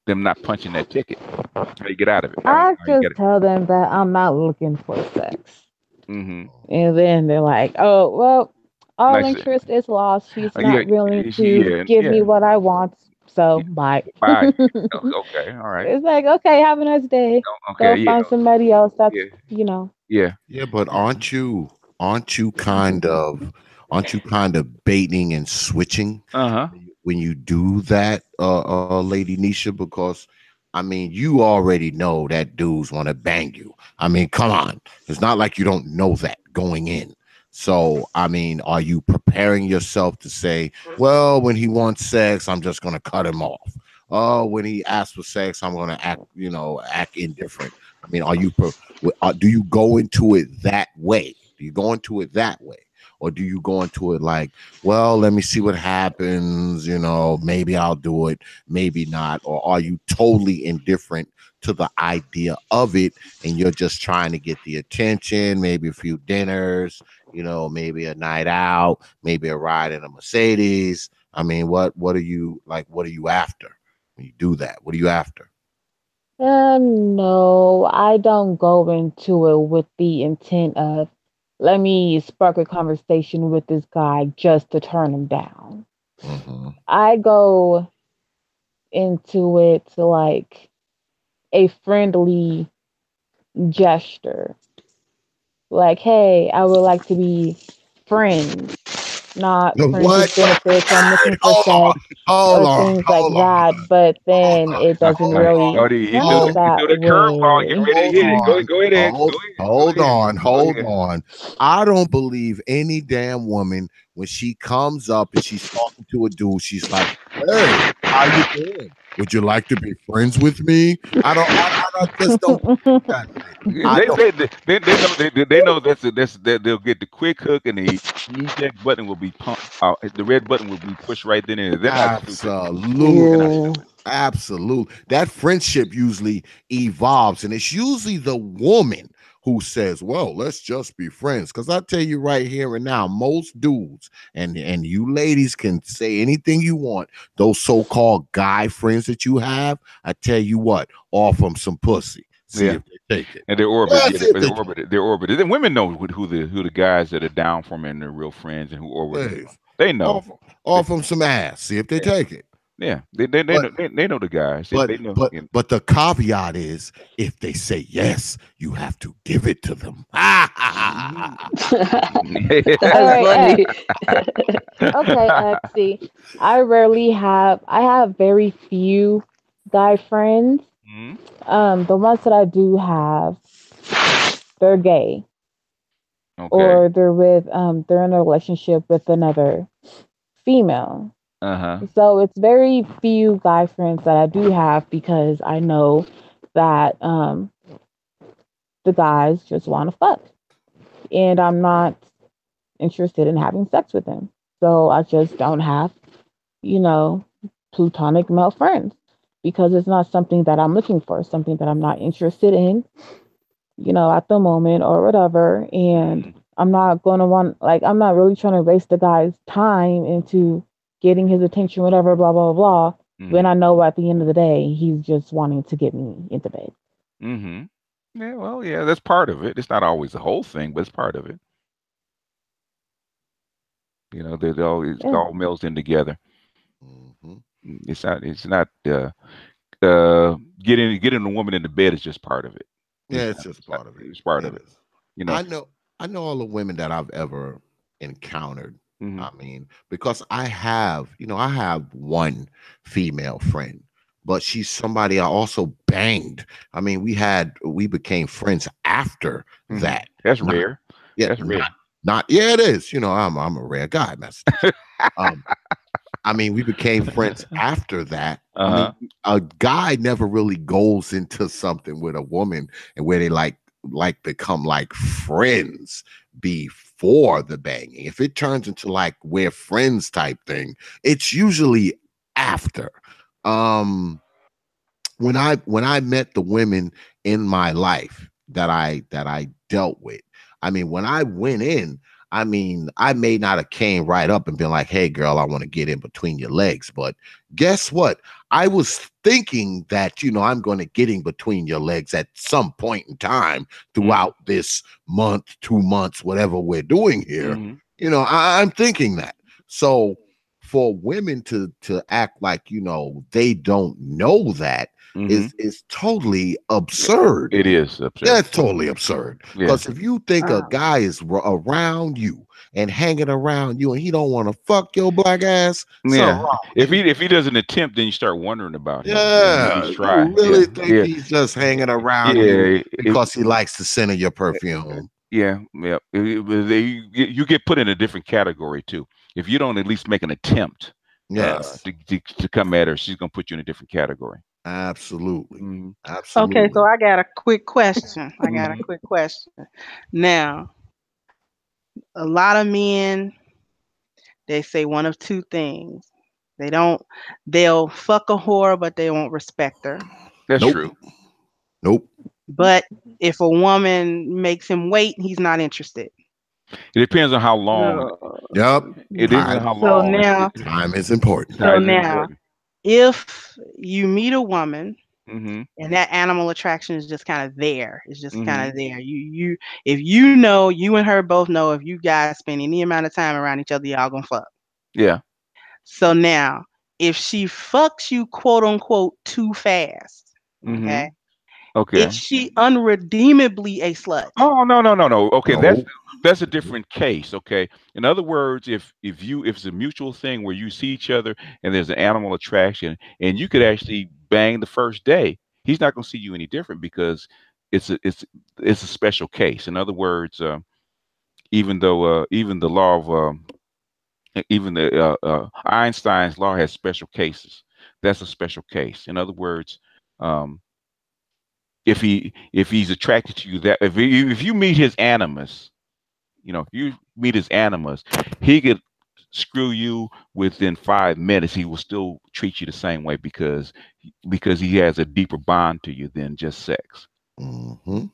them not punching that ticket? How do you get out of it? I just tell them that I'm not looking for sex. And then they're like, "Oh, well, all interest is lost. She's not willing to give me what I want. So bye." Bye. Okay, all right. It's like, okay, have a nice day. Okay, go find somebody else. That's Yeah. But aren't you kind of baiting and switching when you do that, Lady Nisha? Because I mean, you already know that dudes want to bang you. I mean, come on. It's not like you don't know that going in. So, I mean, are you preparing yourself to say, well, when he wants sex, I'm just going to cut him off. Oh, when he asks for sex, I'm going to act indifferent. I mean, do you go into it that way? Do you go into it that way? Or do you go into it like, well, let me see what happens, maybe I'll do it, maybe not? Or are you totally indifferent to the idea of it and you're just trying to get the attention, maybe a few dinners, maybe a night out, maybe a ride in a Mercedes? I mean, what are you after when you do that? What are you after? No, I don't go into it with the intent of, let me spark a conversation with this guy just to turn him down. I go into it like a friendly gesture. Like, hey, I would like to be friends, not friends with benefits. I'm looking for sex or things like that. But then it doesn't really go that way. Hold on. I don't believe any damn woman when she comes up and she's talking to a dude, she's like, hey, how you doing? Would you like to be friends with me? I just don't. They know that they'll get the quick hook and the eject button will be pumped. The red button will be pushed right then and there. Absolutely. That friendship usually evolves, and it's usually the woman who says, well, let's just be friends. Because I tell you right here and now, most dudes, and you ladies can say anything you want, those so-called guy friends that you have, I tell you what, offer them some pussy. See if they take it. And they're orbited. They're orbited. And women know who the guys that are down for them and they're real friends and who orbit. They know. Offer them some ass. See if they take it. Yeah, they know the guys. But the caveat is, if they say yes, you have to give it to them. Okay, see, I have very few guy friends. The ones that I do have, they're gay. Or they're in a relationship with another female. So it's very few guy friends that I do have because I know that the guys just want to fuck. And I'm not interested in having sex with them. So I just don't have, platonic male friends because it's not something that I'm looking for, something that I'm not interested in, at the moment or whatever. And I'm not going to I'm not really trying to waste the guy's time into getting his attention, whatever, blah, blah, blah. When I know at the end of the day, he's just wanting to get me into bed. Yeah, well, that's part of it. It's not always the whole thing, but it's part of it. It all melds in together. It's not getting a woman in the bed is just part of it. It's just part of it. It's part of it. I know all the women that I've ever encountered. I mean, because I have one female friend, but she's somebody I also banged. I mean, we became friends after that. That's rare. Yeah, that's rare. It is. I'm a rare guy, man. I mean, we became friends after that. I mean, a guy never really goes into something with a woman and where they like become like friends before the banging. If it turns into like we're friends type thing, it's usually after. When I met the women in my life that I dealt with, I mean, when I went in, I mean, I may not have came right up and been like, hey, girl, I want to get in between your legs. But guess what? I was thinking that, I'm going to get in between your legs at some point in time throughout this month, 2 months, whatever we're doing here. I'm thinking that. So for women to act like, they don't know that is totally absurd. It is absurd. That's totally absurd. Because if you think a guy is around you and hanging around you and he don't want to fuck your black ass, if he doesn't attempt, then you start wondering about him. Yeah, you really think he's just hanging around you because he likes the scent of your perfume. Yeah. You get put in a different category too. If you don't at least make an attempt to come at her, she's gonna put you in a different category. Absolutely. Absolutely. Okay, so I got a quick question. Now, a lot of men, they say one of two things. They'll fuck a whore, but they won't respect her. That's true. Nope. But if a woman makes him wait, he's not interested. It depends on how long. Yep. It depends on how long. So now, time is important. So now, if you meet a woman and that animal attraction is just kind of there, it's just kind of there. If you and her both know, if you guys spend any amount of time around each other, y'all gonna fuck. Yeah. So now, if she fucks you, quote unquote, too fast, okay, is she unredeemably a slut? Oh no. Okay, that's a different case. Okay, in other words, if it's a mutual thing where you see each other and there's an animal attraction and you could actually bang the first day, he's not going to see you any different because it's a special case. In other words, even though even the law of Einstein's law has special cases, that's a special case. In other words, if he's attracted to you, that if you meet his animus, he could screw you within 5 minutes. He will still treat you the same way because he has a deeper bond to you than just sex. So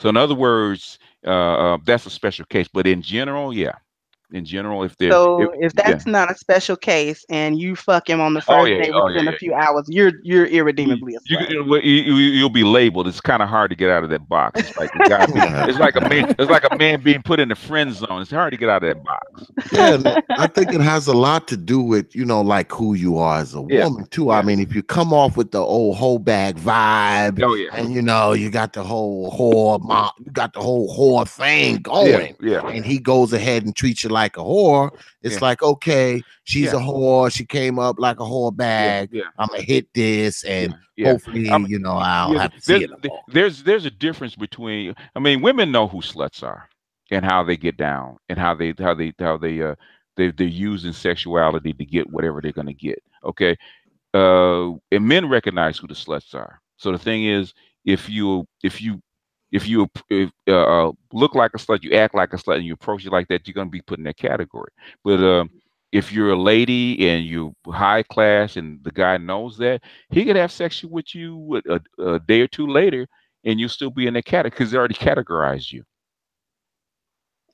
in other words, that's a special case. But in general, if that's not a special case and you fuck him on the first day within a few hours, you're irredeemably a slut. You'll be labeled. It's kind of hard to get out of that box. It's like it's like a man being put in the friend zone. It's hard to get out of that box. Yeah, I think it has a lot to do with like who you are as a woman too. I mean, if you come off with the old whole bag vibe, and you got the whole whore thing going, and he goes ahead and treats you like a whore, it's like, okay, she's a whore, she came up like a whore bag, I'm gonna hit this and hopefully I'll have to see it. There's a difference between, women know who sluts are and how they get down and how they're using sexuality to get whatever they're gonna get. Okay. And men recognize who the sluts are. So the thing is, if you look like a slut, you act like a slut, and you approach it like that, you're going to be put in that category. But if you're a lady and you're high class and the guy knows that, he could have sex with you a day or two later and you'll still be in that category because they already categorized you.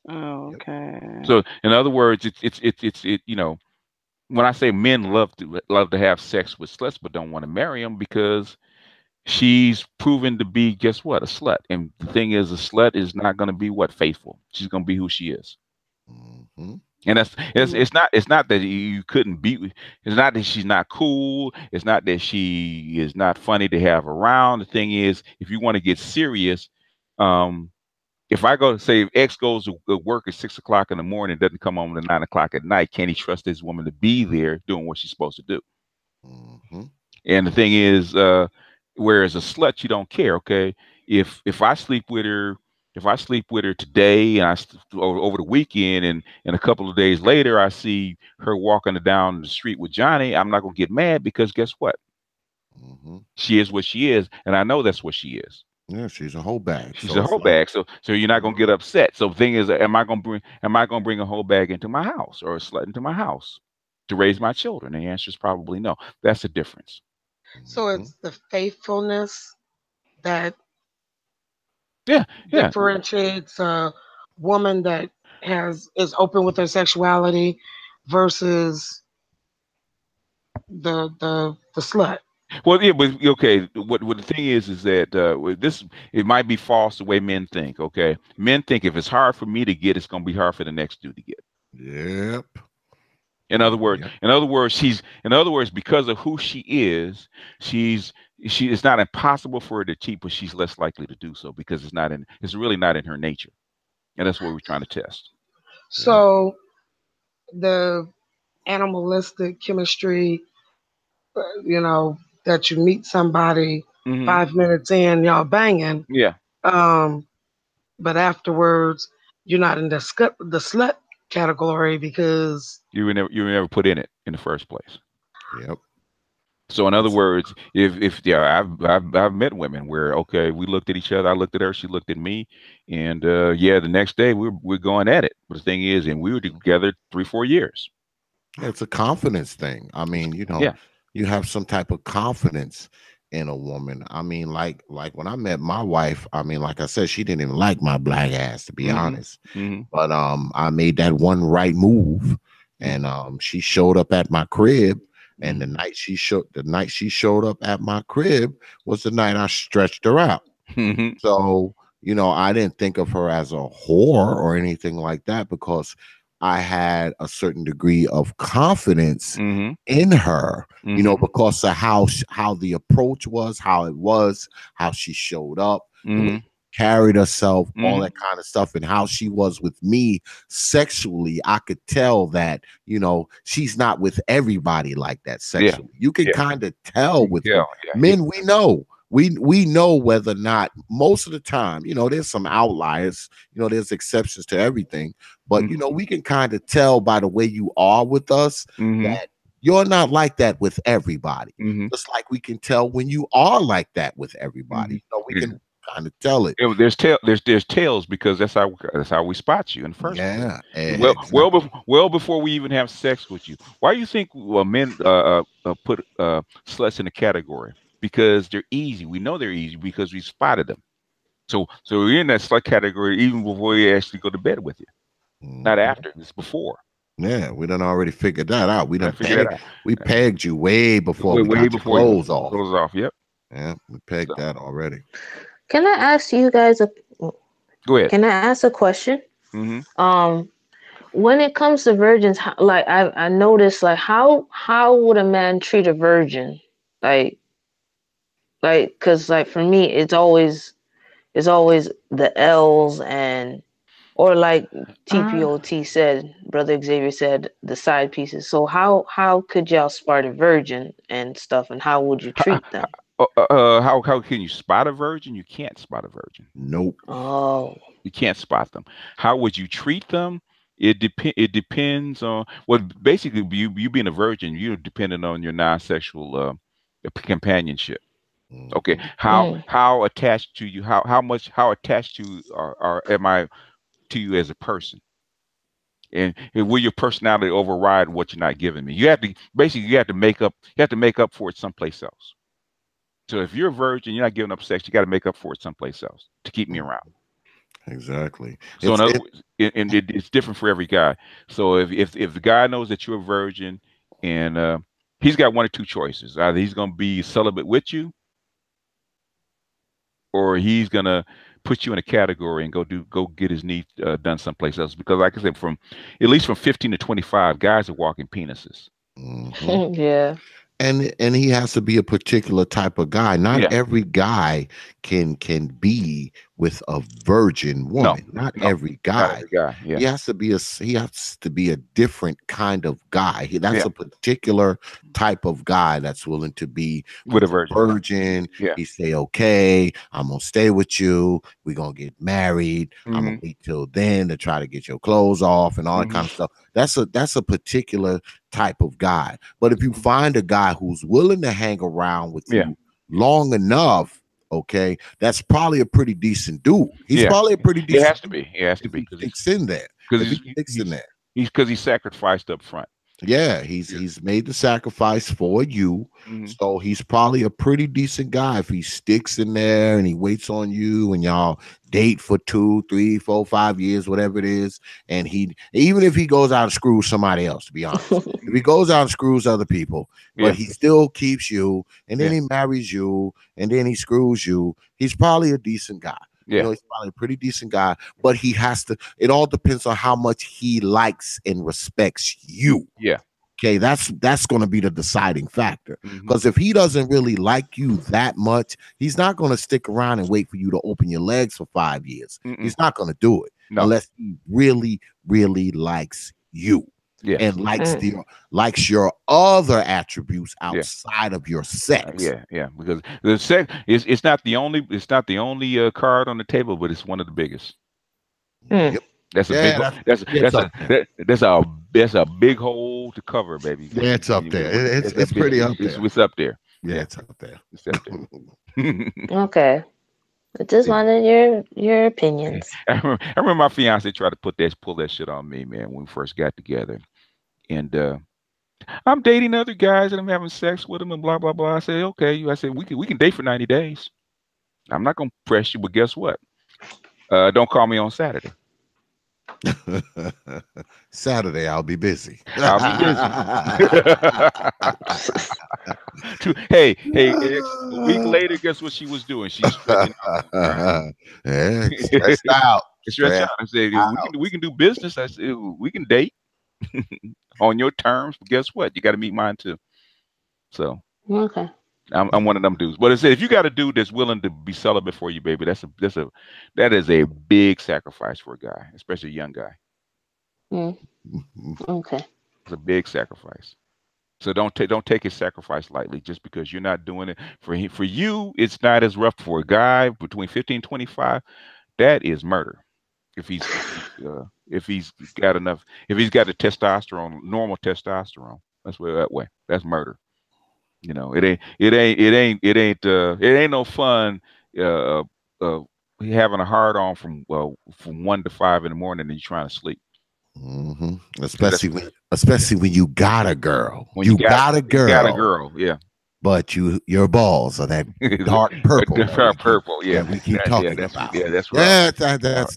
Oh, okay. So in other words, it's when I say men love to have sex with sluts but don't want to marry them because she's proven to be, guess what, a slut. And the thing is, a slut is not going to be faithful. She's going to be who she is. And it's not that you couldn't be. It's not that she's not cool. It's not that she is not funny to have around. The thing is, if you want to get serious, if I go to say if X goes to work at 6 o'clock in the morning, doesn't come home at 9 o'clock at night, can he trust this woman to be there doing what she's supposed to do? And the thing is, whereas a slut, you don't care. Okay, if I sleep with her today and over the weekend, and a couple of days later I see her walking down the street with Johnny, I'm not gonna get mad because guess what? She is what she is, and I know that's what she is. Yeah, she's a whole bag. She's a whole bag. So you're not gonna get upset. So the thing is, am I gonna bring a whole bag into my house or a slut into my house to raise my children? And the answer is probably no. That's the difference. So it's the faithfulness that differentiates a woman that is open with her sexuality versus the slut. Well, yeah, but okay. What the thing is that it might be false the way men think. Okay, men think if it's hard for me to get, it's going to be hard for the next dude to get. Yep. In other words, because of who she is, it's not impossible for her to cheat, but she's less likely to do so because it's really not in her nature, and that's what we're trying to test. So, the animalistic chemistry, that you meet somebody 5 minutes in, y'all banging. Yeah. But afterwards, you're not in the slut category because you were never put in it in the first place. Yep. So in other words, I've met women where we looked at each other, I looked at her, she looked at me, and the next day we're going at it. But the thing is, and we were together 3-4 years. It's a confidence thing. I mean, you have some type of confidence in a woman. I mean, like when I met my wife, I mean, like I said, she didn't even like my black ass, to be honest. But I made that one right move, and she showed up at my crib, and the night she showed up at my crib was the night I stretched her out. So, I didn't think of her as a whore or anything like that because I had a certain degree of confidence in her, because of how the approach was, how she showed up, carried herself, all that kind of stuff, and how she was with me sexually. I could tell that, she's not with everybody like that sexually. You can kind of tell with men. We know. We know whether or not, most of the time, there's some outliers, there's exceptions to everything, but we can kind of tell by the way you are with us that you're not like that with everybody. Just like we can tell when you are like that with everybody. We can kind of tell it. There's tails because that's how we spot you in the first place. Exactly. Well before we even have sex with you. Why do you think men put sluts in a category? Because they're easy. We know they're easy because we spotted them. So we're in that slut category even before we actually go to bed with you. Not after, it's before. Yeah, we done already figured that out. We pegged you way before we got your clothes off. Clothes off, yep. Yeah, we pegged that already. Can I ask you guys Go ahead. Can I ask a question? When it comes to virgins, like I noticed, like how would a man treat a virgin? Because for me, it's always the L's or like TPOT said, Brother Xavier said, the side pieces. So how could y'all spot a virgin and stuff, and how would you treat them? How can you spot a virgin? You can't spot a virgin. Nope. Oh. You can't spot them. How would you treat them? It depends on basically you being a virgin, you're dependent on your non-sexual companionship. Okay, how attached to you? How attached to am I to you as a person? And will your personality override what you're not giving me? You have to make up for it someplace else. So if you're a virgin, you're not giving up sex, you got to make up for it someplace else to keep me around. Exactly. So in other words, it's different for every guy. So if the guy knows that you're a virgin and he's got one or two choices. Either he's going to be celibate with you, or he's going to put you in a category and go get his needs done someplace else. Because like I said, at least from 15 to 25, guys are walking penises. Yeah. And he has to be a particular type of guy. Not every guy can be with a virgin woman. Not every guy. He has to be a different kind of guy. That's a particular type of guy that's willing to be with a virgin. He say, okay, I'm gonna stay with you. We're gonna get married. I'm gonna wait till then to try to get your clothes off and all that kind of stuff. That's a particular type of guy. But if you find a guy who's willing to hang around with you long enough, okay, that's probably a pretty decent dude. He's probably a pretty decent. He has to be because he's in there. Because he's sacrificed up front. Yeah, he's made the sacrifice for you. So he's probably a pretty decent guy if he sticks in there and he waits on you and y'all date for 2, 3, 4, 5 years, whatever it is. And even if he goes out and screws somebody else, to be honest, if he goes out and screws other people, but he still keeps you, and then he marries you, and then he screws you, he's probably a decent guy. Yeah. You know, he's probably a pretty decent guy, but he has to, it all depends on how much he likes and respects you. Yeah. Okay, that's going to be the deciding factor. Because if he doesn't really like you that much, he's not going to stick around and wait for you to open your legs for 5 years. He's not going to do it unless he really, really likes you. Yeah. And likes your other attributes outside of your sex. Yeah, because the sex it's not the only card on the table, but it's one of the biggest. Yep. That's a big hole to cover, baby. Yeah, it's up there. It's pretty up there. It's up there. Yeah, it's up there. It's up there. Okay. I just wanted your opinions. I remember my fiance tried to pull that shit on me, man, when we first got together. And I'm dating other guys and I'm having sex with them and blah blah blah. I said, okay. I said we can date for 90 days. I'm not gonna press you, but guess what? Don't call me on Saturday. Saturday, I'll be busy. I'll be busy. Hey, a week later, guess what she was doing? She's stretching out. Stretched out. Stretched out. I said, we can do business. I said, we can date on your terms. But guess what? You got to meet mine too. So okay. I'm one of them dudes. But I said, if you got a dude that's willing to be celibate for you, baby, that is a big sacrifice for a guy, especially a young guy. Okay. It's a big sacrifice. So don't take his sacrifice lightly just because you're not doing it for you. It's not as rough for a guy between 15 and 25. That is murder. If he's got the testosterone, normal testosterone, that way. That's murder. You know, it ain't no fun having a hard on from 1 to 5 in the morning and you're trying to sleep. Especially when you got a girl. When you got a girl, yeah. But your balls are that dark purple. Dark purple, yeah. We keep talking about. Yeah, that's rough. That's rough.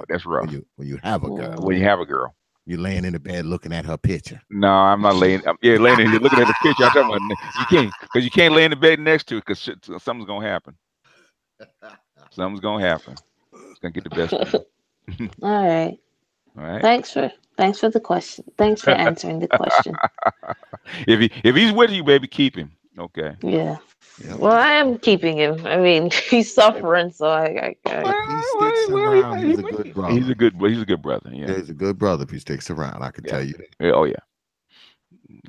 That's rough. When you have a girl. When you have a girl. You're laying in the bed looking at her picture. No, I'm not laying. Laying in here looking at the picture. I'm talking about you can't lay in the bed next to it because something's gonna happen. Something's gonna happen. It's gonna get the best of you. All right. All right. Thanks for the question. Thanks for answering the question. If he's with you, baby, keep him. Okay. Yeah. Yep. Well, I am keeping him. I mean, he's suffering, so I he's a good brother. He's a good brother. Yeah. He's a good brother if he sticks around. I can tell you that. Yeah, oh yeah.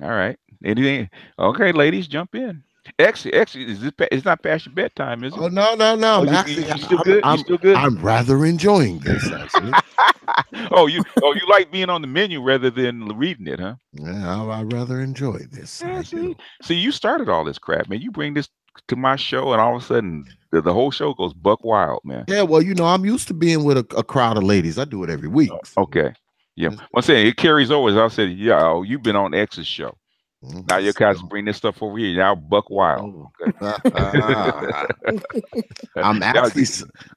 All right. Anything? Okay, ladies, jump in. X, it's not past your bedtime, is it? Oh no. You still good? You still good? I'm rather enjoying this, actually. you like being on the menu rather than reading it, huh? Yeah, I rather enjoy this. Yeah, see, you started all this crap, man. You bring this to my show, and all of a sudden, the whole show goes buck wild, man. Yeah, well, I'm used to being with a crowd of ladies. I do it every week. Okay. Yeah. I'm saying it carries over. As I said, you've been on X's show. Now your guys bring this stuff over here. Now buck wild. Okay.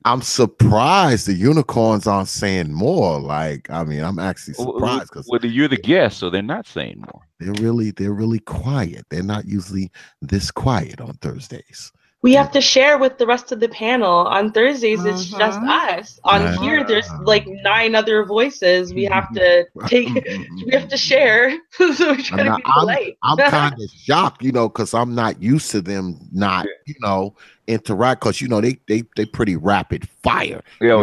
I'm surprised the unicorns aren't saying more. I'm actually surprised because you're the guest, so they're not saying more. They're really quiet. They're not usually this quiet on Thursdays. We have to share with the rest of the panel. On Thursdays, it's just us. On here, there's like 9 other voices. We have to we have to share. So we try to be polite. I'm kind of shocked, because I'm not used to them not, interact. Because they pretty rapid fire. Yeah,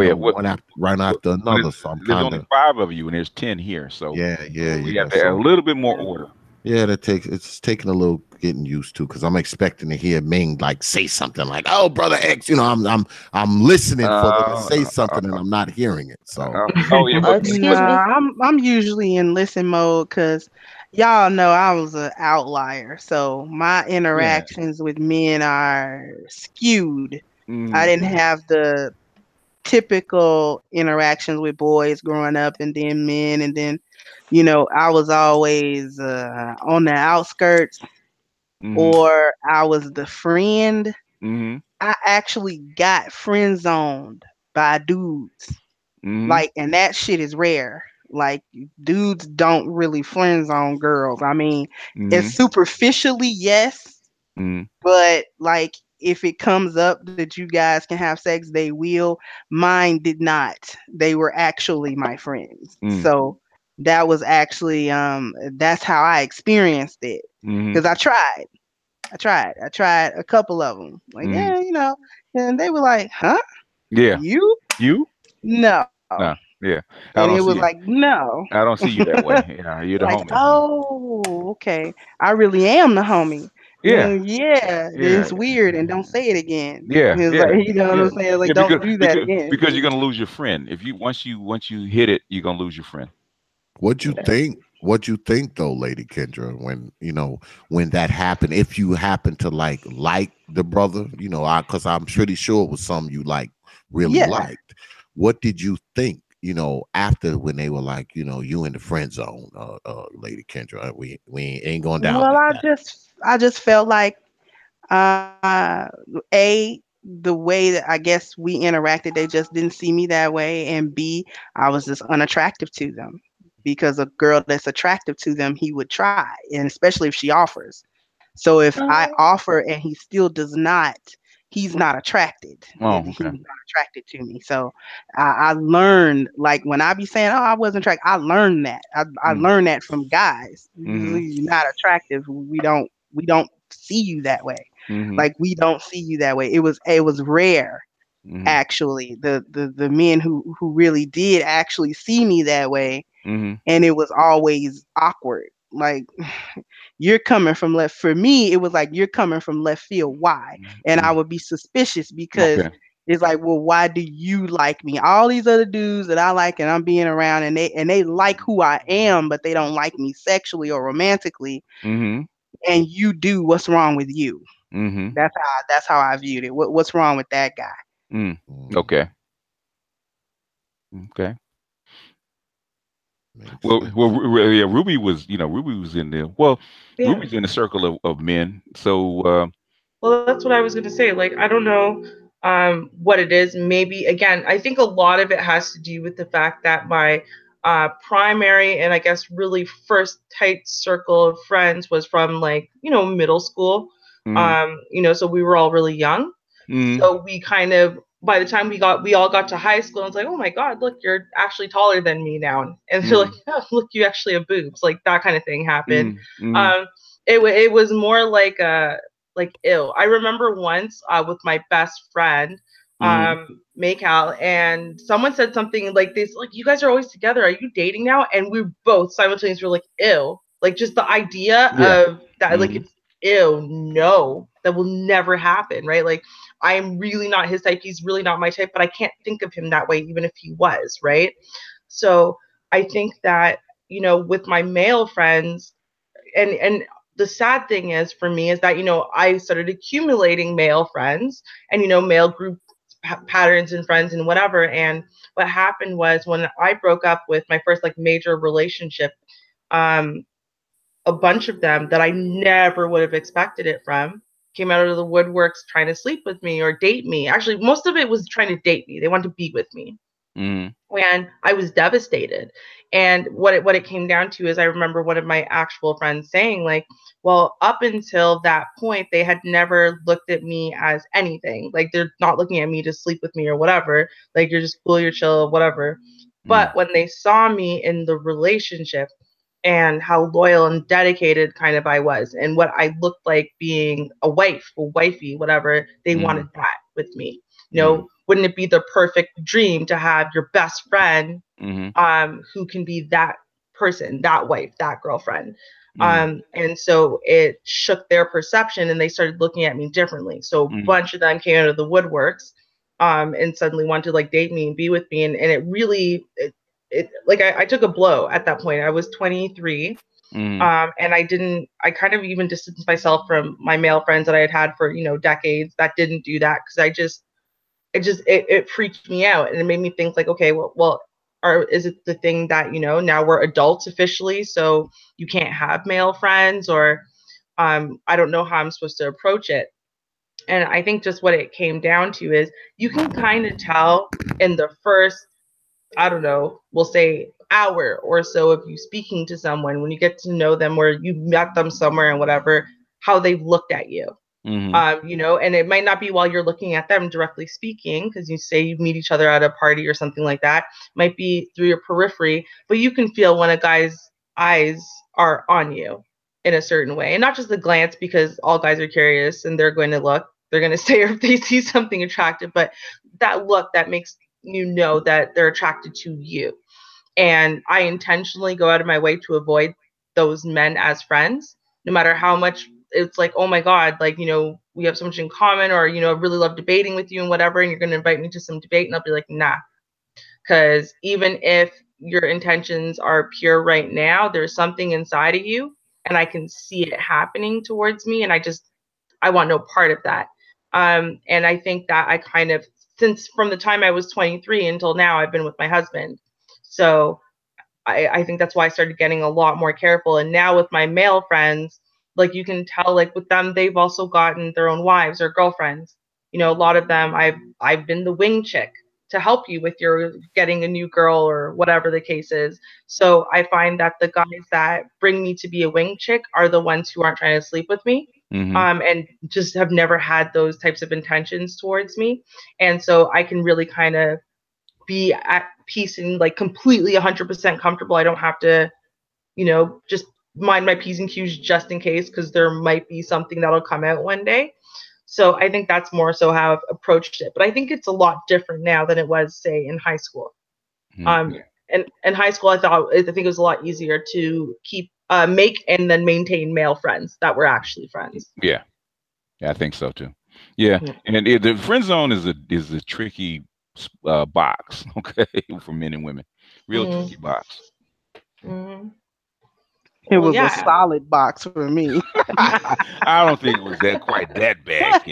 right after another. So there's only 5 of you, and there's 10 here. So yeah. We have to add a little bit more order. Yeah, it's taking a little getting used to because I'm expecting to hear Ming say something like, "Oh, brother X," I'm listening for them to say something and I'm not hearing it. So, I'm usually in listen mode because y'all know I was an outlier, so my interactions with men are skewed. I didn't have the typical interactions with boys growing up, and then men, and then, I was always on the outskirts, or I was the friend. I actually got friend zoned by dudes. Like, and that shit is rare. Like, dudes don't really friend zone girls. I mean, it's superficially, yes, but like, if it comes up that you guys can have sex, they will. Mine did not. They were actually my friends. So that was actually that's how I experienced it. Because I tried a couple of them. Like, yeah, and they were like, huh? Yeah. You? No. No. Yeah. And it was like, no. I don't see you that way. Yeah, you're the like, homie. Oh, okay. I really am the homie. Yeah. Yeah. It's weird, and don't say it again. Yeah. Like, you know what I'm saying? Like, don't do that again. Because you're gonna lose your friend. If you once you hit it, you're gonna lose your friend. What'd you think? What'd you think though, Lady Kendra, when that happened? If you happen to like the brother, because I'm pretty sure it was something you really liked. What did you think? After when they were like, you in the friend zone, Lady Kendra, we ain't going down. Well, I just felt like, the way that I guess we interacted, they just didn't see me that way, and B, I was just unattractive to them, because a girl that's attractive to them, he would try, and especially if she offers. So if I offer and he still does not, he's not attracted. He's not attracted to me. So I learned, like, when I be saying, I wasn't attracted, I learned that. I learned that from guys. You're not attractive. We don't see you that way. Like, we don't see you that way. It was rare, actually, the men who really did actually see me that way. And it was always awkward. Like, you're coming from left. For me, it was like, you're coming from left field. Why? And I would be suspicious, because it's like, well, why do you like me? All these other dudes that I like and I'm being around, and they like who I am, but they don't like me sexually or romantically. And you do. What's wrong with you? That's how I viewed it. What's wrong with that guy? Okay. Well, yeah, Ruby was in there. Well, Ruby's in the circle of men. So, well, that's what I was going to say. Like, I don't know what it is. Maybe, again, I think a lot of it has to do with the fact that my primary and I guess really first tight circle of friends was from, like, middle school. So we were all really young. So we kind of, by the time we all got to high school, it's like, oh my God, look, you're actually taller than me now. And they're like, oh, look, you actually have boobs. Like, that kind of thing happened. It was more like ew. I remember once with my best friend, Maycal, and someone said something like this, like, you guys are always together. Are you dating now? And we both simultaneously were like, ew. Like, just the idea of that, like, it's ew, no, that will never happen, right? Like, I'm really not his type. He's really not my type, but I can't think of him that way, even if he was, right? So I think that, with my male friends, and the sad thing is for me is that, I started accumulating male friends and, male group patterns and friends and whatever. And what happened was, when I broke up with my first, like, major relationship, a bunch of them that I never would have expected it from came out of the woodworks trying to sleep with me or date me. Actually, most of it was trying to date me. They wanted to be with me. And I was devastated. And what it came down to is, I remember one of my actual friends saying, like, well, up until that point, they had never looked at me as anything. Like, they're not looking at me to sleep with me or whatever. Like, you're just cool, you're chill, whatever. But when they saw me in the relationship, and how loyal and dedicated kind of I was, and what I looked like being a wife or wifey, whatever, they wanted that with me. Wouldn't it be the perfect dream to have your best friend who can be that person, that wife, that girlfriend? And so it shook their perception, and they started looking at me differently. So a bunch of them came out of the woodworks and suddenly wanted to, like, date me and be with me. And it really, I took a blow at that point. I was 23. And I kind of even distanced myself from my male friends that I had for, decades that didn't do that, because it freaked me out, and it made me think like, okay, well, is it the thing that, you know, now we're adults officially, so you can't have male friends, or I don't know how I'm supposed to approach it. And I think just what it came down to is you can kind of tell in the first, I don't know, we'll say hour or so of you speaking to someone, when you get to know them, where you met them somewhere and whatever, how they've looked at you. You know, and it might not be while you're looking at them directly speaking, because you say you meet each other at a party or something like that. It might be through your periphery, but you can feel when a guy's eyes are on you in a certain way, and not just the glance, because all guys are curious and they're going to look, they're going to stare if they see something attractive, but that look that makes you know that they're attracted to you. And I intentionally go out of my way to avoid those men as friends, no matter how much it's like, oh my God, like, you know, we have so much in common, or, you know, I really love debating with you and whatever, and you're going to invite me to some debate, and I'll be like, nah. Because even if your intentions are pure right now, there's something inside of you, and I can see it happening towards me, and I want no part of that. And I think that I kind of, since from the time I was 23 until now, I've been with my husband. So I think that's why I started getting a lot more careful. And now with my male friends, like, you can tell, like, with them, they've also gotten their own wives or girlfriends. You know, a lot of them, I've been the wing chick to help you with your getting a new girl or whatever the case is. So I find that the guys that bring me to be a wing chick are the ones who aren't trying to sleep with me. And just have never had those types of intentions towards me. And so I can really kind of be at peace and like completely 100% comfortable. I don't have to, you know, just mind my P's and Q's just in case, because there might be something that'll come out one day. So I think that's more so how I've approached it. But I think it's a lot different now than it was, say, in high school. And in high school, I think it was a lot easier to make and then maintain male friends that were actually friends. Yeah, I think so too. Yeah, and the friend zone is a tricky box, okay, for men and women. Real tricky box. It was a solid box for me. I don't think it was quite that bad.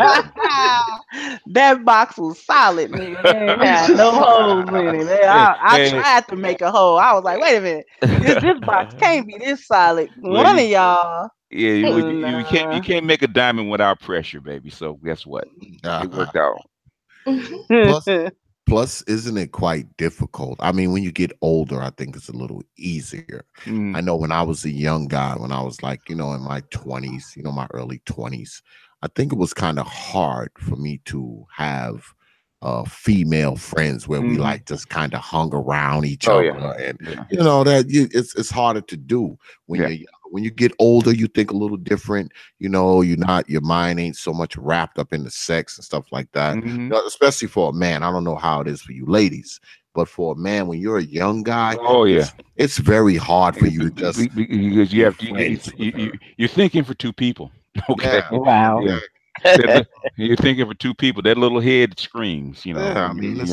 That box was solid, nigga. They had no holes in it. I tried to make a hole. I was like, wait a minute, this box can't be this solid. One of y'all. Yeah, you can't make a diamond without pressure, baby. So guess what? It worked out. Plus, isn't it quite difficult? I mean, when you get older, I think it's a little easier. I know when I was a young guy, when I was like, you know, in my 20s, you know, my early 20s, I think it was kind of hard for me to have female friends where we like just kind of hung around each other. And, you know, it's harder to do when you're young. When you get older, you think a little different. You know, your mind ain't so much wrapped up in the sex and stuff like that. You know, especially for a man. I don't know how it is for you ladies, but for a man, when you're a young guy, it's very hard for you to just because you have you're thinking for two people. Okay. Wow. You're thinking for two people. That little head screams, you know. I mean, it's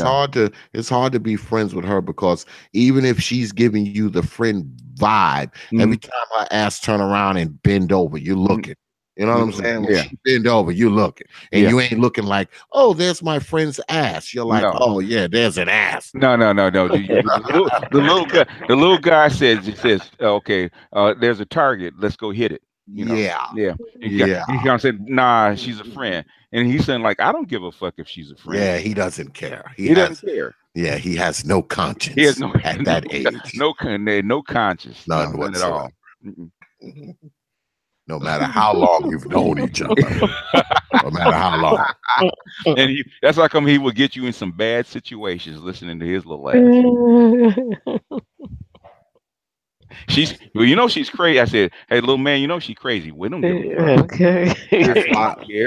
hard to be friends with her, because even if she's giving you the friend vibe, every time her ass turn around and bend over, you're looking. You know what I'm saying? When she bend over, you looking, and you ain't looking like, oh, there's my friend's ass. You're like, oh yeah, there's an ass. No. The little guy says, okay, there's a target. Let's go hit it. You know? He kind of said, nah, she's a friend, and he's saying like, I don't give a fuck if she's a friend. Yeah, he doesn't care. He doesn't care. Yeah, he has no conscience. He has at that age. No conscience. None whatsoever. At all. No matter how long you've known each other. No matter how long. And that's how come he will get you in some bad situations listening to his little ass. She's crazy. I said, hey, little man, you know she's crazy. We don't give a fuck. Okay.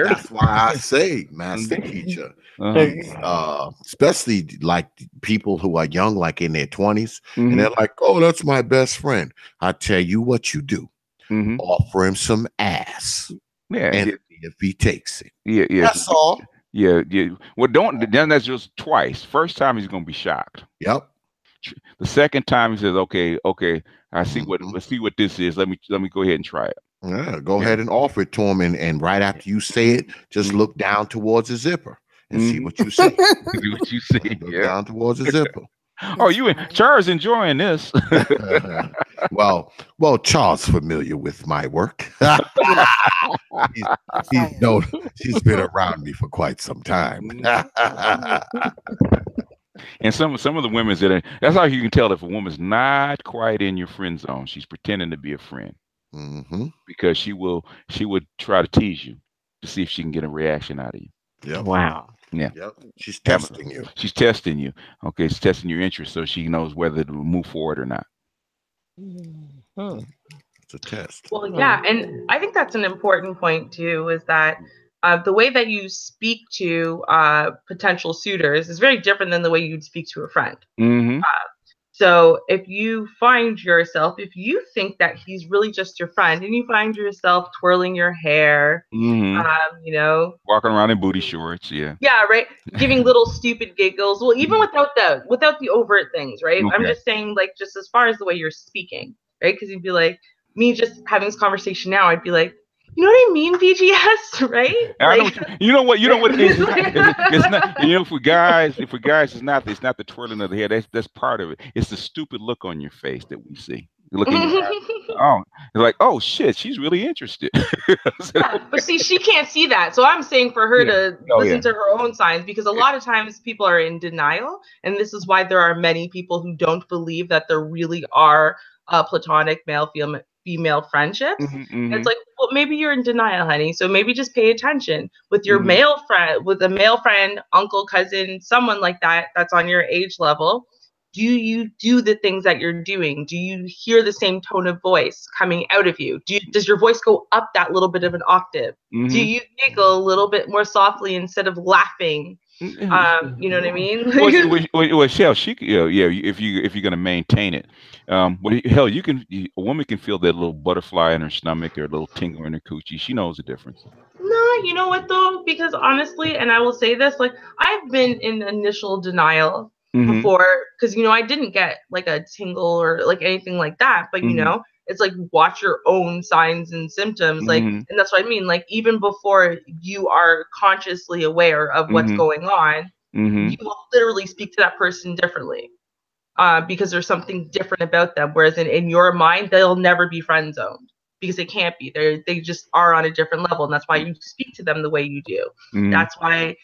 That's why I say, Master Teacher. Especially like people who are young, like in their 20s, and they're like, oh, that's my best friend. I tell you what you do. Offer him some ass. Yeah. And if he takes it. Yeah. That's all. Yeah. Well, then that's just twice. First time he's gonna be shocked. Yep. The second time he says, okay, I see let's see what this is. Let me go ahead and try it. Yeah, go ahead and offer it to him, and right after you say it, just look down towards the zipper and see what you see. See what you see. Go down towards the zipper. Oh, Charles enjoying this. well, Charles familiar with my work. He's been around me for quite some time. And some of the women's that's how you can tell if a woman's not quite in your friend zone. She's pretending to be a friend. Because she would try to tease you to see if she can get a reaction out of you. Yep. Wow. Yeah. Yep. She's testing you. She's testing you. Okay. She's testing your interest so she knows whether to move forward or not. It's a test. Well, yeah. And I think that's an important point too, is that the way that you speak to potential suitors is very different than the way you'd speak to a friend. So if you find yourself, if you think that he's really just your friend and you find yourself twirling your hair, you know, walking around in booty shorts, yeah, right, giving little stupid giggles, well, even without the overt things, right? I'm just saying, like, just as far as the way you're speaking, right? Because you'd be like, me just having this conversation now, I'd be like, you know what I mean, VGS, right? You know what it is. It's not. You know, for guys, it's not the twirling of the hair. That's part of it. It's the stupid look on your face that we see. You're looking. It's like, oh shit, she's really interested. But see, she can't see that. So I'm saying for her to listen to her own signs, because a lot of times people are in denial, and this is why there are many people who don't believe that there really are platonic male-female friendships. It's like, well, maybe you're in denial, honey. So maybe just pay attention with your male friend, with a male friend, uncle, cousin, someone like that that's on your age level. Do you do the things that you're doing? Do you hear the same tone of voice coming out of you? Does your voice go up that little bit of an octave? Do you giggle a little bit more softly instead of laughing? You know what I mean? Well, Shell, if you're gonna maintain it, well, hell, a woman can feel that little butterfly in her stomach or a little tingle in her coochie. She knows the difference. No, you know what though? Because honestly, and I will say this, like, I've been in initial denial before, because I didn't get like a tingle or like anything like that, but it's like, watch your own signs and symptoms, like, and that's what I mean, like, even before you are consciously aware of what's going on, you will literally speak to that person differently, because there's something different about them, whereas in your mind they'll never be friend zoned, because they can't be. They just are on a different level, and that's why you speak to them the way you do. That's why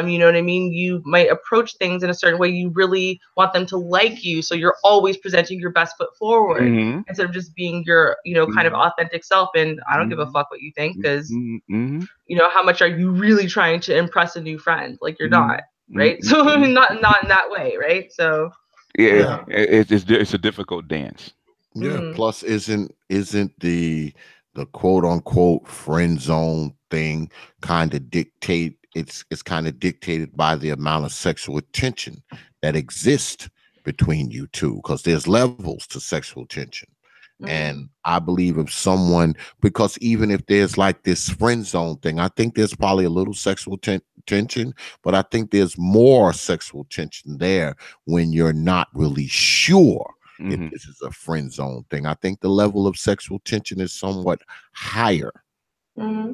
you know what I mean, you might approach things in a certain way. You really want them to like you, so you're always presenting your best foot forward instead of just being your kind of authentic self. And I don't give a fuck what you think, because how much are you really trying to impress a new friend? Like, you're not, right? So not in that way, right? So it's a difficult dance. Plus, isn't the quote unquote friend zone thing kind of it's kind of dictated by the amount of sexual tension that exists between you two, because there's levels to sexual tension. And I believe if someone, because even if there's like this friend zone thing, I think there's probably a little sexual tension, but I think there's more sexual tension there when you're not really sure if this is a friend zone thing. I think the level of sexual tension is somewhat higher. I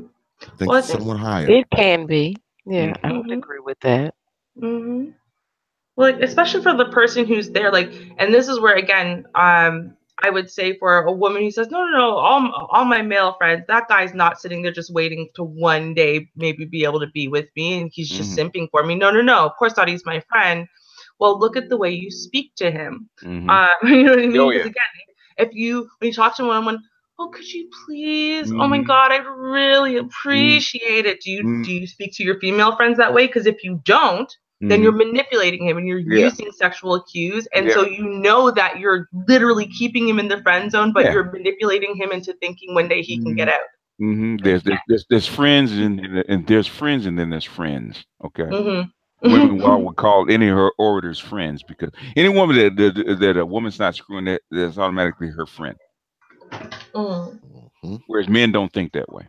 think it's somewhat higher. It can be. Yeah, I would agree with that. Well, especially for the person who's there, like, and this is where, again, I would say for a woman who says, no, all my male friends, that guy's not sitting there just waiting to one day maybe be able to be with me, and he's just simping for me. No, of course not. He's my friend. Well, look at the way you speak to him. You know what I mean? Because again, when you talk to someone, oh, could you please? Oh my God, I'd really appreciate it. Do you speak to your female friends that way? Because if you don't, then you're manipulating him and you're using sexual cues. And so you know that you're literally keeping him in the friend zone, but you're manipulating him into thinking one day he can get out. There's friends and there's friends, and then there's friends. Okay. Women would call any of her orators friends, because any woman that a woman's not screwing, that's automatically her friend. Whereas men don't think that way.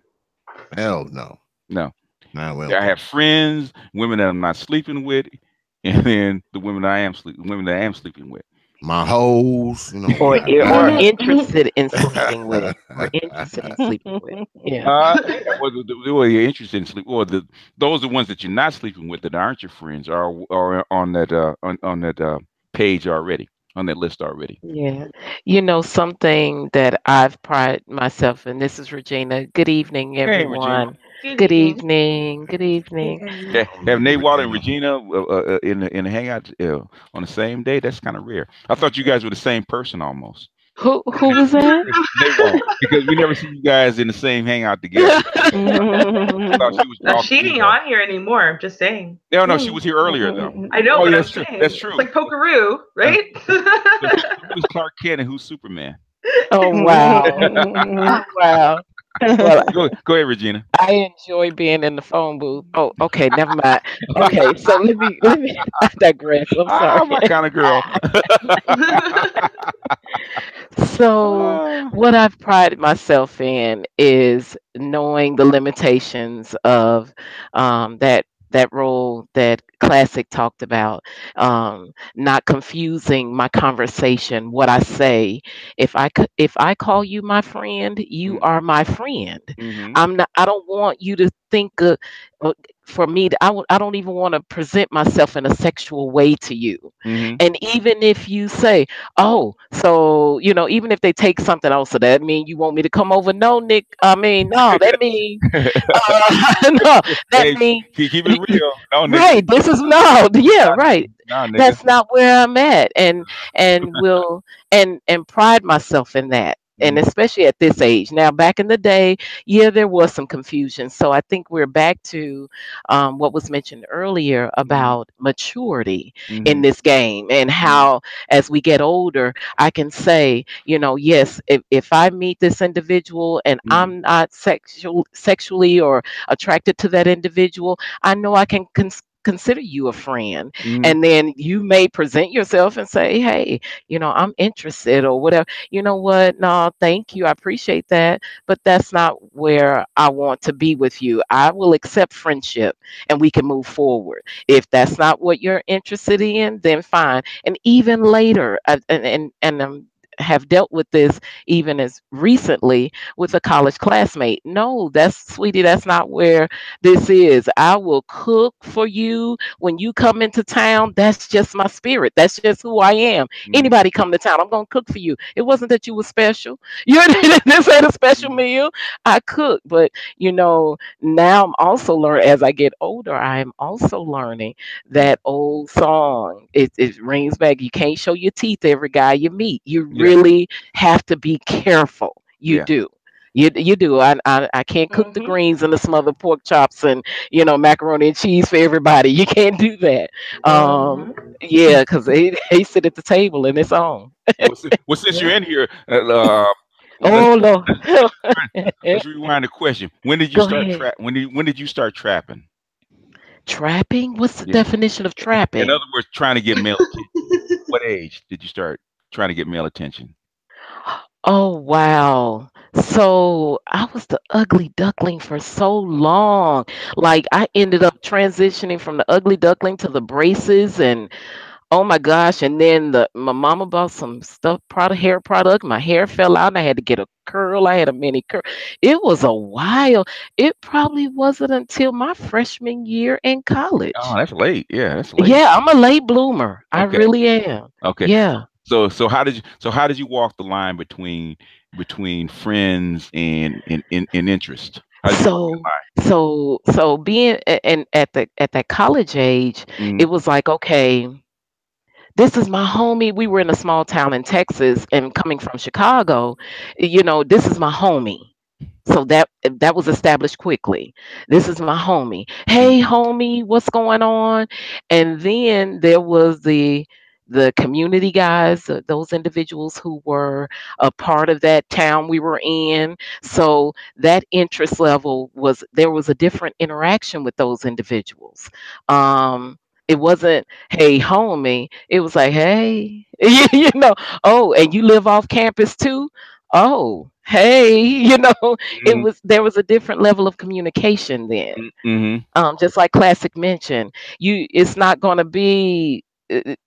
Hell no. I have friends, women that I'm not sleeping with, and then the women that I am sleeping with. my hoes, or interested in sleeping with, Yeah. Well, you're interested in sleep, or those are the ones that you're not sleeping with that aren't your friends, are on that on that page already, on that list already. Yeah. Something that I've prided myself in. This is Regina. Good evening, everyone. Good evening. Good evening. Yeah, have Nate Waller and Regina in the hangout on the same day. That's kind of rare. I thought you guys were the same person almost. Who was that? Nate Waller, because we never see you guys in the same hangout together. She ain't on here anymore. I'm just saying. No, she was here earlier though. I know. Oh, but yeah, I'm that's true. saying. That's true. It's like Pokeroo, right? Who's Clark Kent and who's Superman? Oh wow! Wow. Well, go ahead, Regina. I enjoy being in the phone booth. Oh, okay, never mind. Okay, so let me I digress. I'm sorry. I'm my kind of girl. So what I've prided myself in is knowing the limitations of that role that Classic talked about, not confusing my conversation, what I say. If I call you my friend, you are my friend. I don't want you to think for me I don't even want to present myself in a sexual way to you. And even if you say, oh, so even if they take something else, so that mean you want me to come over? No, Nick, I mean, no, that mean no, that mean keep it real. No, Nick. Right, this is right. That's not where I'm at, and pride myself in that. And especially at this age. Now, back in the day, there was some confusion. So I think we're back to what was mentioned earlier about maturity in this game, and how, as we get older, I can say, yes, if I meet this individual and I'm not sexually or attracted to that individual, I know I can consider you a friend. And then you may present yourself and say, hey, I'm interested or whatever. You know what? No, thank you. I appreciate that. But that's not where I want to be with you. I will accept friendship and we can move forward. If that's not what you're interested in, then fine. And even later, have dealt with this even as recently with a college classmate. No, sweetie, that's not where this is. I will cook for you when you come into town. That's just my spirit. That's just who I am. Anybody come to town, I'm gonna cook for you. It wasn't that you were special. This ain't a special meal. I cook, but now I'm also learning, as I get older, I am also learning that old song. It rings back. You can't show your teeth every guy you meet. You really have to be careful. You do. You do. I can't cook the greens and the smothered pork chops and macaroni and cheese for everybody. You can't do that. Because they sit at the table and it's on. Well, since you're in here, oh Lord, let's rewind the question. When did you start when did you start trapping? Trapping? What's the definition of trapping? In other words, trying to get male attention. What age did you start trying to get male attention? Oh, wow. So I was the ugly duckling for so long. Like, I ended up transitioning from the ugly duckling to the braces, and oh my gosh. And then my mama bought some hair product. My hair fell out and I had to get a curl. I had a mini curl. It was a while. It probably wasn't until my freshman year in college. Oh, that's late. Yeah, that's late. Yeah, I'm a late bloomer. Okay. I really am. Okay. Yeah. So how did you walk the line between friends and interest? So being at that college age, it was like, okay, this is my homie. We were in a small town in Texas, and coming from Chicago, this is my homie. So that was established quickly. This is my homie. Hey, homie, what's going on? And then there was the community guys, those individuals who were a part of that town we were in. So that interest level there was a different interaction with those individuals. It wasn't, hey, homie. It was like, hey, oh, and you live off campus too? Oh, hey, there was a different level of communication then. Just like Classic mentioned, it's not going to be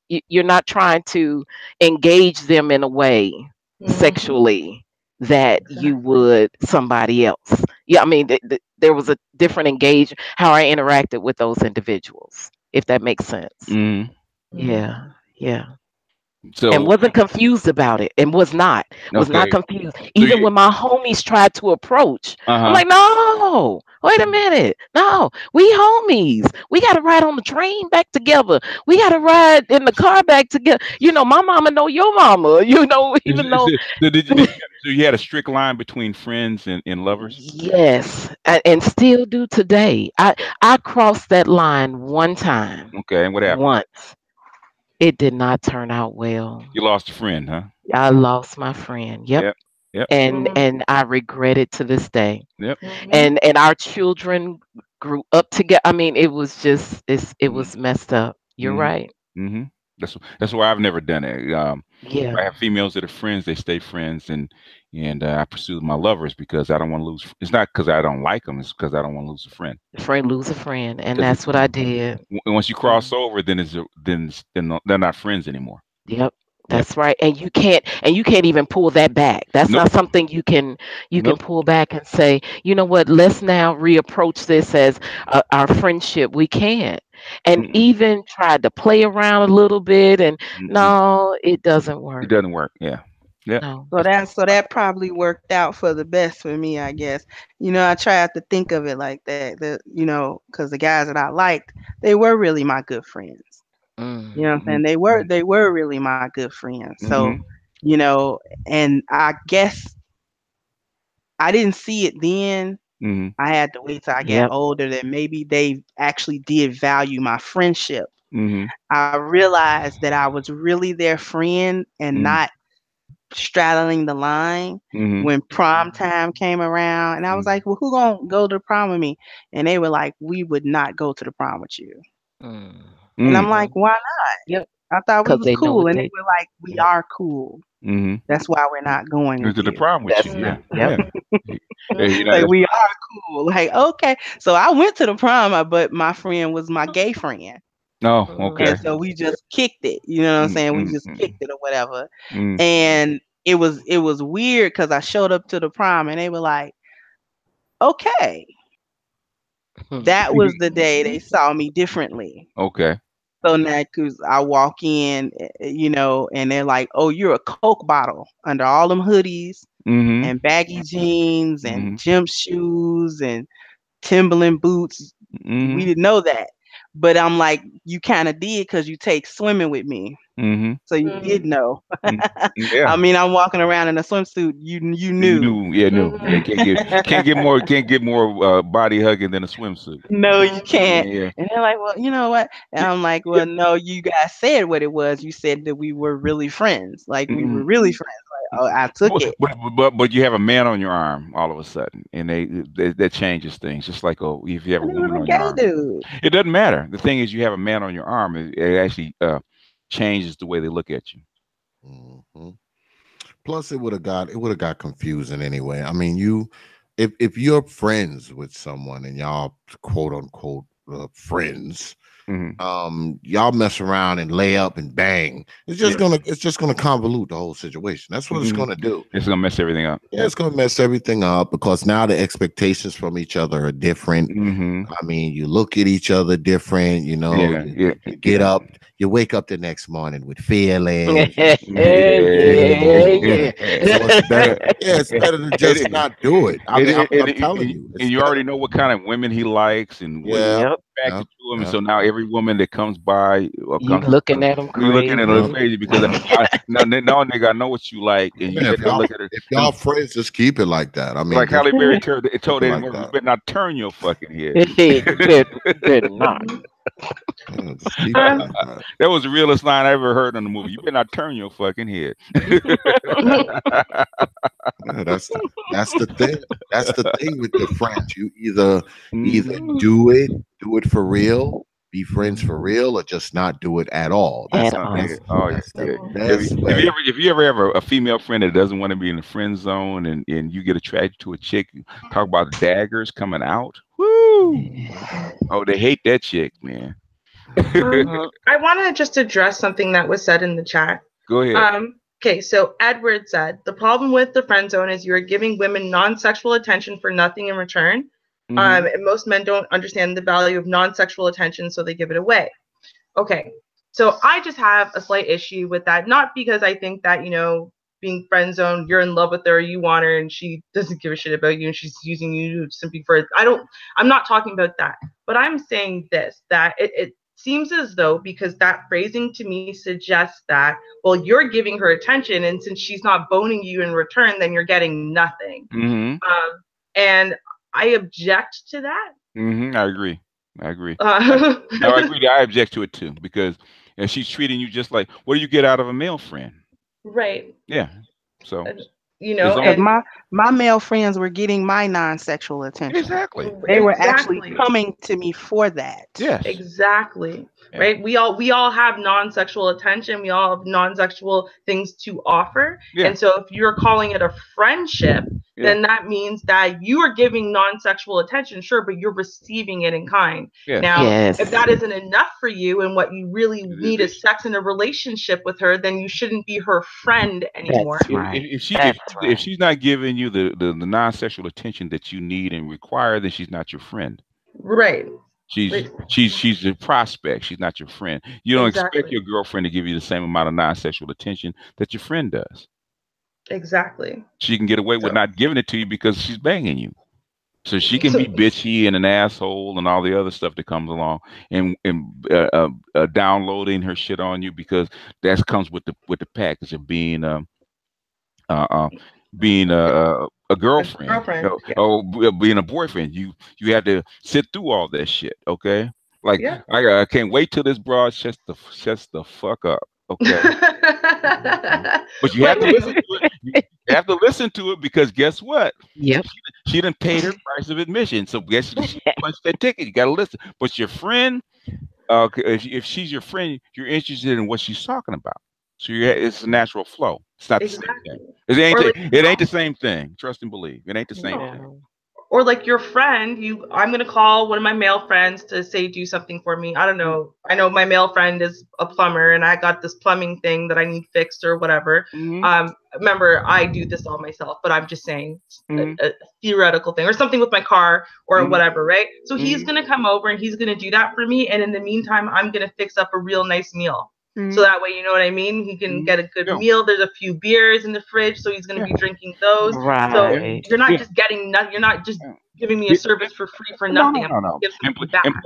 you're not trying to engage them in a way sexually that you would somebody else. Yeah, I mean, there was a different how I interacted with those individuals, if that makes sense. Yeah. So, and wasn't confused about it, and was not confused. Even when my homies tried to approach, I'm like, no, wait a minute, no, we homies. We got to ride on the train back together. We got to ride in the car back together. You know, my mama know your mama. You know, even though. So you had a strict line between friends and lovers? Yes, and still do today. I crossed that line one time. Okay, and what happened? Once. It did not turn out well. You lost a friend, huh? I lost my friend. Yep. And I regret it to this day. Yep. And our children grew up together. I mean, it was just it was messed up. You're right. That's why I've never done it. I have females that are friends. They stay friends, and I pursue my lovers because I don't want to lose. It's not because I don't like them. It's because I don't want to lose a friend. Lose a friend, and that's what I did. Once you cross over, then they're not friends anymore. Yep. That's right. And you can't even pull that back. That's not something you can pull back and say, you know what, let's now reapproach this as our friendship. We can't. And even tried to play around a little bit, and no, it doesn't work. It doesn't work. Yeah. No. So that probably worked out for the best for me, I guess. You know, I tried to think of it like that. Because the guys that I liked, they were really my good friends. You know what I'm saying? They were really my good friends. So, you know, and I guess I didn't see it then. I had to wait till I got older that maybe they actually did value my friendship. I realized that I was really their friend and not straddling the line when prom time came around. And I was like, well, who gonna go to the prom with me? And they were like, we would not go to the prom with you. And I'm like, why not? Yep. I thought we was cool. And they were like, we are cool. That's why we're not going to the prom with you. Like, we are cool. Like, okay. So I went to the prom, but my friend was my gay friend. Oh, okay. And so we just kicked it. You know what I'm saying? We just kicked it or whatever. And it was weird because I showed up to the prom and they were like, okay. That was the day they saw me differently. Okay. So now, because I walk in, you know, and they're like, oh, you're a Coke bottle under all them hoodies and baggy jeans and gym shoes and Timberland boots. We didn't know that. But I'm like, you kind of did because you take swimming with me. So you did know. I mean, I'm walking around in a swimsuit. You knew. Can't get more body hugging than a swimsuit. No, you can't. And they're like, well, you know what? And I'm like, well, no, you guys said what it was. You said that we were really friends. Like we were really friends. Like, oh, I took it. But you have a man on your arm all of a sudden, and that changes things. Just like if you have a woman on your arm, it doesn't matter. The thing is, you have a man on your arm. It actually changes the way they look at you. Plus, it would have got confusing anyway. I mean, if you're friends with someone and y'all quote unquote friends, y'all mess around and lay up and bang. It's just gonna convolute the whole situation. That's what it's gonna do. It's gonna mess everything up. Yeah, it's gonna mess everything up because now the expectations from each other are different. I mean, you look at each other different. You know, you get up, you wake up the next morning with feelings. It's better to just not do it. I'm telling you. And you already know what kind of women he likes and what to him. And so now every woman that comes by, looking at him crazy because now nigga, I know what you like, and you look at it. If y'all friends, just keep it like that. I mean, like Halle Berry told Eddie Murphy, you better not turn your fucking head. Better not. That was the realest line I ever heard in the movie. You better not turn your fucking head. That's the thing. That's the thing with the friends. You either do it for real, be friends for real, or just not do it at all. If you ever have a female friend that doesn't want to be in the friend zone and you get attracted to a chick, talk about daggers coming out. Woo! Oh, they hate that chick, man. I want to just address something that was said in the chat. Go ahead. Okay, so Edward said, the problem with the friend zone is you're giving women non-sexual attention for nothing in return. And most men don't understand the value of non-sexual attention, so they give it away. Okay, so I just have a slight issue with that. Not because I think that, you know, being friend zoned, you're in love with her, you want her, and she doesn't give a shit about you, and she's using you simply for, I'm not talking about that. But I'm saying this, that it seems as though, because that phrasing to me suggests that, well, you're giving her attention, and since she's not boning you in return, then you're getting nothing. And I object to that. I agree. No, I agree. I object to it too, because she's treating you just like, what do you get out of a male friend? Right. Yeah. So you know, and my male friends were getting my non-sexual attention. Exactly. They were actually coming to me for that. Yes. Exactly. Yeah. Right. We all have non-sexual attention. We all have non-sexual things to offer. Yeah. And so if you're calling it a friendship, then that means that you are giving non-sexual attention, sure, but you're receiving it in kind. Yes. Now, if that isn't enough for you and what you really need is sex in a relationship with her, then you shouldn't be her friend anymore. That's right. If she's not giving you the non-sexual attention that you need and require, then she's not your friend. Right. She's a prospect. She's not your friend. You don't expect your girlfriend to give you the same amount of non-sexual attention that your friend does. Exactly. She can get away with not giving it to you because she's banging you. So she can be bitchy and an asshole and all the other stuff that comes along, and downloading her shit on you, because that comes with the package of being a girlfriend, or being a boyfriend. You have to sit through all that shit. Okay, like I can't wait till this broad shuts the fuck up. Okay. But you have to listen to it. You have to listen to it, because guess what? Yep. She done paid her price of admission. So guess she punched that ticket. You gotta listen. But your friend, if she's your friend, you're interested in what she's talking about. So it's a natural flow. It's not the same thing. It ain't the same thing. Trust and believe. It ain't the same thing. Or like your friend, I'm going to call one of my male friends to say, do something for me. I don't know. I know my male friend is a plumber and I got this plumbing thing that I need fixed or whatever. Remember, I do this all myself, but I'm just saying a theoretical thing, or something with my car or whatever, right? So he's going to come over and he's going to do that for me. And in the meantime, I'm going to fix up a real nice meal. So that way, you know what I mean? He can get a good meal. There's a few beers in the fridge, so he's going to be drinking those. Right. So you're not just getting nothing. You're not just giving me a service for free for nothing. No.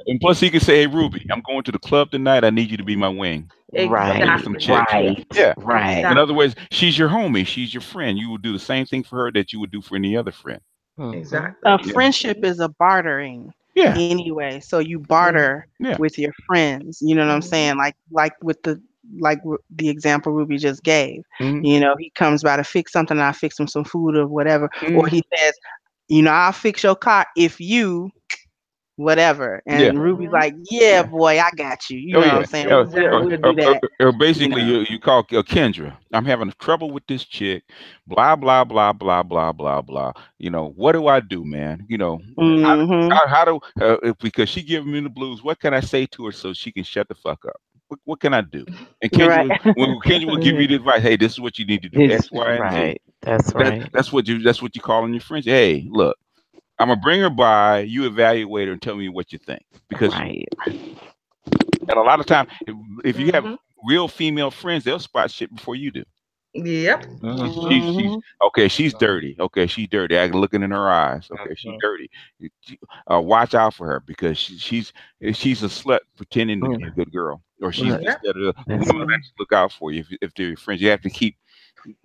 And plus, he can say, "Hey, Ruby, I'm going to the club tonight. I need you to be my wing." Exactly. Right. In other words, she's your homie. She's your friend. You would do the same thing for her that you would do for any other friend. Exactly. A friendship is a bartering. Anyway, so you barter with your friends. You know what I'm saying? Like with the example Ruby just gave. You know, he comes by to fix something, and I fix him some food or whatever. Or he says, you know, I'll fix your car if you whatever. And Ruby's like, yeah, boy, I got you. You know what I'm saying? We'll do that. Or basically, you call Kendra. I'm having trouble with this chick. Blah blah blah blah blah blah blah. You know, what do I do, man? You know, how do because she giving me the blues. What can I say to her so she can shut the fuck up? What can I do? And Kendra will give you the advice. Hey, this is what you need to do. X, Y, and Z. That's right. That's what you call on your friends. Hey, look, I'm gonna bring her by. You evaluate her and tell me what you think. Because and a lot of times, if you have real female friends, they'll spot shit before you do. Yep. She's dirty. Okay, she's dirty. I can look in her eyes. Okay, she's dirty. Watch out for her, because she's a slut pretending to be a good girl, or she's instead of look out for you if they're your friends. You have to keep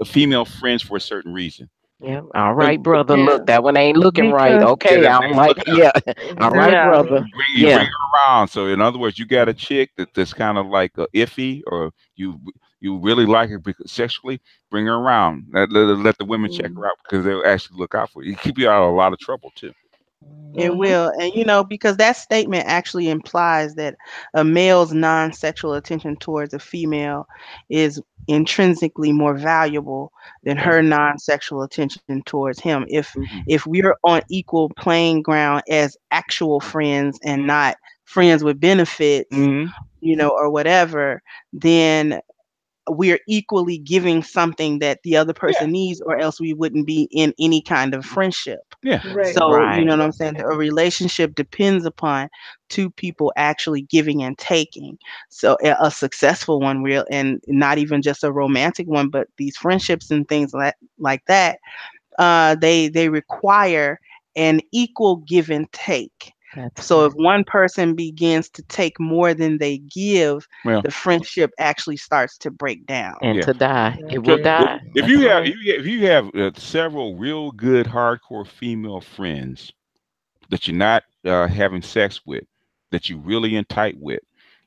female friends for a certain reason. Yeah. All right, brother. Look, that one ain't looking right. Okay. I'm like, all right, brother. You bring her around. So in other words, you got a chick that's kind of like iffy, or you really like her sexually, bring her around. Let the women check her out, because they'll actually look out for you. It keep you out of a lot of trouble too. It will. And you know, because that statement actually implies that a male's non-sexual attention towards a female is intrinsically more valuable than her non-sexual attention towards him. If we're on equal playing ground as actual friends and not friends with benefits, you know, or whatever, then we're equally giving something that the other person needs, or else we wouldn't be in any kind of friendship. So, you know what I'm saying? A relationship depends upon two people actually giving and taking. So a successful one, real, and not even just a romantic one, but these friendships and things like that, they require an equal give and take. So if one person begins to take more than they give, the friendship actually starts to break down and to die. It will die. If you have several real good hardcore female friends that you're not having sex with, that you're really in tight with,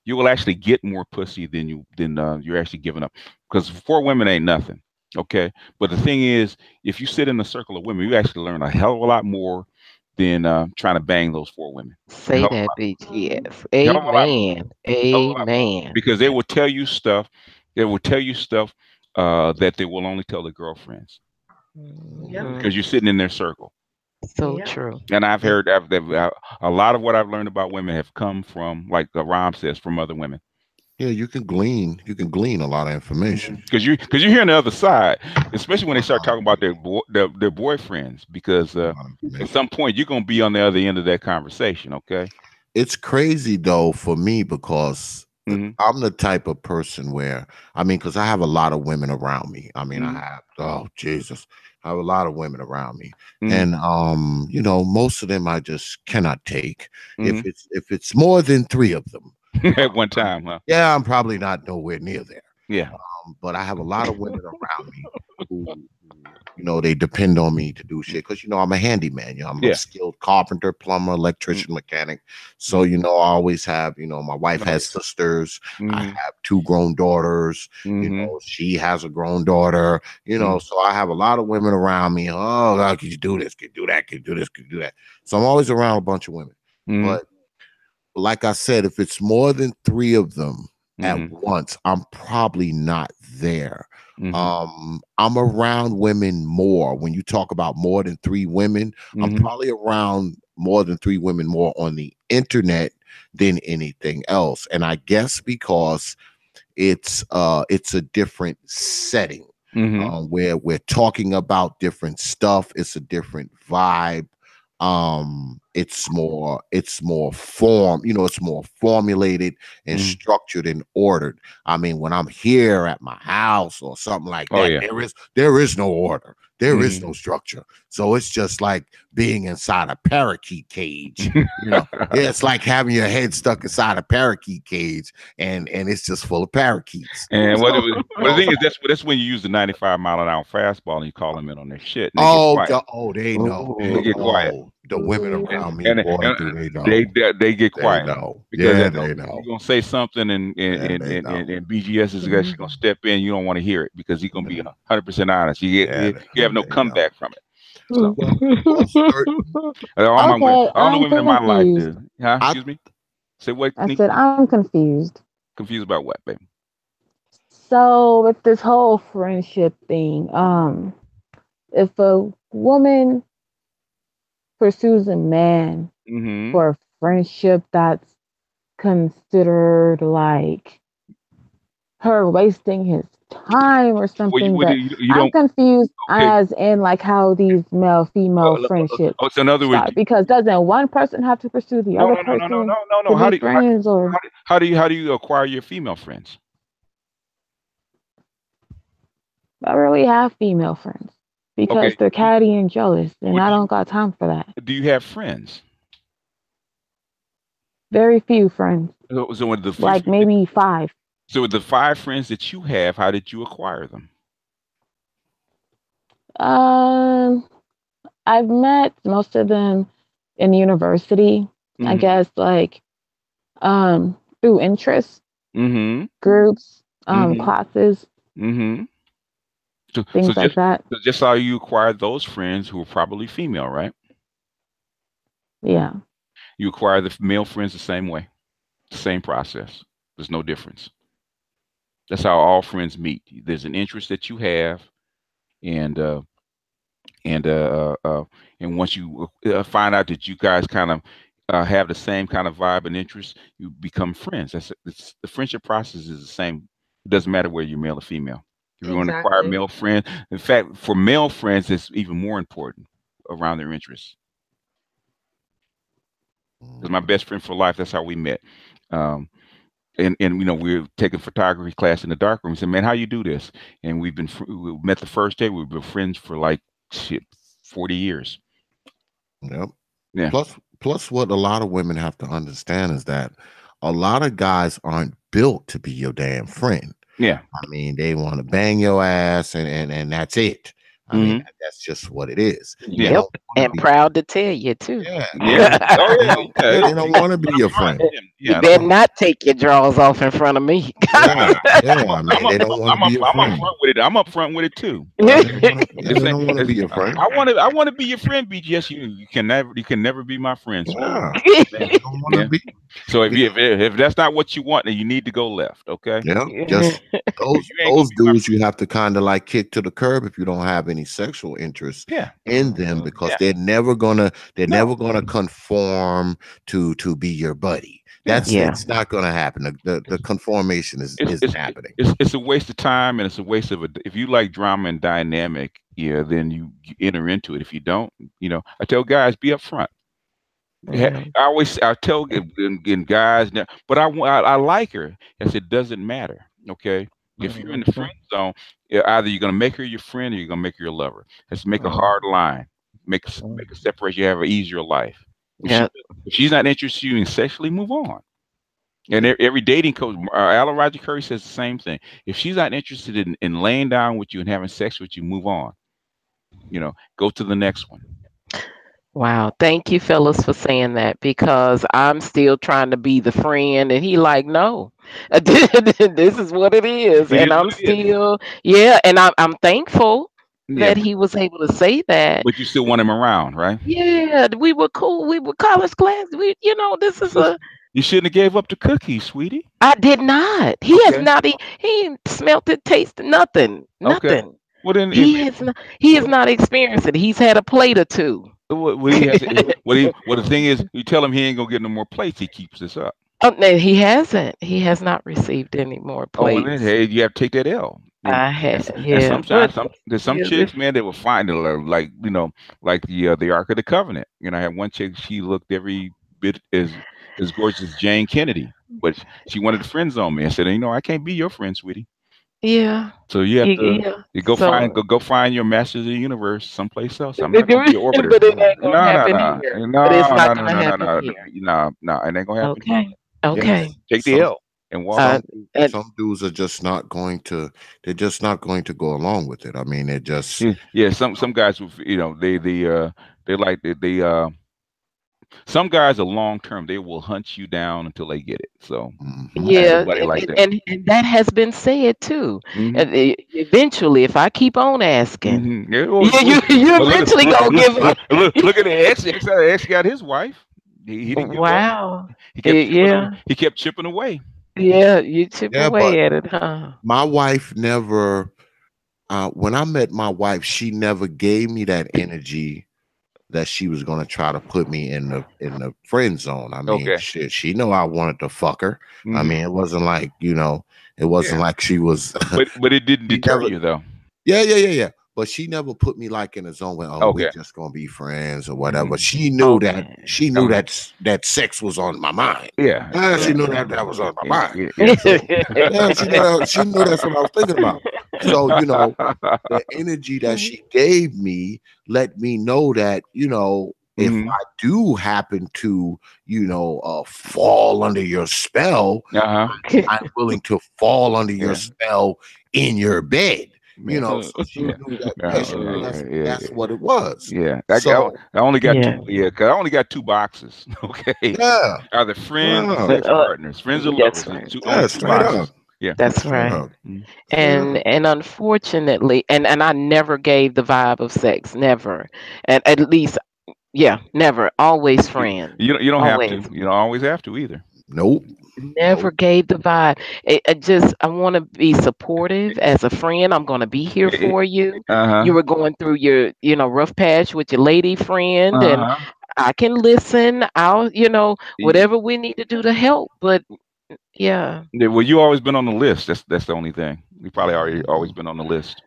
you will actually get more pussy than you're actually giving up. Because 4 women ain't nothing. Okay, but the thing is, if you sit in a circle of women, you actually learn a hell of a lot more than trying to bang those 4 women. Say that, bitch. Yes. Amen. Amen. Because they will tell you stuff. They will tell you stuff that they will only tell their girlfriends. Because you're sitting in their circle. So true. And I've heard a lot of what I've learned about women have come from, like Rom says, from other women. Yeah, you can glean a lot of information because you're hearing the other side, especially when they start talking about their boyfriends. Because at some point you're gonna be on the other end of that conversation. Okay, it's crazy though for me because I'm the type of person where because I have a lot of women around me. I have I have a lot of women around me, and you know, most of them I just cannot take. If it's more than 3 of them. At one time, huh? Yeah, I'm probably not nowhere near there. Yeah. But I have a lot of women around me who, you know, they depend on me to do shit because, you know, I'm a handyman. You know, I'm a skilled carpenter, plumber, electrician, mechanic. So, you know, I always have, you know, my wife has sisters. I have 2 grown daughters. You know, she has a grown daughter. You know, so I have a lot of women around me. Oh, God, could you do this? Could you do that? Could you do this? Could you do that? So I'm always around a bunch of women. But like I said, if it's more than 3 of them at once, I'm probably not there. I'm around women more. When you talk about more than 3 women, I'm probably around more than 3 women more on the internet than anything else. And I guess because it's a different setting where we're talking about different stuff. It's a different vibe. It's more form, you know, it's more formulated and structured and ordered. I mean, when I'm here at my house or something like that, there is no order. There is no structure. So it's just like being inside a parakeet cage. You know, it's like having your head stuck inside a parakeet cage, and it's just full of parakeets. And the thing is, that's when you use the 95-mile-an-hour fastball and you call them in on their shit. They know. They get quiet. The women around me, they get quiet. They know. Because they know. You're gonna say something, and BGS is actually gonna step in. You don't want to hear it because he's gonna be 100% honest. You have no comeback from it. So, all the women in my life do. Huh? Excuse me. Say what? I said I'm confused. Confused about what, baby? So with this whole friendship thing, if a woman pursues a man for a friendship that's considered like her wasting his time or something, I'm confused as in like how these male-female friendships so in other words, because doesn't one person have to pursue the other person? No. How do you acquire your female friends? I really have female friends. Because they're catty and jealous, and I don't got time for that. Do you have friends? Very few friends. So with the like maybe 5. So with the 5 friends that you have, how did you acquire them? I've met most of them in university. I guess like through interests, groups, classes. Things like that. So just how you acquired those friends who were probably female, right? Yeah. You acquire the male friends the same way, the same process. There's no difference. That's how all friends meet. There's an interest that you have, and once you find out that you guys kind of have the same kind of vibe and interest, you become friends. The friendship process is the same. It doesn't matter whether you're male or female. If you want to acquire male friends, in fact, for male friends, it's even more important around their interests. Because my best friend for life, that's how we met. And we were taking photography class in the darkroom. He said, "Man, how you do this?" And we met the first day. We've been friends for like 40 years. Yep. Yeah. Plus, what a lot of women have to understand is that a lot of guys aren't built to be your damn friend. Yeah. I mean, they want to bang your ass and that's it. I mean, that's just what it is. Yep. And proud to tell you too. Yeah. They don't want to be your friend. You better not take your drawers off in front of me. I mean, they don't want to be your friend. I'm up front with it too. They don't want to be your friend. I want to be your friend, BGS. You can never be my friend. So, don't want to be. So if that's not what you want, then you need to go left. Okay. Yeah. Just those dudes you have to kind of like kick to the curb if you don't have any sexual interest in them, because they're never gonna conform to be your buddy. It's not gonna happen. The conformation is happening. It's a waste of time, and it's a waste of if you like drama and dynamic, then you enter into it. If you don't, I tell guys, be upfront. I tell guys, but I like her. I said, it doesn't matter. Okay. If you're in the friend zone, either you're gonna make her your friend or you're gonna make her your lover. Let's make a hard line. Make a separation. You have an easier life. If she's not interested in you sexually, move on. And every dating coach, Alan Roger Curry, says the same thing. If she's not interested in laying down with you and having sex with you, move on. Go to the next one. Wow. Thank you, fellas, for saying that, because I'm still trying to be the friend, and he like, no, this is what it is. And I'm still, and I'm thankful that he was able to say that. But you still want him around, right? Yeah, we were cool. We were college class. This is You shouldn't have gave up the cookies, sweetie. I did not. He has not. He ain't smelt it, tasted nothing. Okay. Well, then he has not experienced it. He's had a plate or two. The thing is, you tell him he ain't gonna get no more plates. He keeps this up. Oh, no, he hasn't. He has not received any more plates. Well, then, hey, you have to take that L. I have. There's some chicks, man, that will find it like the Ark of the Covenant. I had one chick. She looked every bit as gorgeous as Jane Kennedy, but she wanted to friend zone me. I said, I can't be your friend, sweetie. Yeah. So you have to go find your Masters of the Universe someplace else. I'm not gonna be your orbiter. But it ain't gonna happen here. No, it ain't gonna happen. Okay. Take the L and walk. Some dudes are just not going to. They're just not going to go along with it. I mean, they're just. Some guys, some guys are long term. They will hunt you down until they get it. So and that has been said too. Eventually, if I keep on asking, you eventually gonna give up. Look at the X got his wife. He didn't give up. He kept chipping away. Yeah, you chip away at it, huh? My wife never. When I met my wife, she never gave me that energy that she was going to try to put me in the friend zone. I mean, she know I wanted to fuck her. I mean, it wasn't like, it wasn't like she was. but it didn't deter you though. Yeah. But she never put me like in a zone where we're just gonna be friends or whatever. She knew that sex was on my mind. Yeah. She knew that was on my mind. She knew that's what I was thinking about. So the energy that she gave me let me know that if I do happen to fall under your spell, I'm willing to fall under your spell in your bed. So she knew that's what it was. Yeah, I only got two. Yeah, because I only got two boxes. Okay. Yeah. Are the friends, sex partners, friends or lovers? That's right. And unfortunately, and I never gave the vibe of sex. Never, and at least, never. Always friends. You don't have to. You don't always have to either. Nope. Never gave the vibe. I want to be supportive as a friend. I'm going to be here for you. You were going through your, rough patch with your lady friend, and I can listen. I'll, whatever we need to do to help. But yeah. Well, you always been on the list. That's the only thing. You probably always been on the list.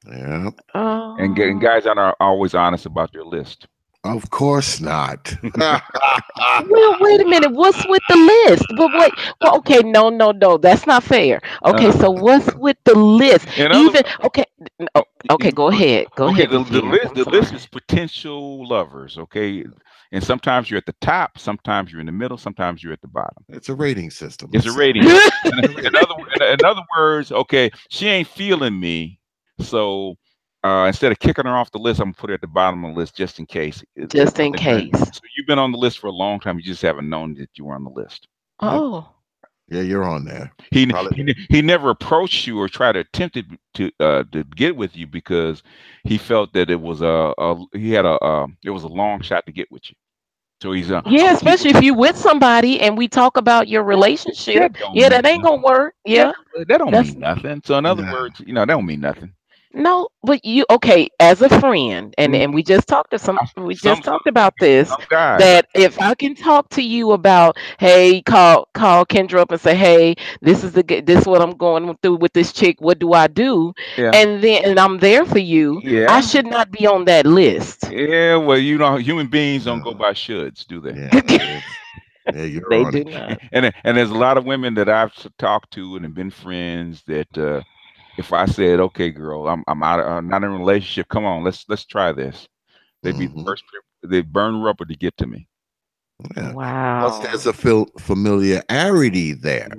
Yeah. And guys aren't always honest about their list. Of course not. Well, wait a minute. What's with the list? But wait. Well, okay. No. That's not fair. Okay. So what's with the list? Okay. No, okay. Go ahead. Go ahead. The list is potential lovers. Okay. And sometimes you're at the top. Sometimes you're in the middle. Sometimes you're at the bottom. It's a rating system. It's a rating. in other words, okay, she ain't feeling me, so. Instead of kicking her off the list, I'm gonna put her at the bottom of the list just in case. Just in case. So you've been on the list for a long time. You just haven't known that you were on the list. Oh. Yeah, you're on there. He never approached you or tried to attempt to get with you because he felt that it was a long shot to get with you. So he's yeah, especially if you with somebody and we talk about your relationship. That ain't gonna work. Yeah, that don't mean nothing. So in other words, that don't mean nothing. No, but as a friend, and we just talked about this, that if I can talk to you about, hey, call Kendra up and say, hey, this is what I'm going through with this chick. What do I do? Yeah. And I'm there for you. Yeah. I should not be on that list. Yeah, well, human beings don't go by shoulds, do they? Yeah. Yeah, they do not. And there's a lot of women that I've talked to and have been friends that. If I said, "Okay, girl, I'm out, not in a relationship. Come on, let's try this," they'd be the first. They'd burn rubber to get to me. Yeah. Wow. Plus, there's a familiarity there.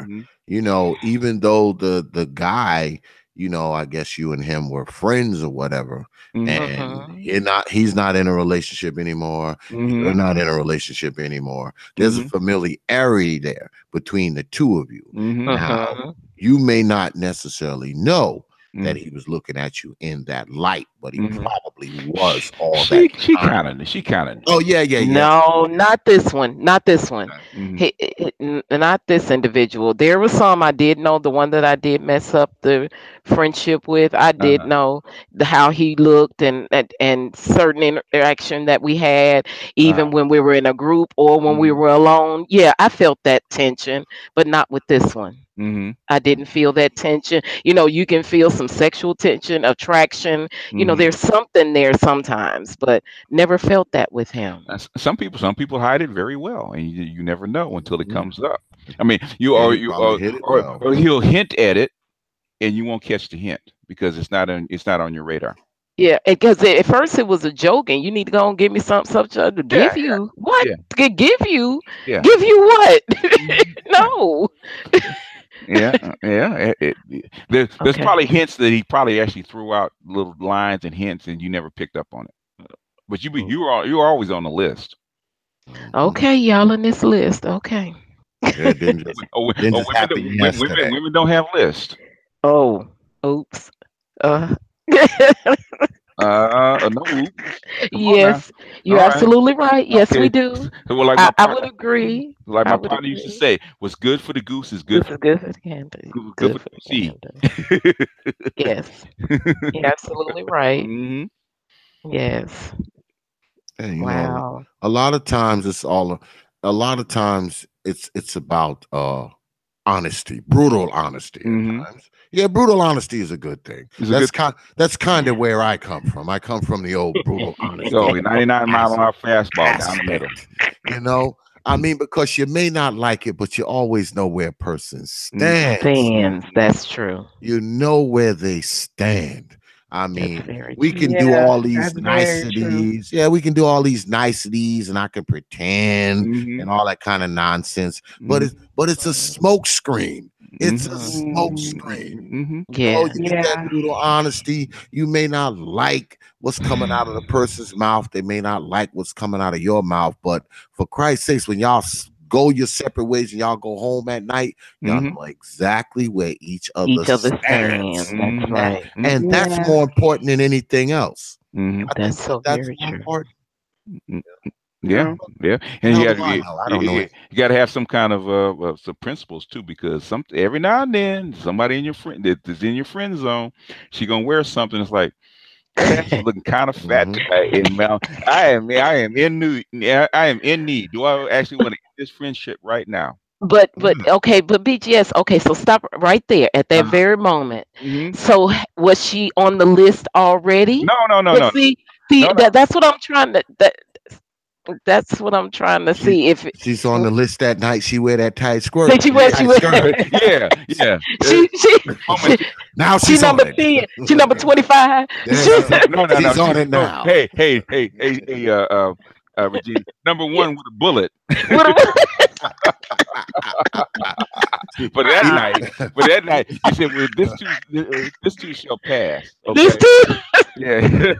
Even though the guy, I guess you and him were friends or whatever, and he's not in a relationship anymore. You're not in a relationship anymore. There's a familiarity there between the two of you. Now, you may not necessarily know that he was looking at you in that light, but he probably was all that. She kind of. Oh yeah. No, not this one. Not this one. Not this individual. There was some I did know. The one that I did mess up the friendship with, I did know how he looked and certain interaction that we had, even when we were in a group or when we were alone. Yeah, I felt that tension, but not with this one. I didn't feel that tension. You can feel some sexual tension, attraction. There's something there sometimes, but never felt that with him. Some people hide it very well, and you never know until it comes up. I mean, or he'll hint at it, and you won't catch the hint because it's not on your radar. Yeah, because at first it was a joke, and you need to go and give me something to give you. What? Yeah. Give you? Yeah. Give you what? No. There's probably hints that he probably actually threw out little lines and hints, and you never picked up on it. But you were always on the list. Okay, y'all on this list. Okay. Women don't have lists. Oh, oops. No. Yes, you're absolutely right. Yes, we do. Well, I would agree. Like my partner used to say, "What's good for the goose is good for the gander. Good for the seed." Yes, you're absolutely right. Yes. And, wow. A lot of times it's about honesty, brutal honesty. Yeah, brutal honesty is a good thing. That's kind of where I come from. I come from the old brutal honesty. 99 mile an hour fastball down the middle. I mean, because you may not like it, but you always know where a person stands. That's true. You know where they stand. I mean, we can do all these niceties. Yeah, we can do all these niceties, and I can pretend and all that kind of nonsense. But it's a smoke screen. It's a smoke screen. Yeah. You get that brutal honesty. You may not like what's coming out of the person's mouth. They may not like what's coming out of your mouth. But for Christ's sakes, when y'all go your separate ways and y'all go home at night, y'all know exactly where each other stands. That's right. And that's more important than anything else. That's very important. Yeah. And you got to have some kind of some principles too, because every now and then somebody in your friend that's in your friend zone, she gonna wear something that's like, That's looking kind of fat tonight. And I am in need. Do I actually want to end this friendship right now? But okay, but BGS. Okay, so stop right there at that very moment. So was she on the list already? No. See, that's what I'm trying to. That's what I'm trying to see. If she's on the list that night, she wear that tight skirt. She wear. Yeah. Now she's number 10. She number 25. She's on it now. Hey, Regina, number 1 with a bullet. For that night, he said, "Well, this too shall pass." Okay? This too. Yeah.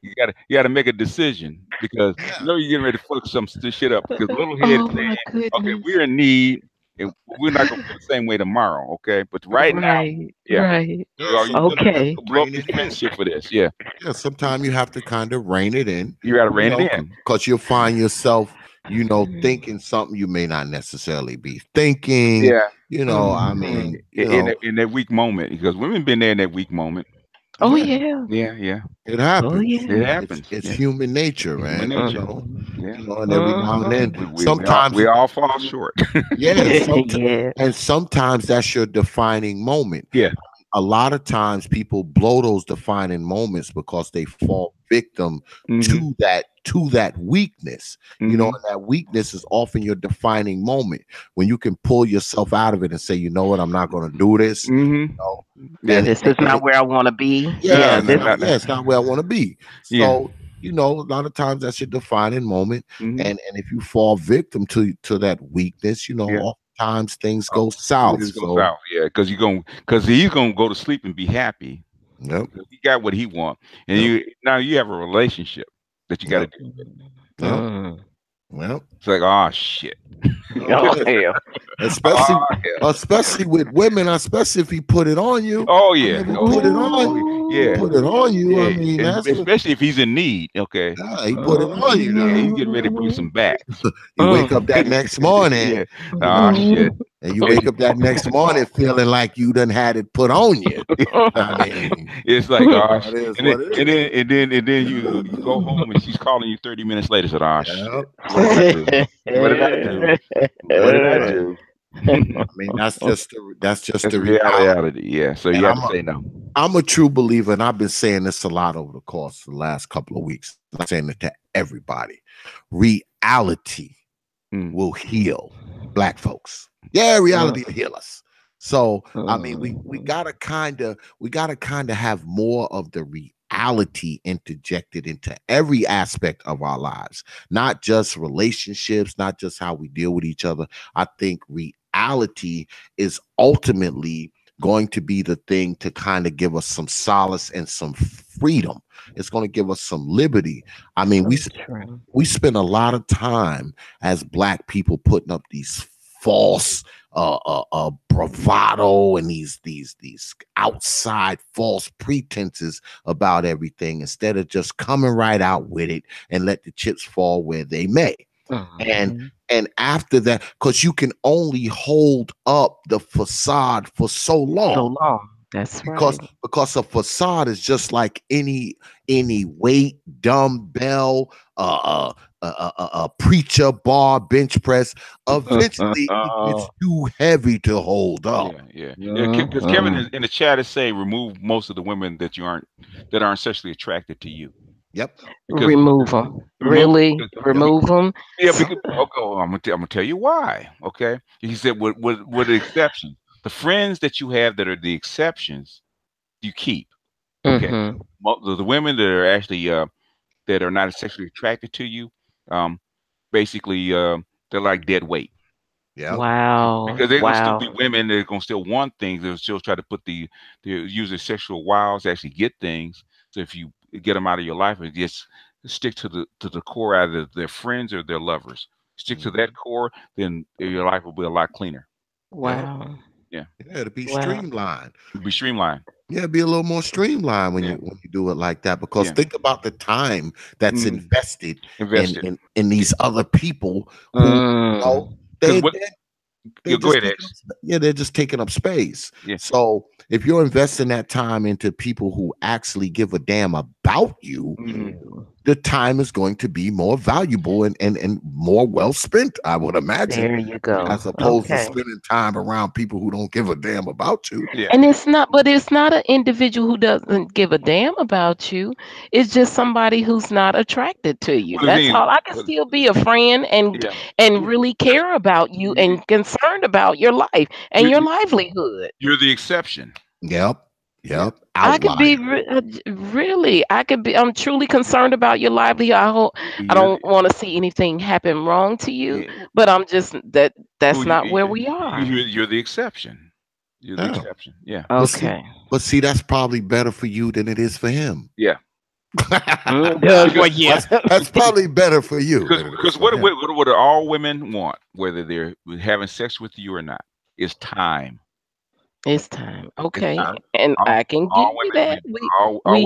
You gotta make a decision because you know you're getting ready to fuck some shit up because little head saying, okay, we're in need and we're not gonna feel the same way tomorrow, okay? But right now, okay, blow up your friendship for this, yeah. Sometimes you have to kind of rein it in. You gotta rein it in because you'll find yourself, thinking something you may not necessarily be thinking. Yeah, I mean, in that weak moment because women been there in that weak moment. Oh yeah. It happens. Oh, yeah. It happens. It's human nature, man. And every now and then, sometimes we all fall short. And sometimes that's your defining moment. Yeah. A lot of times people blow those defining moments because they fall victim to that weakness. And that weakness is often your defining moment when you can pull yourself out of it and say, you know what, I'm not going to do this. This is not where I want to be. It's not where I want to be. So a lot of times that's your defining moment. And if you fall victim to that weakness, oftentimes things go south. Because he's gonna go to sleep and be happy. Yep. He got what he wants, and now you have a relationship that you got to deal with. Well, it's like, oh shit. Hell. Especially with women, especially if he put it on you. Oh yeah. Put it on you. Yeah. Put it on you. Yeah. I mean, especially if he's in need. Okay. He put it on you. He's getting ready to bring some back. You wake up that next morning. Oh shit. And you wake up that next morning feeling like you done had it put on you. I mean, it's like, oh, and then you go home and she's calling you 30 minutes later. Said, oh shit. What did I do? What did I do? I mean, that's just the reality. Yeah. So you have to say no. I'm a true believer, and I've been saying this a lot over the course of the last couple of weeks. I'm saying it to everybody. Reality will heal Black folks. Yeah, reality will heal us. So I mean, we gotta kind of have more of the reality interjected into every aspect of our lives, not just relationships, not just how we deal with each other. I think reality is ultimately going to be the thing to kind of give us some solace and some freedom. It's going to give us some liberty. I mean, we spend a lot of time as Black people putting up these false bravado and these outside false pretenses about everything instead of just coming right out with it and let the chips fall where they may. And after that, because you can only hold up the facade for so long. That's because a facade is just like any weight, dumbbell, a preacher, bar, bench press. Eventually, it's too heavy to hold up. Yeah. Because Kevin in the chat is saying remove most of the women that aren't sexually attracted to you. Yep. Remove them. Really? Remove them? Yeah. Because, I'm gonna tell you why. Okay. He said with the exception. The friends that you have that are the exceptions, you keep. Okay. The women that are actually that are not sexually attracted to you, basically they're like dead weight. Yeah. Wow. Because they're gonna still be women. They're gonna still want things. They'll still try to put they use their sexual wiles to actually get things. So if you get them out of your life and just stick to the core, either their friends or their lovers. Stick to that core, then your life will be a lot cleaner. Wow. Yeah, to be streamlined. Be streamlined. Yeah, be a little more streamlined when you do it like that. Because think about the time that's invested in these other people who They're go just ahead, they're just taking up space. Yeah. So if you're investing that time into people who actually give a damn about you, the time is going to be more valuable and more well spent, I would imagine. There you go. As opposed to spending time around people who don't give a damn about you. Yeah. And it's not an individual who doesn't give a damn about you. It's just somebody who's not attracted to you. That's all. I can still be a friend and really care about you and concerned about your life and your livelihood. You're the exception. Yep. I could be I'm truly concerned about your livelihood. I don't want to see anything happen wrong to you, but I'm just that's not where we are. You're the exception. You're the exception. Yeah. Okay. But see, that's probably better for you than it is for him. Yeah. That's probably better for you. Because what do all women want, whether they're having sex with you or not, is time. It's time. Okay. And I can give you that. We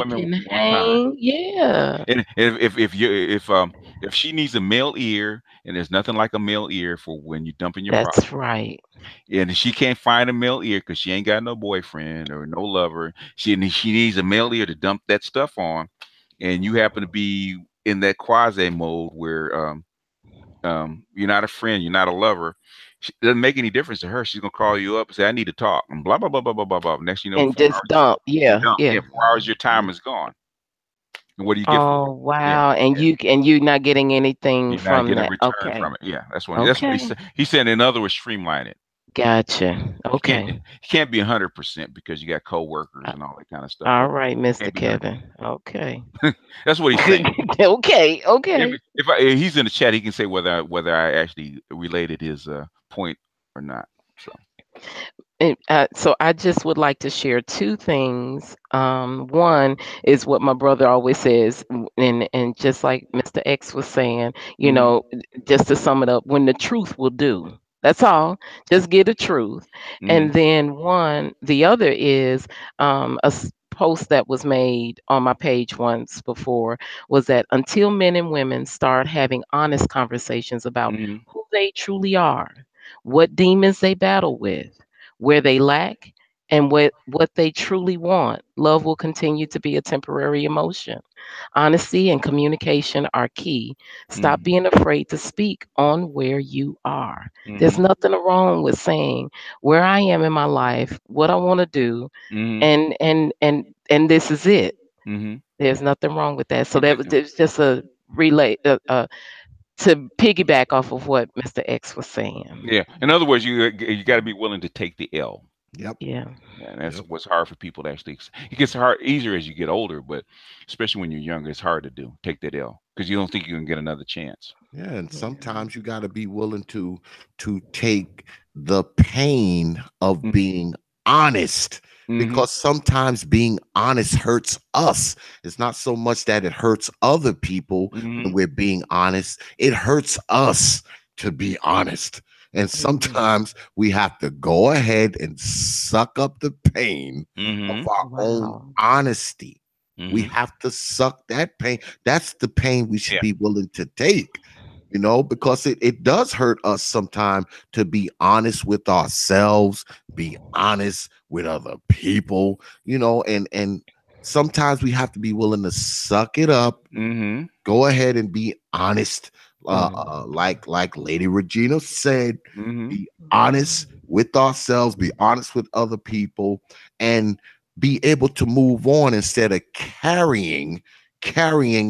can hang. Yeah. And if she needs a male ear, and there's nothing like a male ear for when you're dumping your That's product. right. And she can't find a male ear because she ain't got no boyfriend or no lover. She needs a male ear to dump that stuff on. And you happen to be in that quasi mode where you're not a friend, you're not a lover. It doesn't make any difference to her. She's gonna call you up and say, "I need to talk," and blah blah blah blah blah blah blah. Next, you know, and just dump. Yeah. 4 hours, your time is gone. And what do you get? Oh wow! And you're not getting anything from that. Okay. From it. Yeah, that's what he said. He said, in other words, streamline it. Gotcha. Okay. You can't be 100% because you got coworkers and all that kind of stuff. All right, Mr. Kevin. Okay. That's what he's saying. Okay. If he's in the chat, he can say whether I actually related his point or not. So I just would like to share 2 things. One is what my brother always says, and just like Mr. X was saying, you know, just to sum it up, when the truth will do. That's all. Just get the truth. And then the other is a post that was made on my page once before was that until men and women start having honest conversations about who they truly are, what demons they battle with, where they lack, and what they truly want, love will continue to be a temporary emotion. Honesty and communication are key. Stop being afraid to speak on where you are. There's nothing wrong with saying where I am in my life, what I want to do, and this is it. There's nothing wrong with that. So that was just a relay to piggyback off of what Mr. X was saying. Yeah. In other words, you got to be willing to take the L. Yep. Yeah. And that's what's hard for people to actually. It gets easier as you get older, but especially when you're younger, it's hard to do. Take that L because you don't think you can get another chance. Yeah, and sometimes you got to be willing to take the pain of being honest. Because sometimes being honest hurts us. It's not so much that it hurts other people when we're being honest. It hurts us to be honest. And sometimes we have to go ahead and suck up the pain of our own honesty. We have to suck that pain. That's the pain we should be willing to take. You know, because it does hurt us sometimes to be honest with ourselves, be honest with other people, you know, and sometimes we have to be willing to suck it up, go ahead and be honest. Like Lady Regina said, be honest with ourselves, be honest with other people, and be able to move on instead of carrying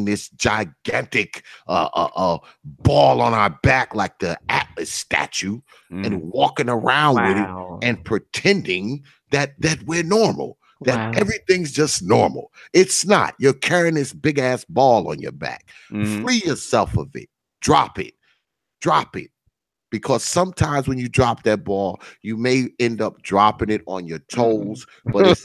this gigantic ball on our back like the Atlas statue and walking around with it and pretending that we're normal, that everything's just normal. It's not. You're carrying this big ass ball on your back. Free yourself of it. Drop it. Because sometimes when you drop that ball, you may end up dropping it on your toes, but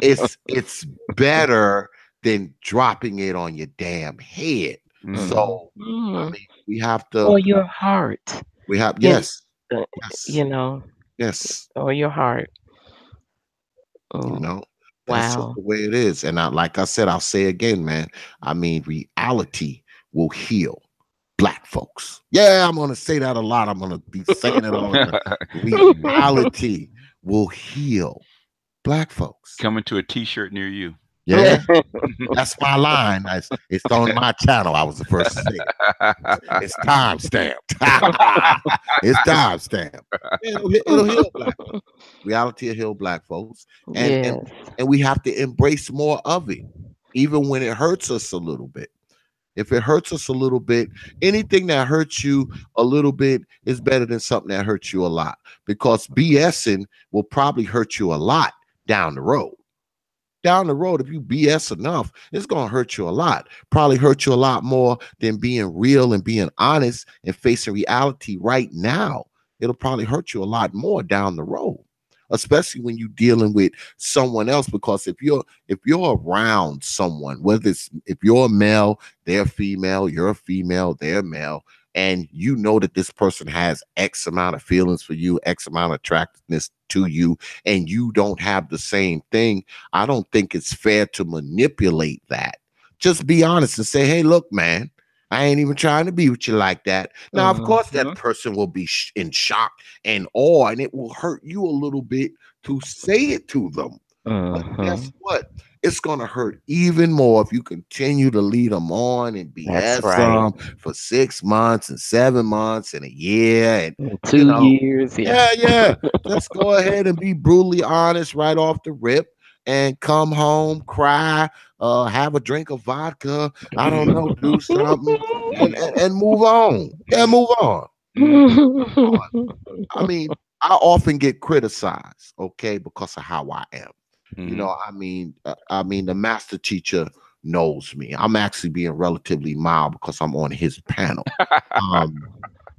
it's better than dropping it on your damn head. So I mean, we have to, or your heart. We have yes, you know, yes, or your heart. You know, that's just the way it is. And like I said, I'll say again, man. I mean, reality will heal. black folks. Yeah, I'm gonna say that a lot. I'm gonna be saying it all the time. Reality will heal black folks. Coming to a T-shirt near you. Yeah, that's my line. It's on my channel. I was the first to say it. It's time stamped. It's time stamped. It'll heal black folks. Reality will heal black folks, and we have to embrace more of it, even when it hurts us a little bit. If it hurts us a little bit, anything that hurts you a little bit is better than something that hurts you a lot, because BSing will probably hurt you a lot down the road. Down the road, if you BS enough, it's going to hurt you a lot. Probably hurt you a lot more than being real and being honest and facing reality right now. It'll probably hurt you a lot more down the road, especially when you're dealing with someone else. Because if you're around someone, whether it's if you're a male, they're female, you're a female, they're male, and you know that this person has X amount of feelings for you, X amount of attractiveness to you, and you don't have the same thing, I don't think it's fair to manipulate that. Just be honest and say, hey, look, man, I ain't even trying to be with you like that. Now, of course, that person will be in shock and awe, and it will hurt you a little bit to say it to them. But guess what? It's going to hurt even more if you continue to lead them on and BS them for 6 months and 7 months and a year and 2 years. Yeah. Let's go ahead and be brutally honest right off the rip and come home, cry, have a drink of vodka, I don't know, do something and move on. Yeah, move on. I mean, I often get criticized, okay, because of how I am. You know, I mean, the master teacher knows me. I'm actually being relatively mild because I'm on his panel.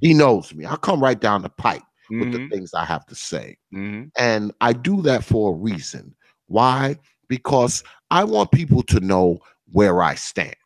He knows me. I come right down the pipe with the things I have to say. And I do that for a reason. Why? Because I want people to know where I stand.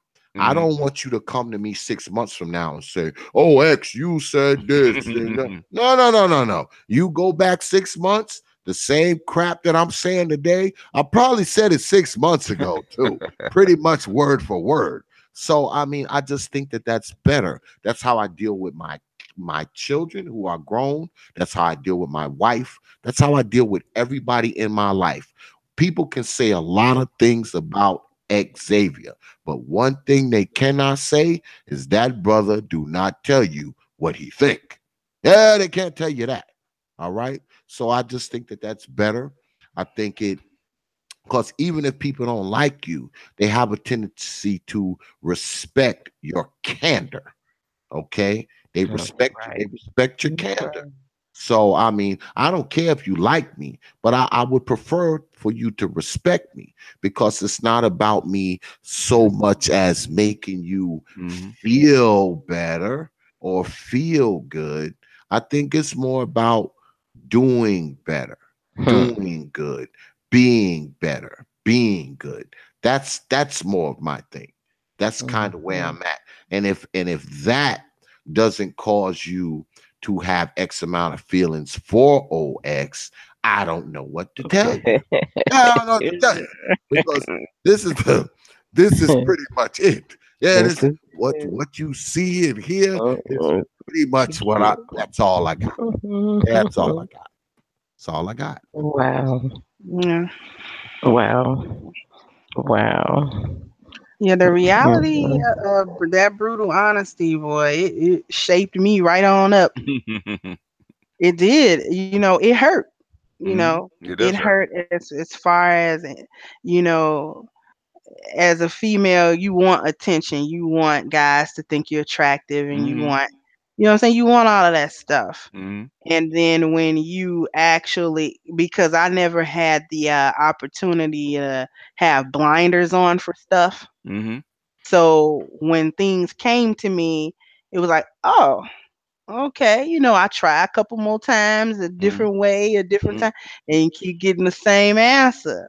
I don't want you to come to me 6 months from now and say, oh, X, you said this. No. You go back 6 months, the same crap that I'm saying today, I probably said it 6 months ago too, pretty much word for word. So, I mean, I just think that that's better. That's how I deal with my children who are grown. That's how I deal with my wife. That's how I deal with everybody in my life. People can say a lot of things about Xavier, but one thing they cannot say is that brother do not tell you what he think. Yeah, they can't tell you that. All right. So I just think that that's better. I think it, because even if people don't like you, they have a tendency to respect your candor. Okay. They respect you. They respect your candor. So, I mean, I don't care if you like me, but I would prefer for you to respect me, because it's not about me so much as making you feel better or feel good. I think it's more about doing better, doing good, being better, being good. That's more of my thing. That's kind of where I'm at. And if that doesn't cause you to have X amount of feelings for OX, I don't know what to tell you. I don't know what to tell you, because this is pretty much it. Yeah, this is what you see and hear is pretty much that's all I got. That's all I got. That's all I got. Wow. Yeah. Wow. Yeah, the reality of that brutal honesty, boy, it shaped me right on up. It did. You know, it hurt. You know, it hurt as far as, you know, as a female, you want attention. You want guys to think you're attractive, and you want, you know what I'm saying? You want all of that stuff. And then when you actually, because I never had the opportunity to have blinders on for stuff. So when things came to me, it was like, oh, okay. You know, I try a couple more times, a different way, a different time, and you keep getting the same answer.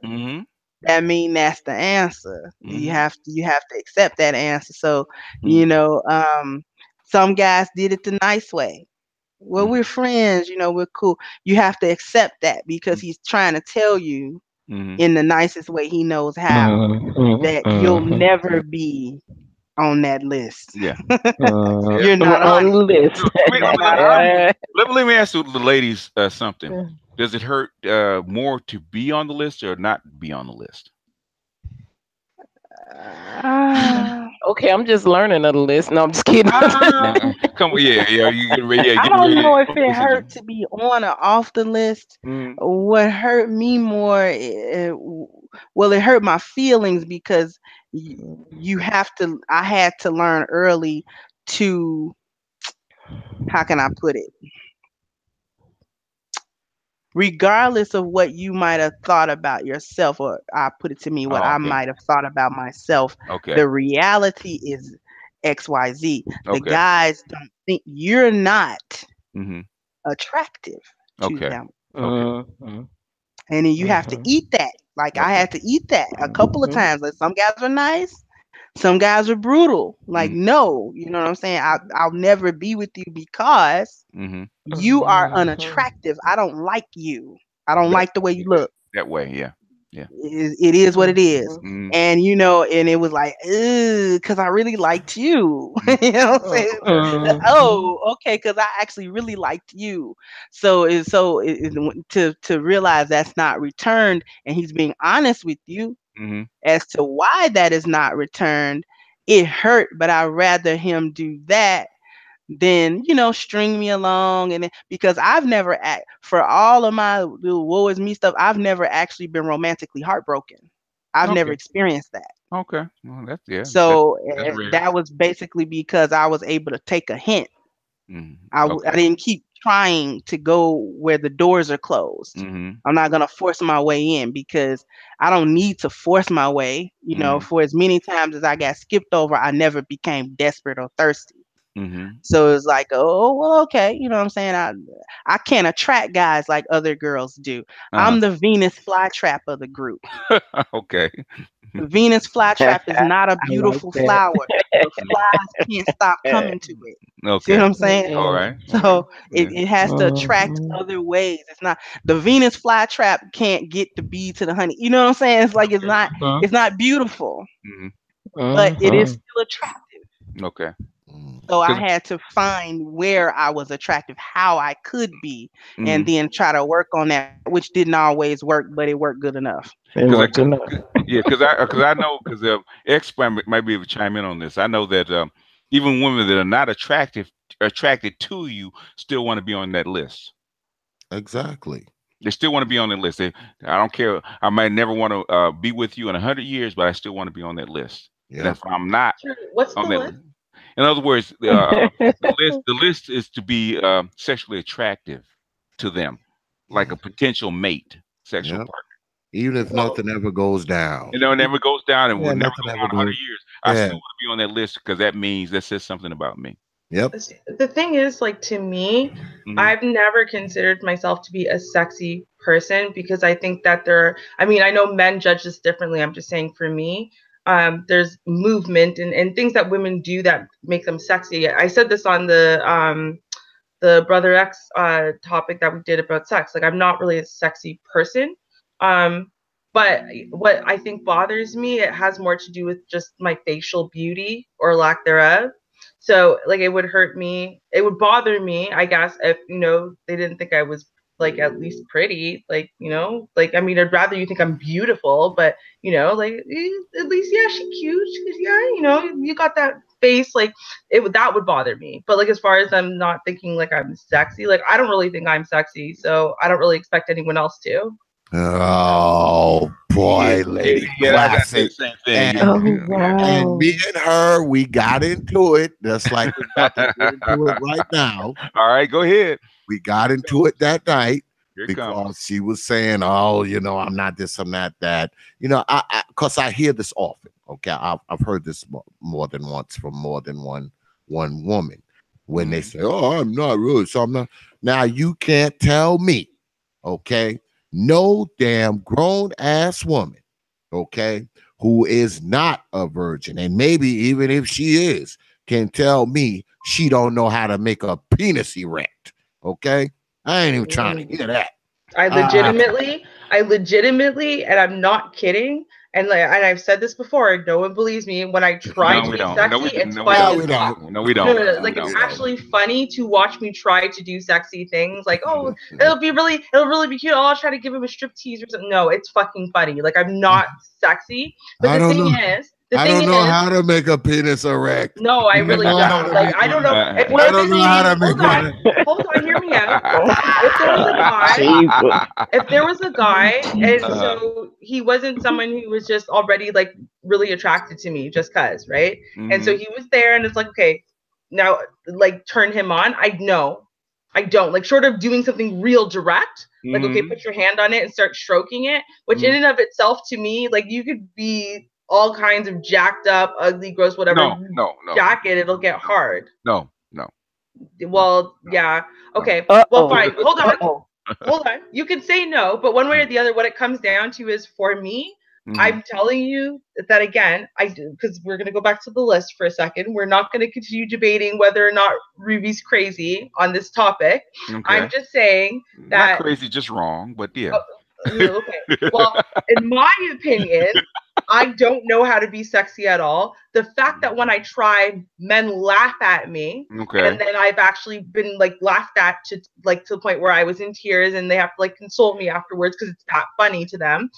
That mean that's the answer. You have to accept that answer. So, you know, some guys did it the nice way. Well, we're friends, you know, we're cool. You have to accept that, because he's trying to tell you in the nicest way he knows how that you'll never be on that list. Yeah. You're not on the list. Let me ask the ladies something. Does it hurt more to be on the list or not be on the list? Okay, I'm just learning of the list. No, I'm just kidding. Come on, yeah. I don't know if it hurt to be on or off the list. What hurt me more, it hurt my feelings because I had to learn early to, how can I put it? Regardless of what you might have thought about yourself, or I put it to me, what I might have thought about myself, the reality is XYZ. The guys don't think you're not attractive to them. And then you have to eat that. Like I had to eat that a couple of times. Like some guys were nice, some guys were brutal. Like, no, you know what I'm saying? I'll never be with you because you are unattractive. I don't like you. I don't like the way you look. That way, yeah. It is what it is. And you know, and it was like, because I really liked you. You know what I'm saying? Oh, okay, because I actually really liked you. So to realize that's not returned, and he's being honest with you as to why that is not returned, it hurt. But I'd rather him do that than, you know, string me along. And because I've never for all of my little woe is me stuff, I've never actually been romantically heartbroken. I've never experienced that. Okay. Well, that's So that was basically because I was able to take a hint. I didn't keep trying to go where the doors are closed. I'm not gonna force my way in because I don't need to force my way. You know, for as many times as I got skipped over, I never became desperate or thirsty. So it's like, oh, well, okay. You know what I'm saying? I can't attract guys like other girls do. I'm the Venus flytrap of the group. Okay. The Venus flytrap is not a beautiful flower. The flies can't stop coming to it. Okay. See what I'm saying? All right. So it has to attract other ways. It's not, the Venus flytrap can't get the bee to the honey. You know what I'm saying? It's like it's not beautiful, but it is still attractive. Okay. So I had to find where I was attractive, how I could be, and then try to work on that, which didn't always work, but it worked good enough. Because I know, because X might be able to chime in on this. I know that even women that are not attracted to you still want to be on that list. Exactly. They still want to be on that list. I don't care. I might never want to be with you in 100 years, but I still want to be on that list. Yeah. If I'm not on that list. In other words, the list is to be sexually attractive to them, like a potential mate, sexual partner. Even if nothing ever goes down. You know, it never goes down, and will never go down 100 years. I still want to be on that list because that says something about me. Yep. The thing is, like, to me, I've never considered myself to be a sexy person because I think that I know men judge this differently. I'm just saying for me, there's movement and things that women do that make them sexy. I said this on the Brother X topic that we did about sex. Like, I'm not really a sexy person. But what I think bothers me, it has more to do with just my facial beauty or lack thereof. So, like, it would hurt me. It would bother me, I guess, if, you know, they didn't think I was, like, at least pretty. Like, you know, like, I mean, I'd rather you think I'm beautiful, but, you know, like, at least, yeah, she's cute. Yeah, you know, you got that face. Like, that would bother me. But, like, as far as I'm not thinking, like, I'm sexy, like, I don't really think I'm sexy. So I don't really expect anyone else to. Oh boy, lady. I say the same thing. And me and her, we got into it just like we're about to get into it right now. All right, go ahead. We got into it that night because she was saying, "Oh, you know, I'm not this, I'm not that." You know, because I hear this often. Okay, I've heard this more than once from more than one woman when they say, "Oh, I'm not really, so I'm not." Now you can't tell me, okay? No damn grown ass woman, okay, who is not a virgin, and maybe even if she is, can tell me she don't know how to make a penis erect. Okay, I ain't even trying to hear that. I legitimately, and I'm not kidding, And I've said this before. No one believes me. When I try to be sexy, it's funny. No, we don't. Like it's actually funny to watch me try to do sexy things. Like, oh, it'll really be cute. Oh, I'll try to give him a strip tease or something. No, it's fucking funny. Like I'm not sexy. But the thing is. I don't know how to make a penis erect. No, I really don't. Like, I don't know. I don't know how to make it. Hold on, hear me out. If there was a guy, and so he wasn't someone who was just already like really attracted to me just cause, right? And so he was there, and it's like, okay, now like turn him on. I don't like short of doing something real direct. Like, okay, put your hand on it and start stroking it, which in and of itself to me, like you could be all kinds of jacked up, ugly, gross, whatever. No. Jacket, it'll get hard. No. Well, yeah. Okay. Well, fine. Hold on. You can say no, but one way or the other, what it comes down to is for me, I'm telling you that again, I do, because we're going to go back to the list for a second. We're not going to continue debating whether or not Ruby's crazy on this topic. Okay. I'm just saying that. Not crazy, just wrong, but yeah. Okay. Well, in my opinion, I don't know how to be sexy at all. The fact that when I try, men laugh at me, and then I've actually been like laughed at to the point where I was in tears, and they have to like console me afterwards because it's that funny to them.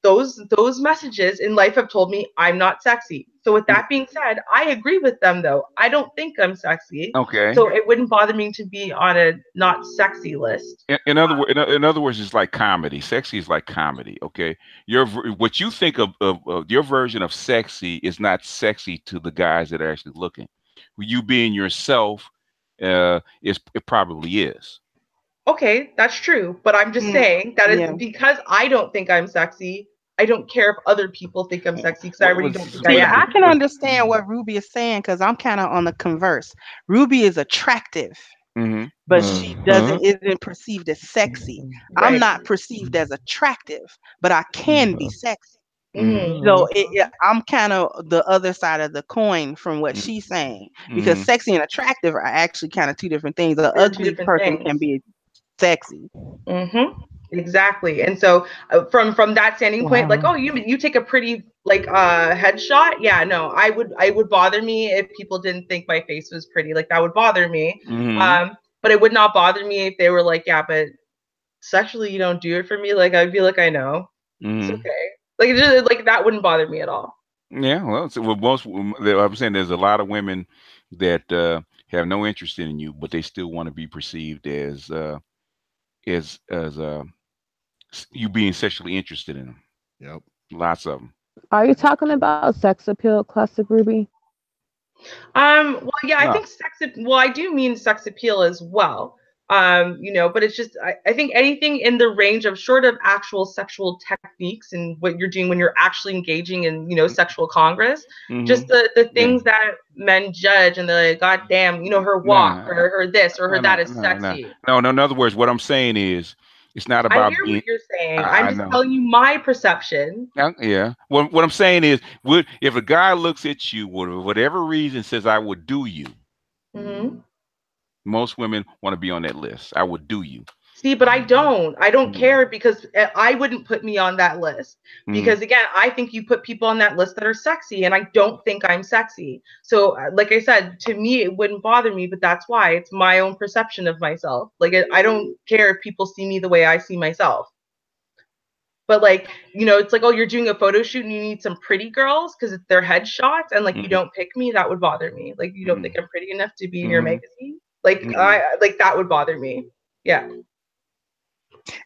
Those messages in life have told me I'm not sexy. So with that being said, I agree with them though. I don't think I'm sexy. Okay. So it wouldn't bother me to be on a not sexy list. In other words, it's like comedy. Sexy is like comedy. Okay. What you think of your version of sexy is not sexy to the guys that are actually looking. You being yourself, it probably is. Okay, that's true. But I'm just saying that is because I don't think I'm sexy. I don't care if other people think I'm sexy because I really don't think I am. I can understand what Ruby is saying because I'm kind of on the converse. Ruby is attractive, but she isn't perceived as sexy. Right. I'm not perceived as attractive, but I can be sexy. So I'm kind of the other side of the coin from what she's saying because sexy and attractive are actually kind of two different things. The ugly person can be sexy. Exactly. And so from that standing point, like, oh, you take a pretty like headshot. Yeah, no, I would bother me if people didn't think my face was pretty. Like that would bother me. But it would not bother me if they were like, yeah, but sexually you don't do it for me. Like I'd be like, I know. It's okay. Like it just like that wouldn't bother me at all. Yeah, well, I'm saying there's a lot of women that have no interest in you, but they still want to be perceived as you being sexually interested in them. Yep. Lots of them. Are you talking about sex appeal, Classic Ruby? Well, yeah, I think I do mean sex appeal as well. But it's just I think anything in the range of short of actual sexual techniques and what you're doing when you're actually engaging in, sexual congress, just the things that men judge and they're like, God damn, her walk or her this or her that is sexy. No, in other words, what I'm saying is it's not about. I hear what you're saying. I'm just telling you my perception. Yeah. What I'm saying is, if a guy looks at you for whatever reason says I would do you, most women want to be on that list. I would do you. See, but I don't care because I wouldn't put me on that list because again, I think you put people on that list that are sexy and I don't think I'm sexy. So like I said, to me, it wouldn't bother me, but that's why it's my own perception of myself. Like I don't care if people see me the way I see myself. But like, it's like, oh, you're doing a photo shoot and you need some pretty girls because it's their headshots and like, you don't pick me, that would bother me. Like, you don't think I'm pretty enough to be in your magazine? Like, that would bother me. Yeah.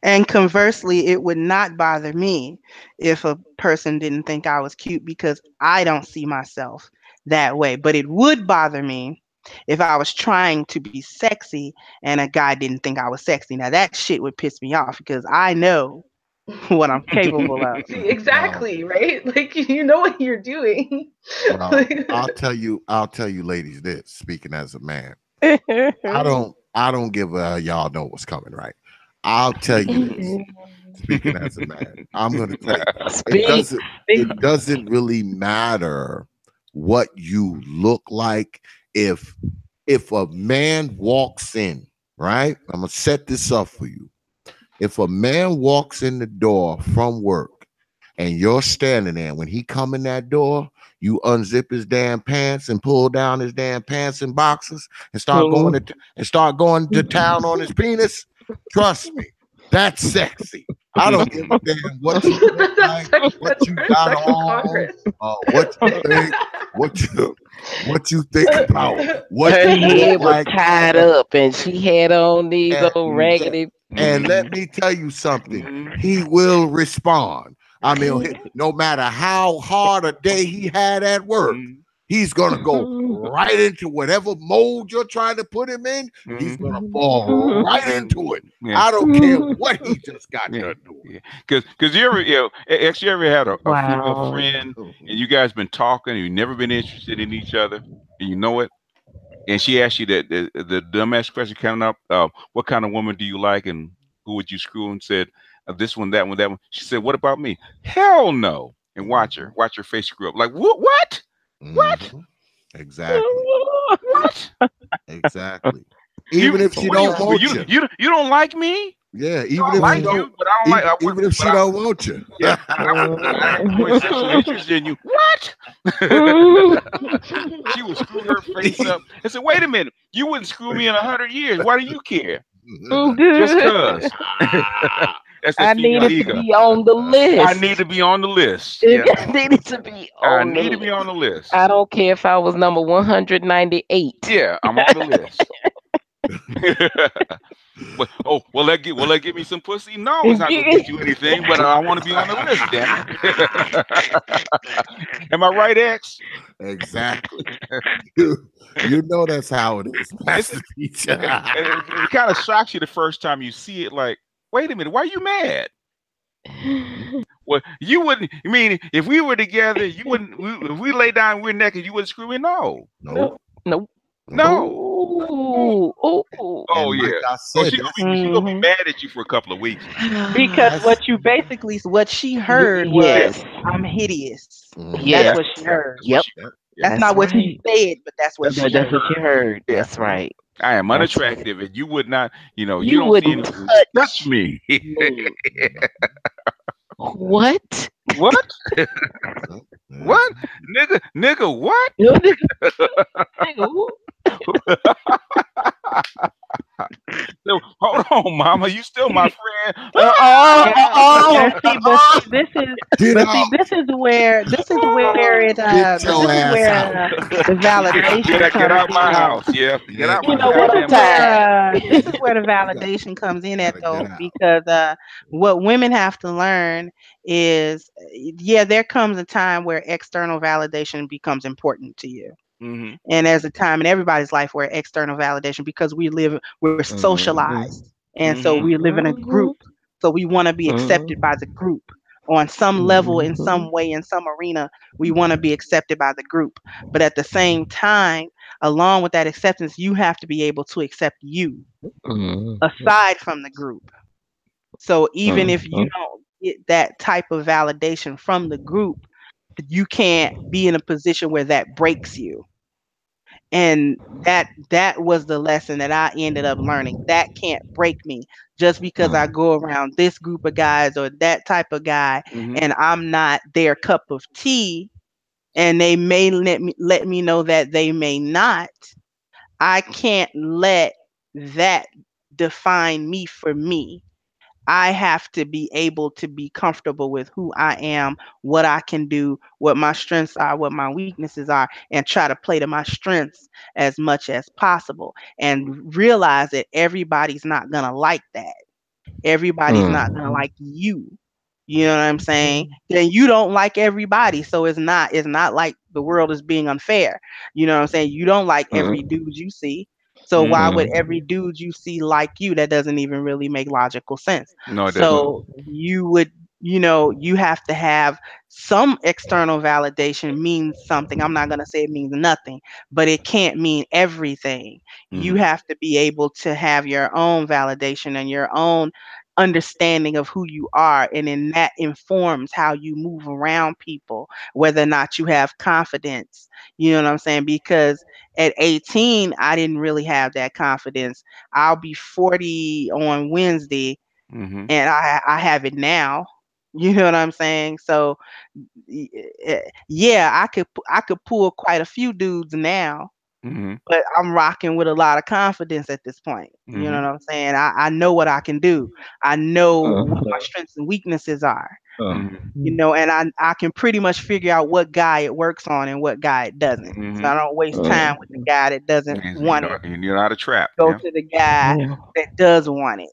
And conversely, it would not bother me if a person didn't think I was cute because I don't see myself that way. But it would bother me if I was trying to be sexy and a guy didn't think I was sexy. Now that shit would piss me off because I know what I'm capable of. Exactly, right? Like you know what you're doing. Well, I'll tell you ladies this, speaking as a man. I don't give y'all know what's coming, right? I'll tell you this, speaking as a man. I'm going to tell you, it doesn't really matter what you look like. If a man walks in, right? I'm going to set this up for you. If a man walks in the door from work and you're standing there. When he come in that door, you unzip his damn pants and pull down his damn pants and boxers and start going to town on his penis. Trust me, that's sexy. I don't give a damn what you look like, what you got on, what you think about what her head was tied up and she had on these old raggedy. And let me tell you something, he will respond. I mean, no matter how hard a day he had at work, he's gonna go right into whatever mold you're trying to put him in. He's gonna fall right into it. Yeah. I don't care what he just got done doing. Because you ever had a female friend and you guys been talking and you've never been interested in each other, and you know it, and she asked you that the dumbass question coming up, what kind of woman do you like and who would you screw, and said this one, that one, that one. She said, what about me? Hell no. And watch her face screw up. Like, what? What? Exactly. What? Exactly. Even if she don't want you. You don't like me? Yeah, even if she don't, even if she don't want you. Yeah. I'm sexually interested in you. What? She would screw her face up and said, wait a minute, you wouldn't screw me in 100 years. Why do you care? Just because. I needed to be on the list. I need to be on the list. I needed to be on the list. I don't care if I was number 198. Yeah, I'm on the list. Will that give me some pussy? No, it's not gonna get you anything, but I want to be on the list, damn it. Am I right, X? Exactly. You know that's how it is. It kind of shocks you the first time you see it, like, wait a minute, why are you mad? Well, you wouldn't. I mean, if we were together, you wouldn't. If we lay down, we're naked, you wouldn't screw me. No. Oh yeah. Said, she's gonna be mad at you for a couple of weeks because what she heard was, "I'm hideous." Yeah, that's what she heard. Yep. That's not what she said, but that's what she heard. That's right. I am unattractive, and you would not. You don't wouldn't touch me. What? What? What? Nigga, what? So, hold on, Mama. You still my friend. This is where the validation get out my house. Yeah, get out my house. This is where the validation comes in at though, because what women have to learn is, there comes a time where external validation becomes important to you. Mm-hmm. And there's a time in everybody's life where external validation, because we're socialized, and so we live in a group, so we want to be accepted by the group on some level, in some way, in some arena. We want to be accepted by the group, but at the same time, along with that acceptance, you have to be able to accept you aside from the group. So even if you don't get that type of validation from the group, you can't be in a position where that breaks you. And that was the lesson that I ended up learning. That can't break me just because I go around this group of guys or that type of guy, and I'm not their cup of tea, and they may let me know that they may not. I can't let that define me for me. I have to be able to be comfortable with who I am, what I can do, what my strengths are, what my weaknesses are, and try to play to my strengths as much as possible, and realize that everybody's not going to like that. Everybody's not going to like you. You know what I'm saying? Then you don't like everybody. So it's not like the world is being unfair. You know what I'm saying? You don't like every dude you see. So why would every dude you see like you? That doesn't even really make logical sense. No, it doesn't. So you have to have some external validation. Means something. I'm not going to say it means nothing, but it can't mean everything. You have to be able to have your own validation and your own understanding of who you are, and then that informs how you move around people, whether or not you have confidence. You know what I'm saying? Because at 18, I didn't really have that confidence. I'll be 40 on Wednesday, and I have it now. You know what I'm saying? So yeah, I could pull quite a few dudes now. But I'm rocking with a lot of confidence at this point. You know what I'm saying? I know what I can do. I know what my strengths and weaknesses are. You know, and I can pretty much figure out what guy it works on and what guy it doesn't. So I don't waste time with the guy that doesn't want it. You know how to trap. Go to the guy that does want it.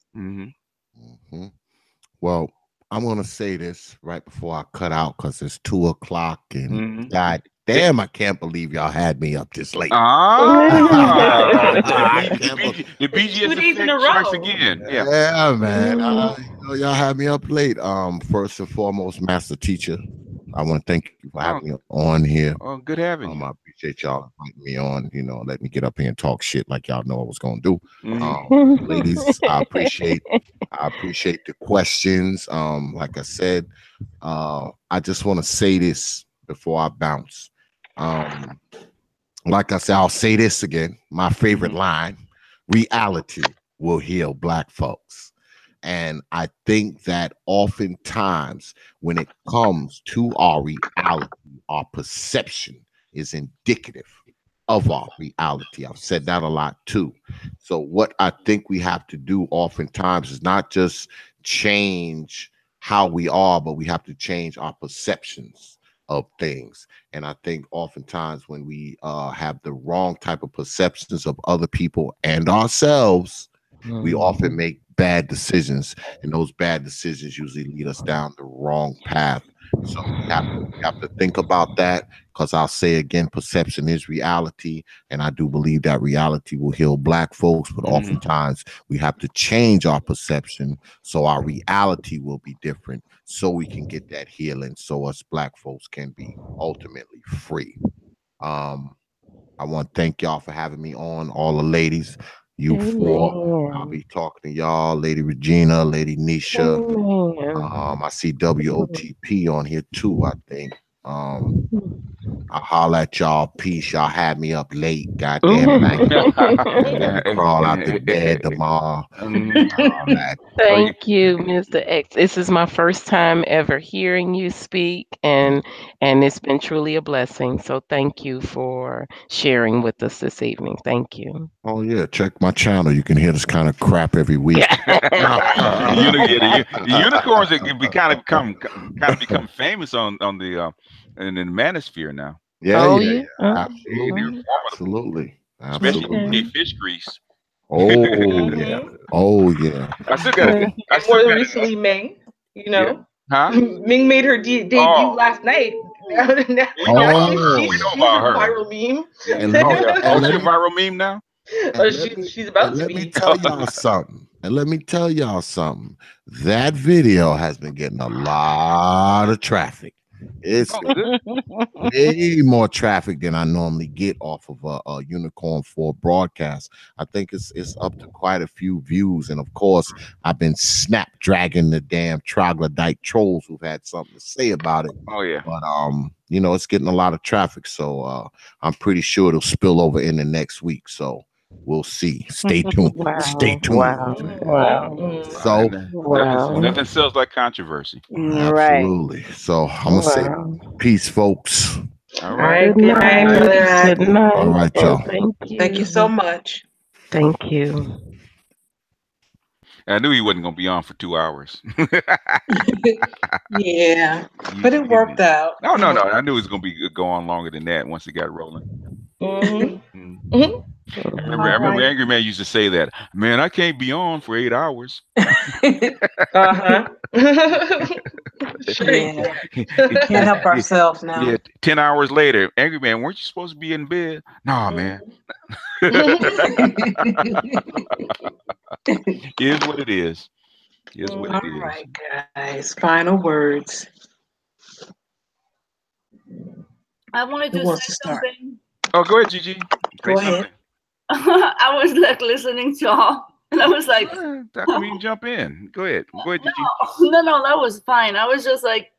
Well, I'm gonna say this right before I cut out because it's 2:00 and God damn, I can't believe y'all had me up this late. The BGS days in a row again. Yeah, man. Y'all had me up late. First and foremost, Master Teacher, I want to thank you for having me on here. Oh, good having you. I appreciate y'all inviting me on. You know, let me get up here and talk shit like y'all know I was gonna do. Ladies, I appreciate the questions. Like I said, I just want to say this before I bounce. Like I said, I'll say this again. My favorite line: reality will heal Black folks. And I think that oftentimes when it comes to our reality, our perception is indicative of our reality. I've said that a lot too. So what I think we have to do oftentimes is not just change how we are, but we have to change our perceptions of things. And I think oftentimes when we have the wrong type of perceptions of other people and ourselves, we often make bad decisions, and those bad decisions usually lead us down the wrong path. So we have to think about that, because I'll say again, perception is reality, and I do believe that reality will heal Black folks, but oftentimes we have to change our perception so our reality will be different, so we can get that healing, so us Black folks can be ultimately free. I want to thank y'all for having me on, all the ladies. You four, I'll be talking to y'all, Lady Regina, Lady Nisha. I see WOTP on here too, I think. I'll holler at y'all. Peace. Y'all had me up late. Goddamn night. Crawl out the bed tomorrow. Thank you, Mr. X. This is my first time ever hearing you speak, and it's been truly a blessing. So thank you for sharing with us this evening. Thank you. Oh yeah, check my channel. You can hear this kind of crap every week. The unicorns that can be kind of become famous on the in the manosphere now. Absolutely. Especially fish grease. Oh yeah. Oh yeah. I still got it. More than recently, Ming. You know, Ming made her debut last night. We know about her. Viral meme. And she's a viral meme now. She's about to let be. me tell y'all something. And let me tell y'all something. That video has been getting a lot of traffic. It's way more traffic than I normally get off of a Unicorn 4 broadcast. I think it's up to quite a few views. And of course, I've been dragging the damn troglodyte trolls who've had something to say about it. Oh yeah. But you know, it's getting a lot of traffic. So I'm pretty sure it'll spill over in the next week. So we'll see. Stay tuned. Stay tuned. So nothing sells like controversy. Absolutely. So I'm gonna say peace, folks. All right. Good night. Good night. All right, y'all. Thank you so much. Thank you. I knew he wasn't gonna be on for 2 hours. Yeah, but it worked out. No. I knew it was gonna go on longer than that once it got rolling. I remember Angry Man used to say that, man, I can't be on for 8 hours. Yeah. We can't help ourselves now. Yeah, 10 hours later, Angry Man, weren't you supposed to be in bed? Nah, man. Is what it is. All right, guys. Final words. I wanted to say something. Oh, go ahead, Gigi. Go ahead. I was like listening to y'all, and I was like, I mean, jump in. Go ahead, Gigi. No, that was fine. I was just like,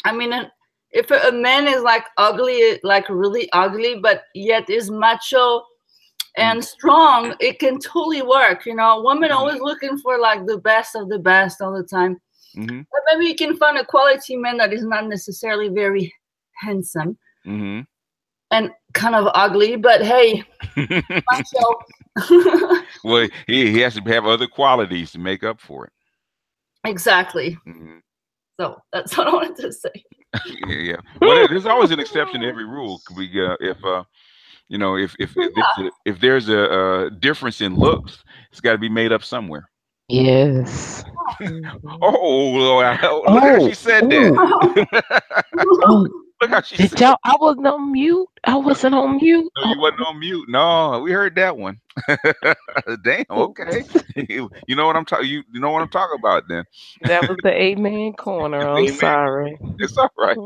I mean, if a man is like ugly, like really ugly, but yet is macho and strong, it can totally work. You know, women always looking for like the best of the best all the time. But maybe you can find a quality man that is not necessarily very handsome and kind of ugly, but hey, well, he has to have other qualities to make up for it. Exactly. So that's what I wanted to say. Yeah. Well, there's always an exception to every rule. If you know, if there's a difference in looks, it's got to be made up somewhere. Yes. Look how she said that. Look how she said. Y'all, I wasn't on mute. I wasn't on mute. No, you wasn't on mute. No, we heard that one. Damn. Okay. You know what I'm talking. You know what I'm talking about then. That was the Amen corner. I'm sorry. It's all right.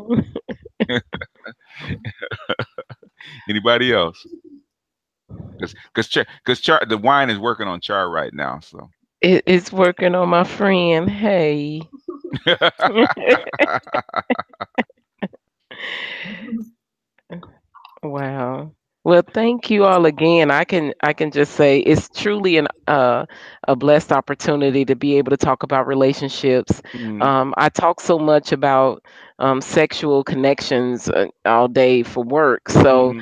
Anybody else? Because the wine is working on Char right now, so. It's working on my friend. Hey. Wow. Well, thank you all again. I can just say it's truly a blessed opportunity to be able to talk about relationships. I talk so much about sexual connections all day for work, so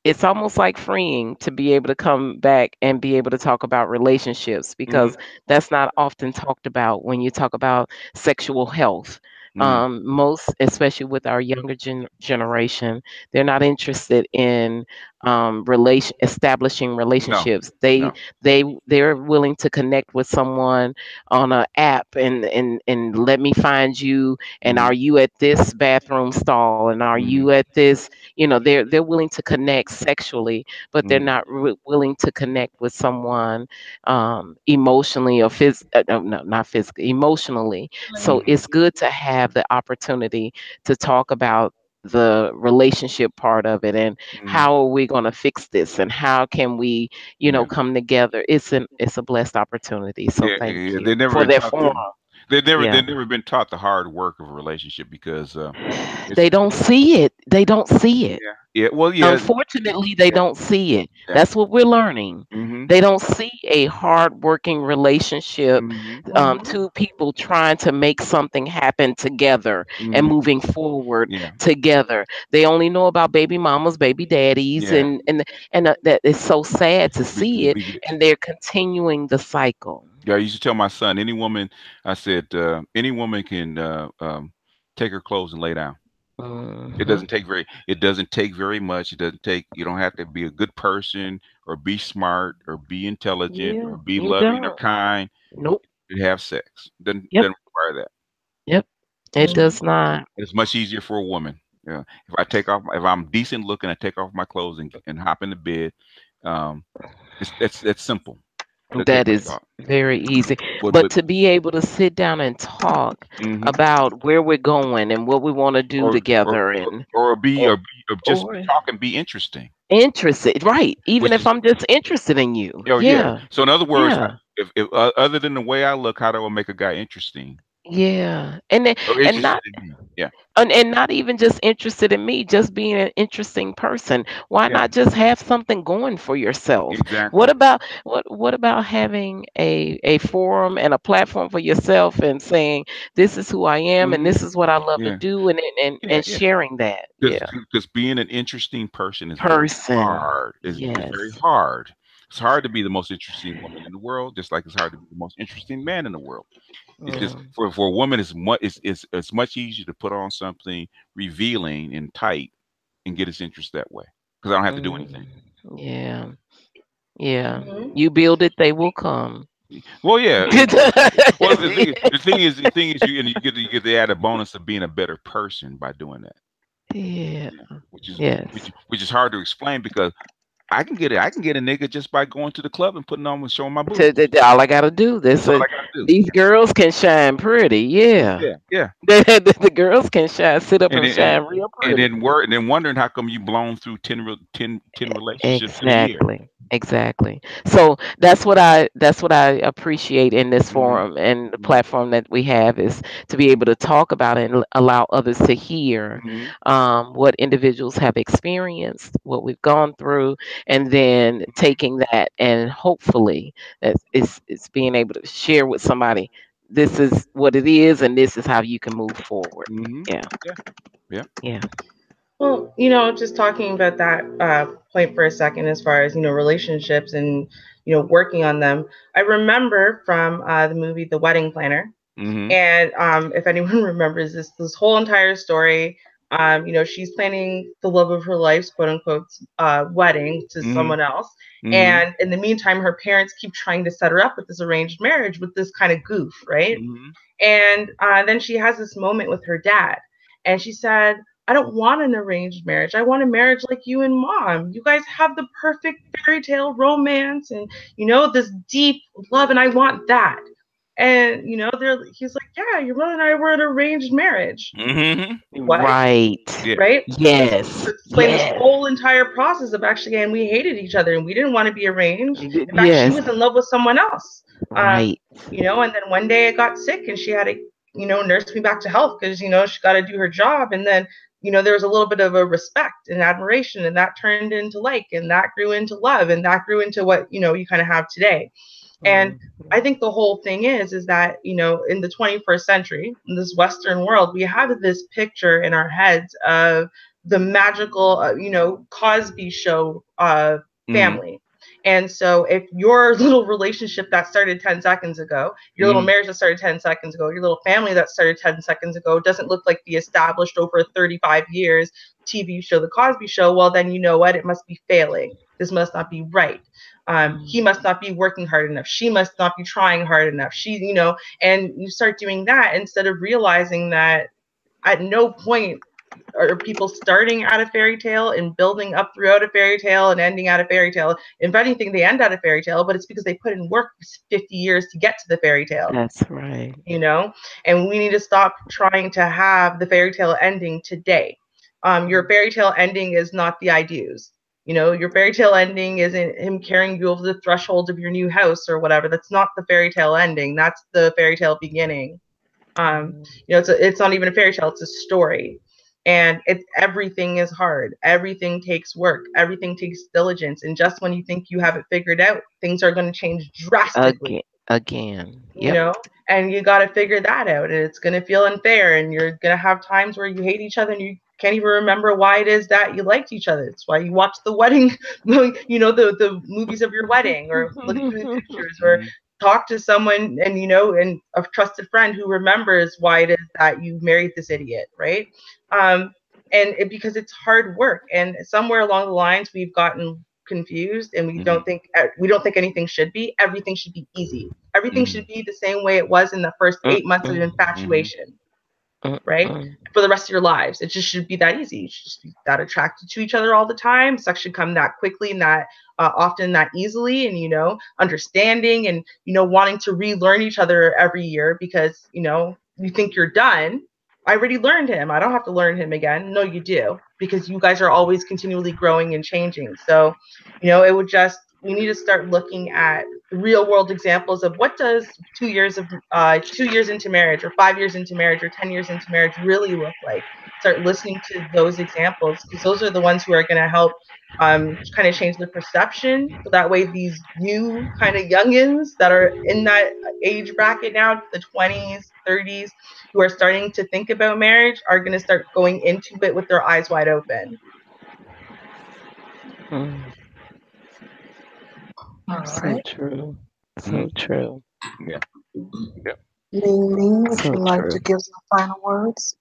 it's almost like freeing to be able to come back and be able to talk about relationships, because that's not often talked about when you talk about sexual health. Most, especially with our younger generation, they're not interested in establishing relationships. They're willing to connect with someone on an app and let me find you, and are you at this bathroom stall, and are you at this, they're willing to connect sexually, but they're not willing to connect with someone emotionally or not physically, emotionally. So it's good to have the opportunity to talk about the relationship part of it, and how are we going to fix this, and how can we come together. It's a blessed opportunity. So thank you for that forum. They've never been taught the hard work of a relationship, because they don't see it. They don't see it. Yeah. Well, yeah. Unfortunately, they don't see it. That's what we're learning. They don't see a hard-working relationship, two people trying to make something happen together and moving forward together. They only know about baby mamas, baby daddies, and that is so sad to see it. And they're continuing the cycle. Yeah, I used to tell my son, any woman, I said, any woman can take her clothes and lay down. It doesn't take very much. You don't have to be a good person or be smart or be intelligent or be loving or kind. Nope. To have sex. Doesn't require that. Yep. It does not. It's much easier for a woman. Yeah. If I'm decent looking, I take off my clothes and hop into bed. It's simple. That is very easy. But to be able to sit down and talk about where we're going and what we want to do together, or just talk and be interesting. Interested, right? Even if I'm just interested in you. Oh, yeah. So in other words, if other than the way I look, how do I make a guy interesting? Yeah, and not even just interested in me, just being an interesting person. Why not just have something going for yourself? Exactly. What about having a forum and a platform for yourself and saying, this is who I am and this is what I love to do, and sharing that. Because being an interesting person is very hard. It's very hard. It's hard to be the most interesting woman in the world, just like it's hard to be the most interesting man in the world. It's just for a woman, it's much easier to put on something revealing and tight and get his interest that way, because I don't have to do anything. Yeah. You build it, they will come. Well, yeah. Well, the thing is, you get the added bonus of being a better person by doing that. Yeah. Which is hard to explain, because I can get a nigga just by going to the club and putting on and showing my boobs. All I gotta do. These girls can shine pretty. Yeah. The girls can shine. Sit up and shine real pretty. And then wondering how come you blown through 10 relationships in a year. Exactly. So that's what I appreciate in this forum and the platform that we have, is to be able to talk about it and allow others to hear what individuals have experienced, what we've gone through, and then taking that and hopefully it's being able to share with somebody this is what it is, and this is how you can move forward. Yeah. Yeah. Well, just talking about that point for a second, as far as relationships and working on them. I remember from the movie The Wedding Planner, and if anyone remembers this whole entire story, she's planning the love of her life's quote unquote wedding to someone else, and in the meantime, her parents keep trying to set her up with this arranged marriage with this kind of goof, right? And then she has this moment with her dad, and she said, I don't want an arranged marriage. I want a marriage like you and Mom. You guys have the perfect fairy tale romance and, this deep love, and I want that. And, he's like, yeah, your mother and I were an arranged marriage. What? Right. Right? Yes. Explain this whole entire process of actually, and we hated each other and we didn't want to be arranged. In fact, she was in love with someone else. Right. And then one day I got sick and she had to, nurse me back to health because, she got to do her job. And then, there was a little bit of a respect and admiration, and that turned into like, and that grew into love, and that grew into what, you kind of have today. And I think the whole thing is that, in the 21st century, in this Western world, we have this picture in our heads of the magical, Cosby Show family. And so if your little relationship that started 10 seconds ago, your little marriage that started 10 seconds ago, your little family that started 10 seconds ago doesn't look like the established over 35 years TV show, The Cosby Show, well, then you know what? It must be failing. This must not be right. He must not be working hard enough. She must not be trying hard enough. She, and you start doing that instead of realizing that at no point are people starting at a fairy tale and building up throughout a fairy tale and ending at a fairy tale. If anything, they end at a fairy tale, but it's because they put in work for 50 years to get to the fairy tale. That's right. And we need to stop trying to have the fairy tale ending today. Your fairy tale ending is not the I do's. Your fairy tale ending isn't him carrying you over the threshold of your new house or whatever. That's not the fairy tale ending. That's the fairy tale beginning. It's not even a fairy tale. It's a story. And everything is hard. Everything takes work. Everything takes diligence. And just when you think you have it figured out, things are going to change drastically. Again. And you got to figure that out. And it's going to feel unfair. And you're going to have times where you hate each other and you can't even remember why it is that you liked each other. It's why you watch the wedding, the movies of your wedding, or look through the pictures, or talk to someone and and a trusted friend who remembers why it is that you married this idiot, right? Because it's hard work, and somewhere along the lines we've gotten confused, and we don't think anything should be. Everything should be easy. Everything should be the same way it was in the first 8 months of infatuation, right? For the rest of your lives, it just should be that easy. You should just be that attracted to each other all the time. Sex should come that quickly and that often, that easily, and understanding and wanting to relearn each other every year because you think you're done. I already learned him. I don't have to learn him again. No, you do, because you guys are always continually growing and changing. So, we need to start looking at real world examples of what does 2 years into marriage, or 5 years into marriage, or 10 years into marriage really look like. Start listening to those examples, because those are the ones who are going to help kind of change the perception. So that way these new kind of youngins that are in that age bracket now, the 20s, 30s, who are starting to think about marriage, are going to start going into it with their eyes wide open. So true. So true. Yeah. Ming Ming, would you like to give some final words?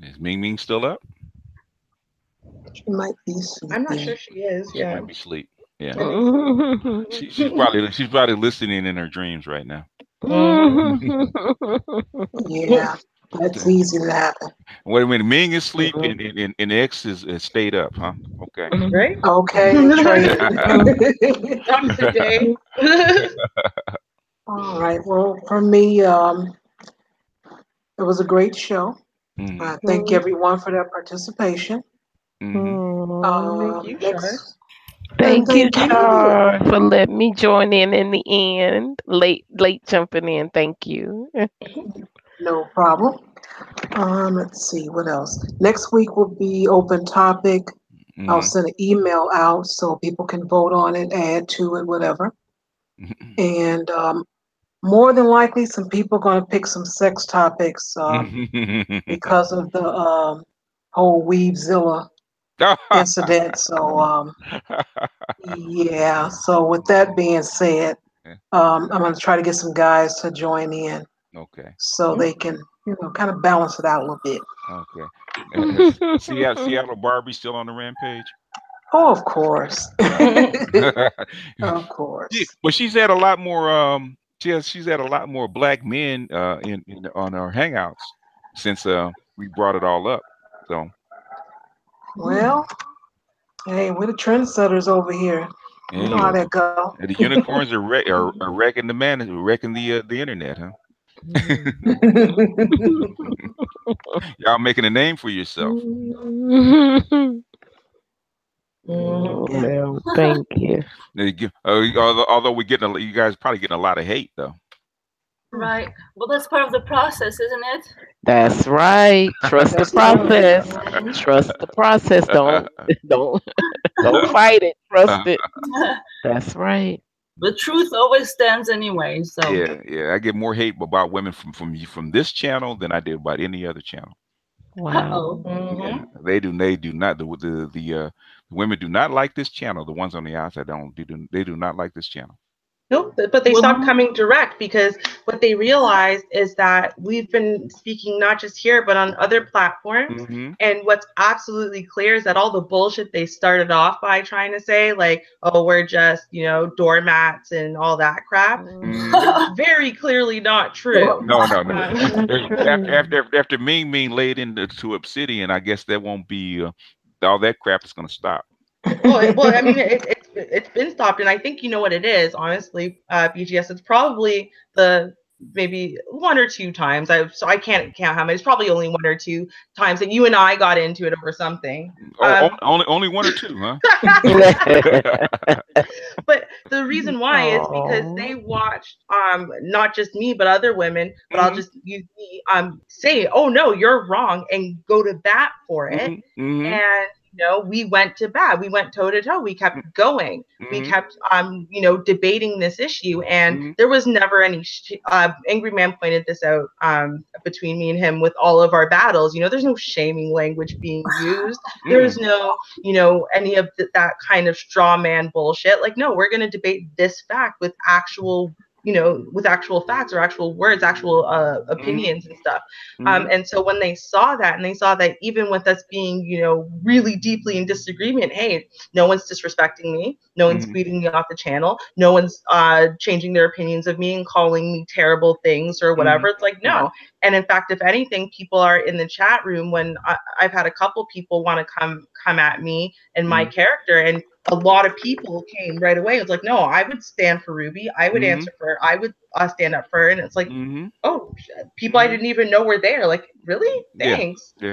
Is Ming Ming still up? She might be sleeping. I'm not sure she is. She might be asleep. Yeah. she's probably listening in her dreams right now. Yeah, that's easy to happen. Wait a minute, Ming is asleep and X is stayed up, huh? Okay. Right? Okay. Today. All right. Well, for me, it was a great show. I thank everyone for their participation. Thank you, Char. Thank you, Char, for letting me join in the end. Late jumping in. Thank you. No problem. Let's see what else. Next week will be open topic. I'll send an email out so people can vote on it, add to it, whatever. And more than likely, some people are going to pick some sex topics because of the whole Weavezilla incident. So, yeah. So, with that being said, I'm going to try to get some guys to join in. Okay. So they can, kind of balance it out a little bit. Okay. Seattle Barbie still on the rampage? Oh, of course. Of course. Yeah, but she's had a lot more. She's had a lot more black men on our hangouts since we brought it all up. So. Well, hey, we're the trendsetters over here. You know how that go. The unicorns are wrecking wrecking the internet, huh? Y'all making a name for yourself. Well, thank you. Although you guys probably getting a lot of hate though. Right. Well, that's part of the process, isn't it? That's right. Trust the process. Trust the process. Don't fight it. Trust it. That's right. The truth always stands anyway. So yeah. I get more hate about women from this channel than I did about any other channel. Wow. Yeah, they do not. The women do not like this channel. The ones on the outside they do not like this channel. Nope, but they stopped coming direct because what they realized is that we've been speaking not just here but on other platforms. And what's absolutely clear is that all the bullshit they started off by trying to say, like, oh, we're just, doormats and all that crap, very clearly not true. No. After Ming laid into Obsidian, I guess that won't be all that crap is going to stop. Well, I mean, it's been stopped, and I think you know what it is. Honestly, BGS, it's probably maybe one or two times. I can't count how many. It's probably only one or two times that you and I got into it over something. Only one or two, huh? But the reason why is because they watched not just me but other women. But I'll just use me say, oh no, you're wrong, and go to bat for it. And we went to bat. We went toe to toe. We kept going. We kept, debating this issue, and there was never any. Angry Man pointed this out between me and him with all of our battles. There's no shaming language being used. There's no, any of that kind of straw man bullshit. Like, no, we're going to debate this fact with actual. With actual facts or actual words, actual opinions and stuff. And so when they saw that, and they saw that even with us being, really deeply in disagreement, hey, no one's disrespecting me. No one's beating me off the channel. No one's changing their opinions of me and calling me terrible things or whatever. It's like, no. And in fact, if anything, people are in the chat room when I've had a couple people want to come at me and my character, and a lot of people came right away. It's like, no, I would stand for Ruby. I would answer for her. I would stand up for her. And it's like, oh, people I didn't even know were there. Like, really? Thanks. Yeah.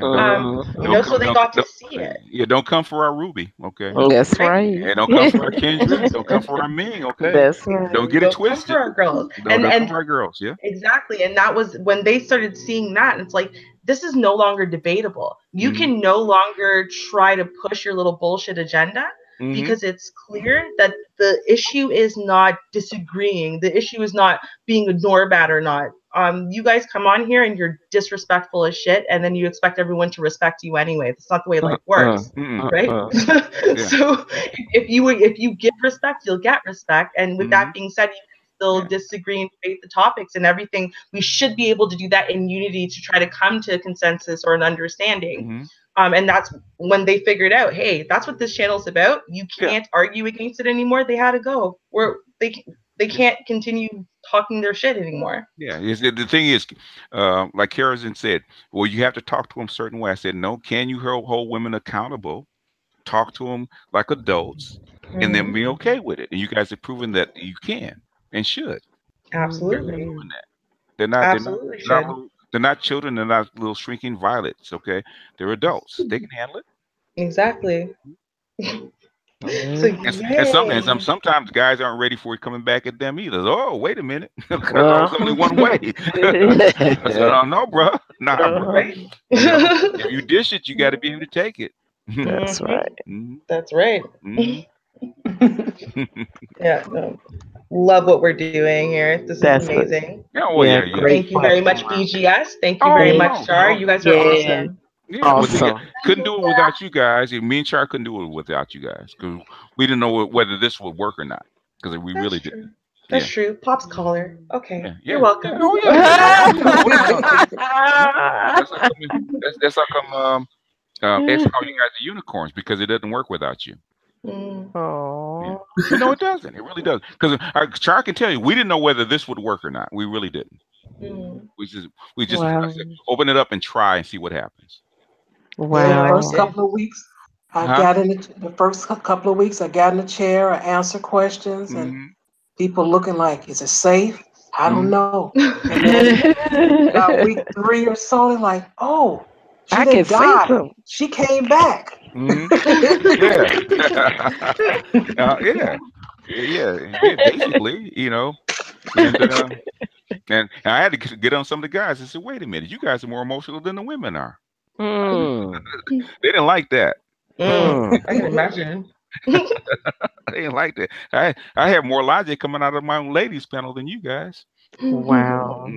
So they got to see it. Yeah, don't come for our Ruby, okay? That's right. And don't come for our Kendra. Don't come for our Ming, okay? That's right. Don't get it twisted. Come for our girls. Don't come for our girls, yeah. Exactly. And that was when they started seeing that. And it's like, this is no longer debatable. You can no longer try to push your little bullshit agenda. Because it's clear that the issue is not disagreeing. The issue is not being a Norbat or not. You guys come on here and you're disrespectful as shit, and then you expect everyone to respect you anyway. That's not the way life works, right? So if you give respect, you'll get respect. And with that being said, you can still disagree and debate the topics and everything. We should be able to do that in unity to try to come to a consensus or an understanding. And that's when they figured out, hey, that's what this channel's about. You can't argue against it anymore. They had to go. They can't continue talking their shit anymore. Yeah, the thing is, like Karazin said, well, you have to talk to them a certain way. I said, no, can you hold women accountable? Talk to them like adults, and then be okay with it. And you guys have proven that you can and should. Absolutely. They're not. Absolutely they're not children. They're not little shrinking violets. Okay, they're adults. They can handle it. Exactly. Sometimes guys aren't ready for it coming back at them either. Oh, wait a minute. There's only one way. I said, oh, no, bro. Nah, bro. If you dish it, you got to be able to take it. That's right. That's right. Yeah. No. love what we're doing here. This is amazing. Thank you very much, BGS. Thank you very much, Char. You guys are awesome. Yeah, awesome. Couldn't do it without you guys. Me and Char couldn't do it without you guys because we didn't know whether this would work or not because we really didn't. That's true. Pop's caller. Okay. You're welcome. Oh yeah. That's how come X call you guys the unicorns because it doesn't work without you. Oh. Yeah. No, it doesn't. It really does. Because Char can tell you, we didn't know whether this would work or not. We really didn't. We just open it up and try and see what happens. Wow. The first couple of weeks, I got in the chair, I answered questions, and people looking like, is it safe? I don't know. And then about week 3 or so, they're like, oh, she didn't die. She came back. Basically, you know. And I had to get on some of the guys and say, wait a minute, you guys are more emotional than the women are. They didn't like that. I can imagine. They didn't like that. I have more logic coming out of my own ladies panel than you guys. Wow.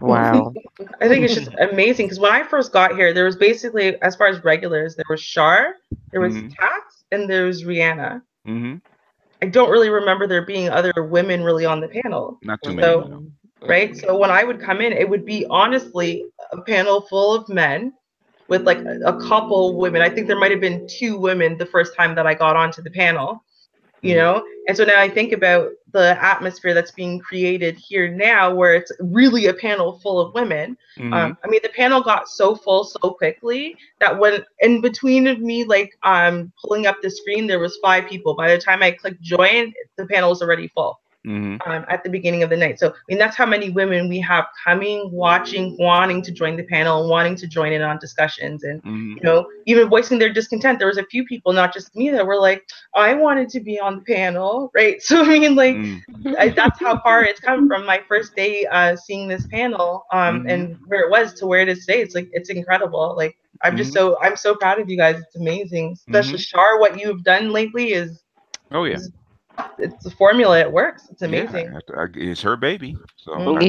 Wow. I think it's just amazing because when I first got here, there was basically, as far as regulars, there was Char, there was Tats, and there was Rihanna. I don't really remember there being other women really on the panel. Not too many. Right? So when I would come in, it would be honestly a panel full of men with like a couple women. I think there might have been 2 women the first time that I got onto the panel, you know? And so now I think about the atmosphere that's being created here now where it's really a panel full of women. I mean, the panel got so full so quickly that when in between of me, like pulling up the screen, there was 5 people. By the time I clicked join, the panel was already full. At the beginning of the night. So, I mean, that's how many women we have coming, watching, wanting to join the panel, wanting to join in on discussions and, you know, even voicing their discontent. There was a few people, not just me, that were like, I wanted to be on the panel, right? So, I mean, like, that's how far it's come from my first day seeing this panel and where it was to where it is today. It's like, it's incredible. Like, I'm just I'm so proud of you guys. It's amazing. Especially Char, what you've done lately is it's a formula. It works. It's amazing. Yeah, it's her baby. So I told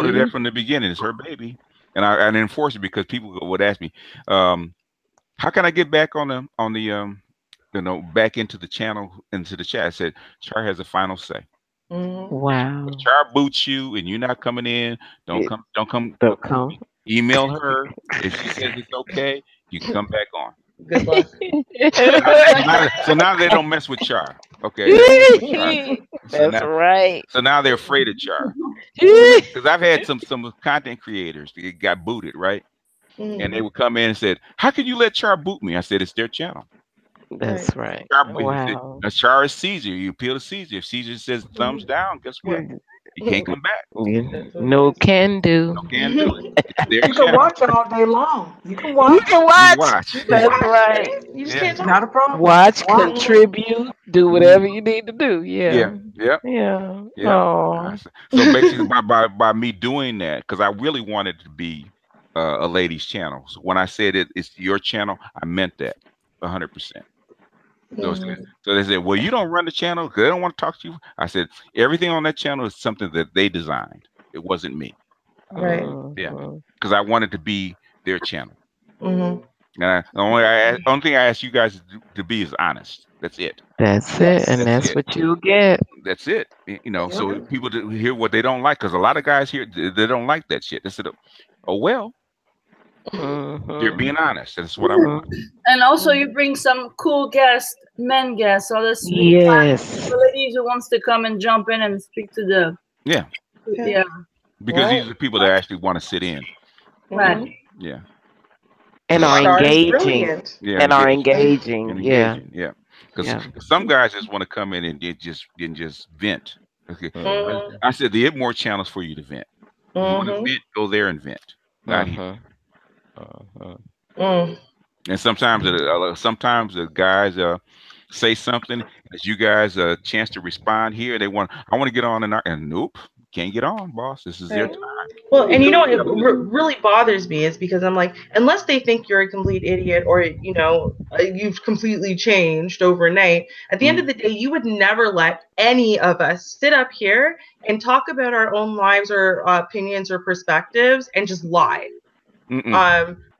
her that from the beginning. It's her baby, and I enforce it because people would ask me, "How can I get back on the you know, back into the channel, into the chat?" I said, "Char has a final say." Wow. If Char boots you and you're not coming in, don't come. Email her. If she says it's okay, you can come back on. Good luck. So now they don't mess with Char. Okay. That's right. So now they're afraid of Char. Because I've had some content creators that got booted, right? And they would come in and said, "How can you let Char boot me?" I said, "It's their channel." That's right. Wow. Char is Caesar. You appeal to Caesar. If Caesar says thumbs down, guess what? You can't come back. No can do. No can do. You can watch all day long. You can watch. You can watch. That's right. You just can't talk. Not a problem. Watch, contribute, do whatever you need to do. Yeah. Yeah. Oh. So basically, by me doing that, because I really wanted to be a ladies' channel. So when I said it's your channel, I meant that 100%. So they said, "Well, you don't run the channel because they don't want to talk to you." I said, "Everything on that channel is something that they designed. It wasn't me." Right. Yeah. Because I wanted to be their channel. And the only thing I ask you guys to be is honest. That's it. That's it, and that's what you'll get. That's it. You know, so people to hear what they don't like, because a lot of guys here they don't like that shit. They said, "Oh well." You're being honest. That's what I want. And also, you bring some cool guests, men guests. So that's ladies who wants to come and jump in and speak to the because these are the people that actually want to sit in. Right. Yeah. And are engaging. And are engaging. Yeah. Because some guys just want to come in and just vent. Okay. I said there are more channels for you to vent. You want to vent, go there and vent. Not here. And sometimes the guys say something as you guys a chance to respond here. I want to get on and nope, can't get on, boss. This is their time. Well, and you know what really bothers me is because I'm like, unless they think you're a complete idiot or, you know, you've completely changed overnight, at the end of the day, you would never let any of us sit up here and talk about our own lives or opinions or perspectives and just lie.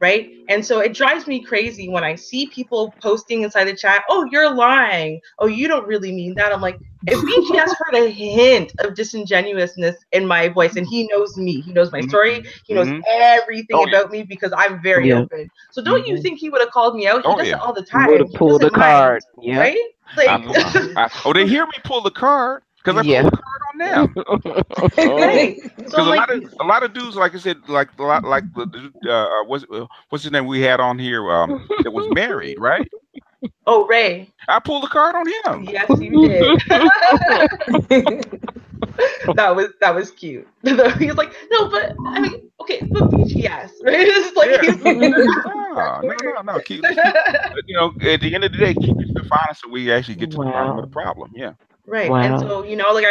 Right? And so it drives me crazy when I see people posting inside the chat, oh, you're lying. Oh, you don't really mean that. I'm like, if BGS heard a hint of disingenuousness in my voice, and he knows me, he knows my story, he knows everything about me because I'm very open. So don't you think he would have called me out? He does it all the time. Would have pulled the card. Right? Like, they hear me pull the card. Because I put the card on them. Because a lot of dudes, like I said, like what's his name we had on here that was married, right? Oh, Ray. I pulled the card on him. Yes, you did. that was cute. He was like, no, but I mean, okay, but BGS, right? It's like no. Keep, you know, at the end of the day, keep it defined so we actually get to the bottom of the problem. Yeah. Right. Wow. And so, you know, like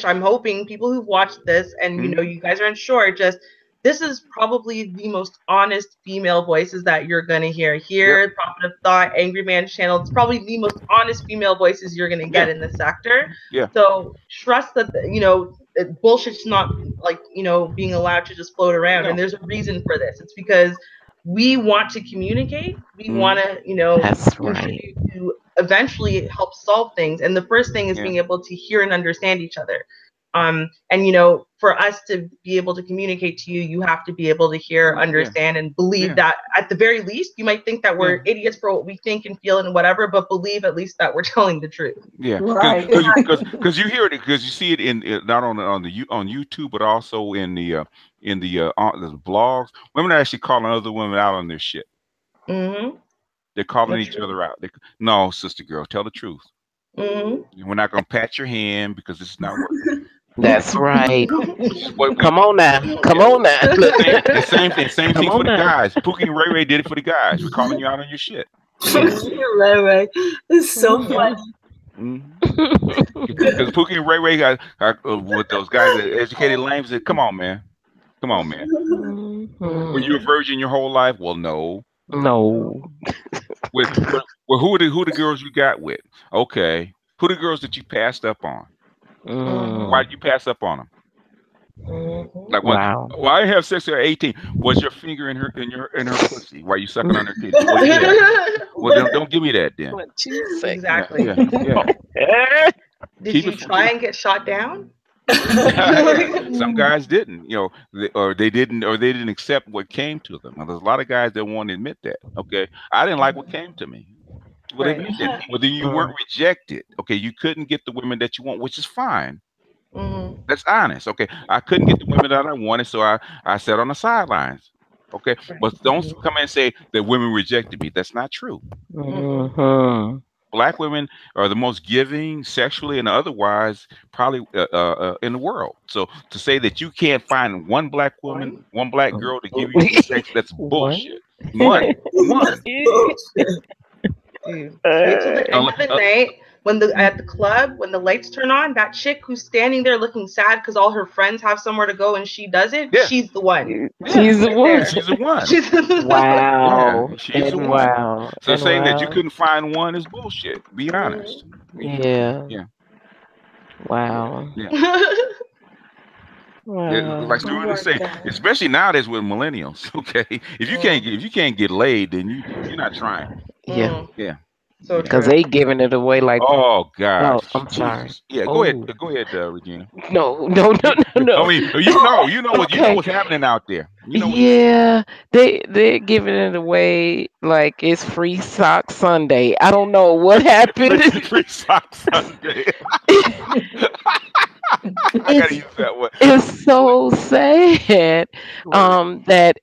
I'm hoping people who've watched this and, you know, you guys are unsure, just this is probably the most honest female voices that you're going to hear here. Prophet of Thought, Angry Man's channel. It's probably the most honest female voices you're going to get in the sector. Yeah. So trust that, you know, bullshit's not like, you know, being allowed to just float around. And there's a reason for this. It's because we want to communicate. We want to, you know, to eventually help solve things. And the first thing is being able to hear and understand each other. And, you know, for us to be able to communicate to you, you have to be able to hear, understand, and believe that at the very least, you might think that we're idiots for what we think and feel and whatever, but believe at least that we're telling the truth. Yeah, because you hear it, because you see it in not on YouTube, but also in the blogs. Women are actually calling other women out on their shit. They're calling each other out. No, sister girl, tell the truth. We're not gonna pat your hand because it's not working. That's right. Come on now. The same thing for the guys. Pookie and Ray Ray did it for the guys. We're calling you out on your shit. Ray Ray, it's so funny. Because Pookie and Ray Ray got with those guys that educated lames said, come on, man. Were you a virgin your whole life? Well, no. Well, who the girls you got with? Okay. Who the girls that you passed up on? Why did you pass up on them? Like, well, I have sex at 18. Was your finger in her pussy? Why you sucking on her titty? Well, don't give me that then. Exactly. Did you try and get shot down? Some guys didn't, you know, they didn't accept what came to them. Now, there's a lot of guys that won't admit that. Okay, I didn't like what came to me. Well, then you weren't rejected. Okay, you couldn't get the women that you want, which is fine. That's honest. Okay, I couldn't get the women that I wanted, so I sat on the sidelines. Okay, but don't come and say that women rejected me. That's not true. Black women are the most giving, sexually and otherwise, probably in the world. So to say that you can't find one black woman, one black girl to give you sex, that's bullshit. One. Dude, wait till the end of the night at the club, when the lights turn on, that chick who's standing there looking sad because all her friends have somewhere to go and she doesn't, she's the one. She's the one. She's the one. Wow. She's the one. Wow. So saying that you couldn't find one is bullshit. Be honest. Yeah. Wow. Yeah. Like Stuart was saying, especially nowadays with millennials. Okay, if you can't get laid, then you're not trying. Yeah. So because they giving it away like, oh gosh. Oh, I'm sorry. Yeah, go ahead, Regina. No. I mean, you know what's happening out there. They're giving it away like it's Free Sock Sunday. I don't know what happened. Free Sock Sunday. I gotta use that one. It's so sad that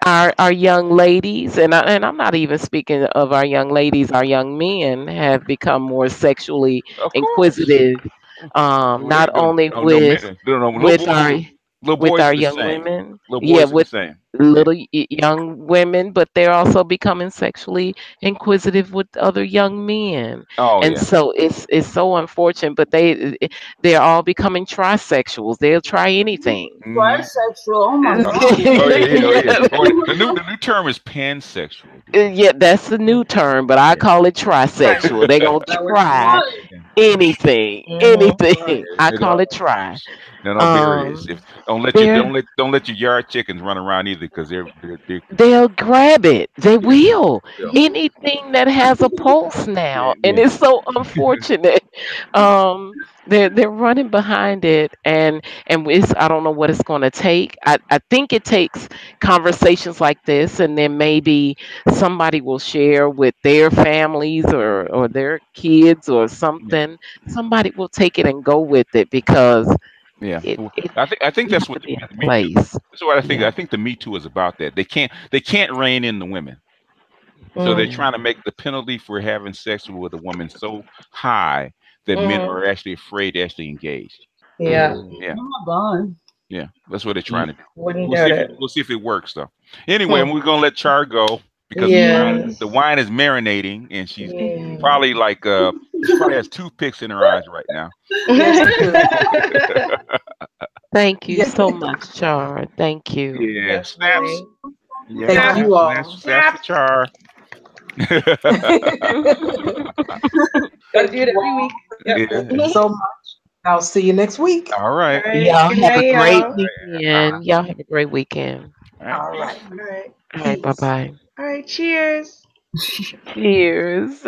our young ladies, and I'm not even speaking of our young ladies, our young men have become more sexually inquisitive. Not only with our with our young women. Yeah, with little young women, but they're also becoming sexually inquisitive with other young men. And so it's so unfortunate, but they're all becoming trisexuals. They'll try anything. Trisexual, oh my god. The new term is pansexual. Yeah, that's the new term, but I call it trisexual. They're gonna try anything. I call it try. No, there is. Don't let your yard chickens run around either, because they'll grab it. They will. Anything that has a pulse now, and it's so unfortunate. They're running behind it, and I don't know what it's going to take. I think it takes conversations like this, and then maybe somebody will share with their families or their kids or something. Somebody will take it and go with it, because I think that's what place. That's what I think. I think the Me Too is about that. They can't rein in the women, so they're trying to make the penalty for having sex with a woman so high that men are actually afraid to actually engage. Yeah. Yeah. Oh my god. Yeah, that's what they're trying to do. We'll see if it works though. Anyway, we're gonna let Char go, because the wine is marinating, and she's probably like she probably has toothpicks in her eyes right now. Thank you so much, Char. Thank you. Yeah, snaps. Thank you all. Snaps for Char. Gotta do it every week. Thank you so much. I'll see you next week. All right. Y'all have a great weekend. Y'all have a great weekend. All right. All right. Bye-bye. All right. Cheers. Cheers.